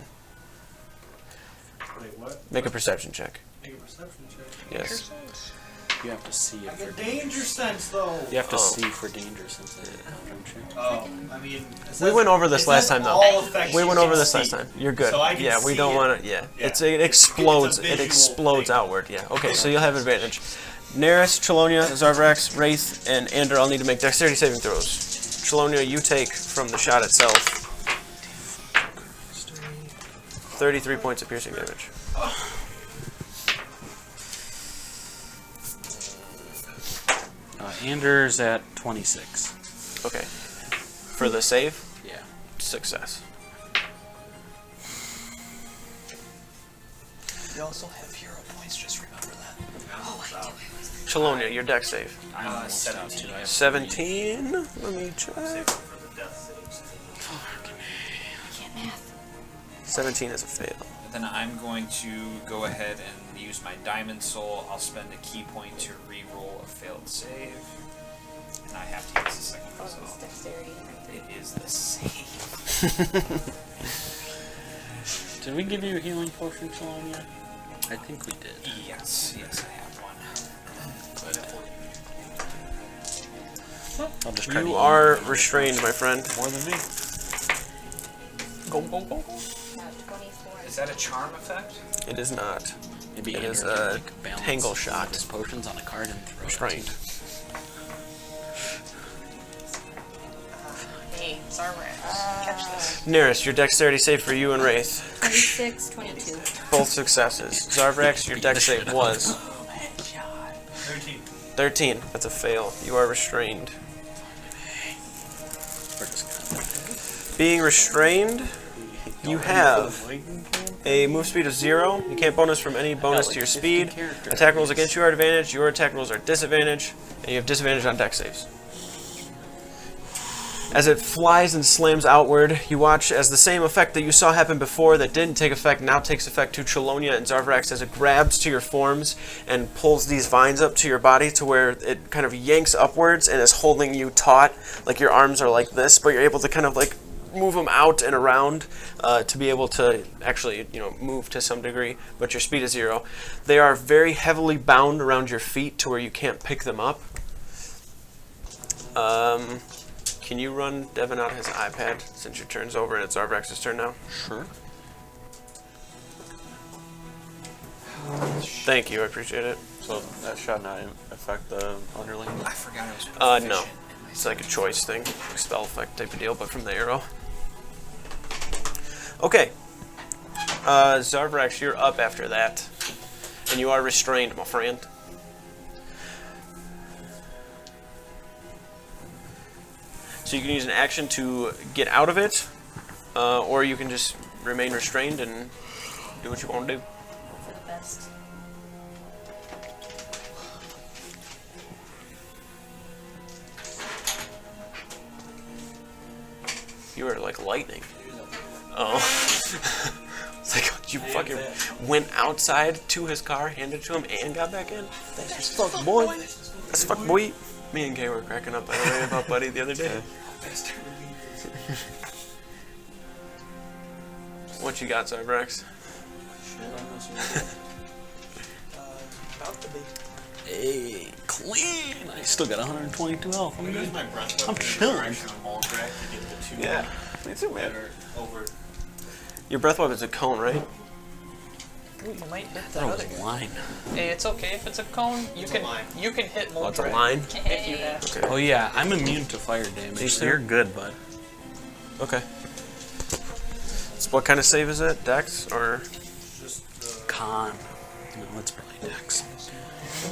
Wait, what? Make a perception check. Make a perception check. Yes. You have to see it I for get danger sense though. You have to Oh. see for danger sense, don't you? Oh, I mean, it We says- went over this it last says time, though. all effects We you went can over this see. last time. You're good. So I can Yeah, we see don't it. want to... Yeah. Yeah. It explodes. It's a It visual explodes thing. outward. Yeah. Okay, so you'll have advantage. Neris, Chelonia, Zarvarax, Wraith, and Ander all need to make dexterity saving throws. Chelonia, you take from the shot itself 33 points of piercing damage. Anders at 26. Okay. For the save, Yeah. success. You also have hero points, just remember that. Chelonia, your dex save. I'm almost out too. I have 17. Let me check. Can't math. 17 is a fail. Then I'm going to go ahead and use my Diamond Soul. I'll spend a key point to re-roll a failed save. And I have to use the second Oh, it's result. dexterity. It is the same. Did we give you a healing potion, Chelonia? I think we did. Yes, I have one. I'll just try to You heal are you. restrained, my friend. More than me. Go, go, go. 24. Is that a charm effect? It is not. Maybe It is Andrew can, a like, balance tangle shot. his potions on a card and throw Restrained. it. Hey, Zarvarax, catch this. Nearest, your dexterity save for you and Wraith. 26, 22. Both successes. Zarvarax, your dex save was 13. That's a fail. You are restrained. We're just gonna... Being restrained, you have a move speed of 0. You can't bonus from any bonus to your speed. Attack rolls against you are advantage. Your attack rolls are disadvantage. And you have disadvantage on dex saves. As it flies and slams outward, you watch as the same effect that you saw happen before that didn't take effect now takes effect to Chelonia and Zarvarax as it grabs to your forms and pulls these vines up to your body to where it kind of yanks upwards and is holding you taut. Like your arms are like this, but you're able to kind of like move them out and around to be able to actually, move to some degree, but your speed is 0. They are very heavily bound around your feet to where you can't pick them up. Can you run Devin out his iPad since your turn's over and it's Zarvarax's turn now? Sure. Thank you, I appreciate it. So that shot not affect the underling? I forgot I was No. proficient. It's like a choice thing, spell effect type of deal, but from the arrow. Okay. Zarvarax, you're up after that. And you are restrained, my friend. So you can use an action to get out of it, or you can just remain restrained and do what you want to do. For the best. You are like lightning. Oh. It's like you fucking went outside to his car, handed it to him, and got back in? That's fuck, boy. That's fuck, boy. Me and Kay were cracking up, by the way, about Buddy the other day. What you got, Zarvarax? About to be. Hey, clean! I still got 122 health. I'm gonna use my breath I'm weapon chilling. direction on Ball Drag to get the two Yeah, me too, that man. are over. Your breath weapon's a cone, right? Ooh, you might hit that That other was guy. a line. Hey, it's okay if it's a cone. You It's can a line. you can hit Oh, more it's a line? if you have to. Oh yeah, I'm immune to fire damage. So you're good, bud. Okay. So what kind of save is it? Dex or? Just Con. No, it's probably Dex. I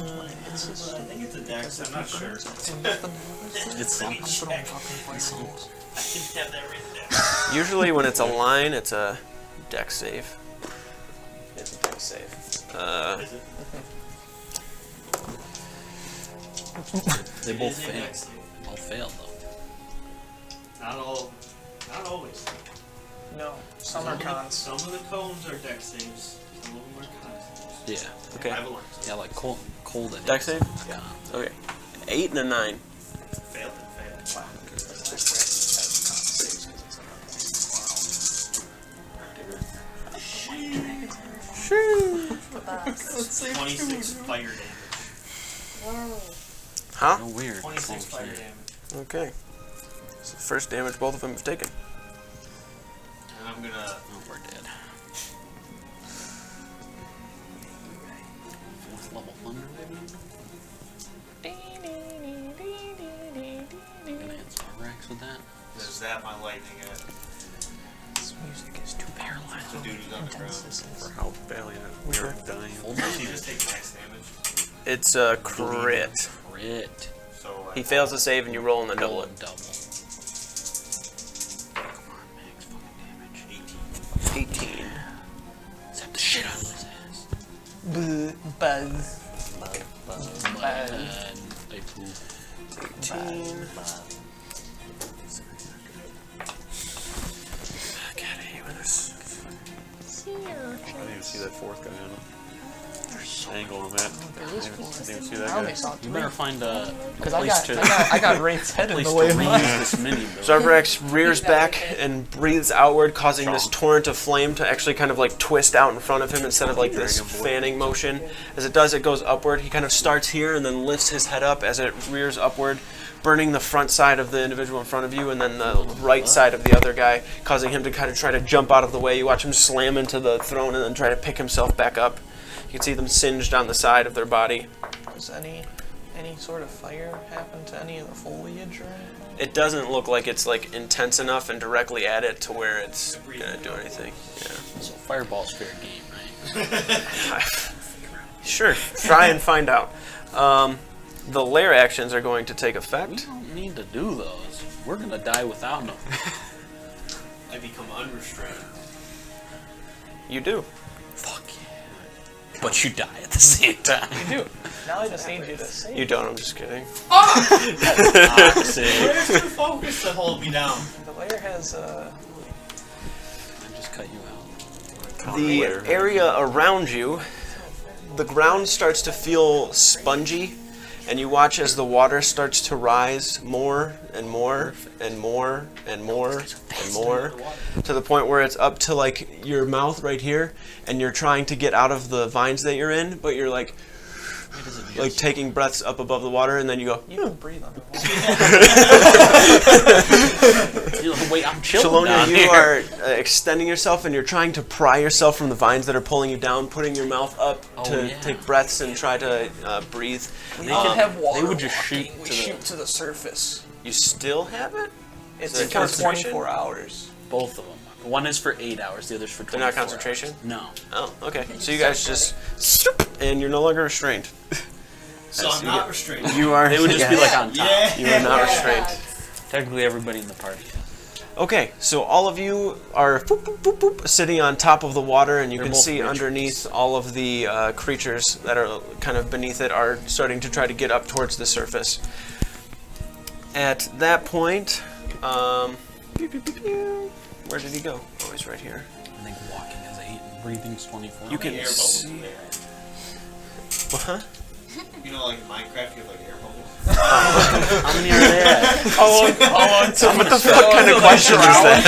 think it's a dex. I'm not sure. It's some. I can have that written down. Usually when it's a line, it's a Dex save. It's a Dex save. Is it? They both It is a failed. dex save. They both failed though. Not all. Not always. No, some are cons. Some of the cones are dex saves. Some of them are con saves. Yeah. Okay. I've learned. Yeah, like cold and Dex save? Yeah. Okay. An 8 and a 9. Failed and failed. The box. 26 fire damage. Huh? Oh, weird. 26 Oh, fire weird. damage. Okay. So first damage both of them have taken. And I'm gonna. Oh, we're dead. Fourth level thunder, maybe? Gonna hit some Rex with that. Is that my lightning at? This music is too paralyzed. The dude who's on the ground. For how valiant we are dying. Full She damage. just takes max damage. It's a crit. Crit. So He fails to save and you roll and then double Roll it. and double. Come on, max fucking damage. 18. Zap the shit out of his ass. Buzz. I poop. 18. God, I hate when this. I didn't even see that fourth guy on him. Angle I'm at. I didn't even see that I only guy. saw You three. better find a Because place to I got Wraith's head in place the to way of mine. reuse this mini build. Zarbrax rears back and breathes outward, causing this torrent of flame to actually kind of like twist out in front of him instead of like this fanning motion. As it does, it goes upward. He kind of starts here and then lifts his head up as it rears upward, burning the front side of the individual in front of you and then the right side of the other guy, causing him to kind of try to jump out of the way. You watch him slam into the throne and then try to pick himself back up. You can see them singed on the side of their body. Does any sort of fire happen to any of the foliage or anything? It doesn't look like it's like intense enough and directly at it to where it's gonna do anything. Yeah. So fireball's fair game, right? Sure, try and find out. The lair actions are going to take We effect. don't need to do those. We're gonna die without them. I become unrestrained. You do. Fuck yeah. But you die at the same time. You do. Now I just need you to save. You don't, I'm just kidding. Toxic. Where's the focus to hold me down? The layer has I just cut you out. The area around you, the ground starts to feel spongy, and you watch as the water starts to rise more and more and more and more and more, to the point where it's up to like your mouth right here, and you're trying to get out of the vines that you're in, but you're like taking breaths up above the water, and then you go. you can breathe underwater. You're like, wait, I'm chilling Shalonia, down you here. are extending yourself, and you're trying to pry yourself from the vines that are pulling you down, putting your mouth up to yeah. take breaths and try to breathe. We can have water. they would just walking. shoot We to the- shoot to the surface. You still have it? It's it for concentration? 24 hours. Both of them. One is for 8 hours, the other's for 24 They're not concentration? hours. No. Oh, okay. So you guys just, and you're no longer restrained. So I'm not restrained. You are. They would just be like on top. Yeah. You are not restrained. Technically, everybody in the party is. Okay, so all of you are boop, boop, boop, boop, sitting on top of the water, and you They're can both see rich underneath all of the creatures that are kind of beneath it are starting to try to get up towards the surface. At that point, pew, pew, pew, pew. Where did he go? Oh, he's right here. I think walking is 8 and breathing's 24. You can Air bubbles see. in there. Huh? You know, like Minecraft, you have like air bubbles. How many are there? How long till What the fuck kind of question is that?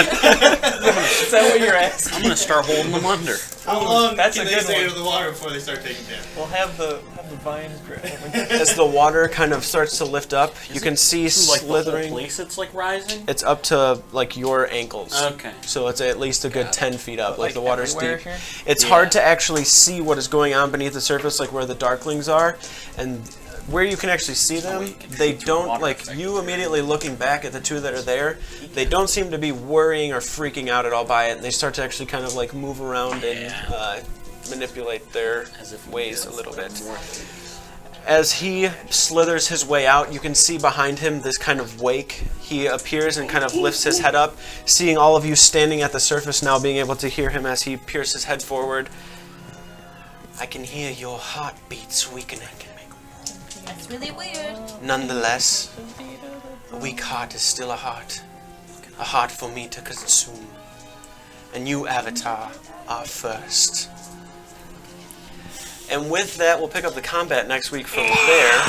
Is that what you're asking? I'm gonna start holding them under. How long That's can a they good stay one. under the water before they start taking damage? We'll have the vines grow. As the water kind of starts to lift up, you can see Like the whole slithering. place, it's like rising. It's up to like your ankles. Okay. So it's at least a good 10 feet up. Like the water's everywhere deep. here? It's hard to actually see what is going on beneath the surface, like where the darklings are, and where you can actually see them. They don't like you immediately looking back at the two that are there. They don't seem to be worrying or freaking out at all by it, and they start to actually kind of like move around and manipulate their ways a little bit. As he slithers his way out, you can see behind him this kind of wake. He appears and kind of lifts his head up, seeing all of you standing at the surface now, being able to hear him as he peers his head forward. I can hear your heartbeats weakening. That's really weird. Nonetheless, a weak heart is still a heart for me to consume. And you, Avatar, are first. And with that, we'll pick up the combat next week from there.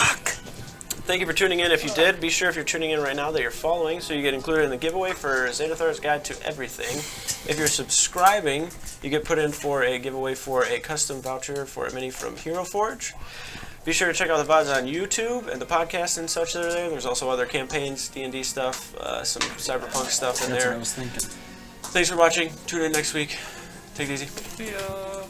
Thank you for tuning in. If you did, be sure if you're tuning in right now that you're following so you get included in the giveaway for Xanathar's Guide to Everything. If you're subscribing, you get put in for a giveaway for a custom voucher for a mini from Hero Forge. Be sure to check out the VODs on YouTube and the podcast and such that are there. There's also other campaigns, D&D stuff, some cyberpunk stuff in That's there. what I was thinking. Thanks for watching. Tune in next week. Take it easy. Yeah.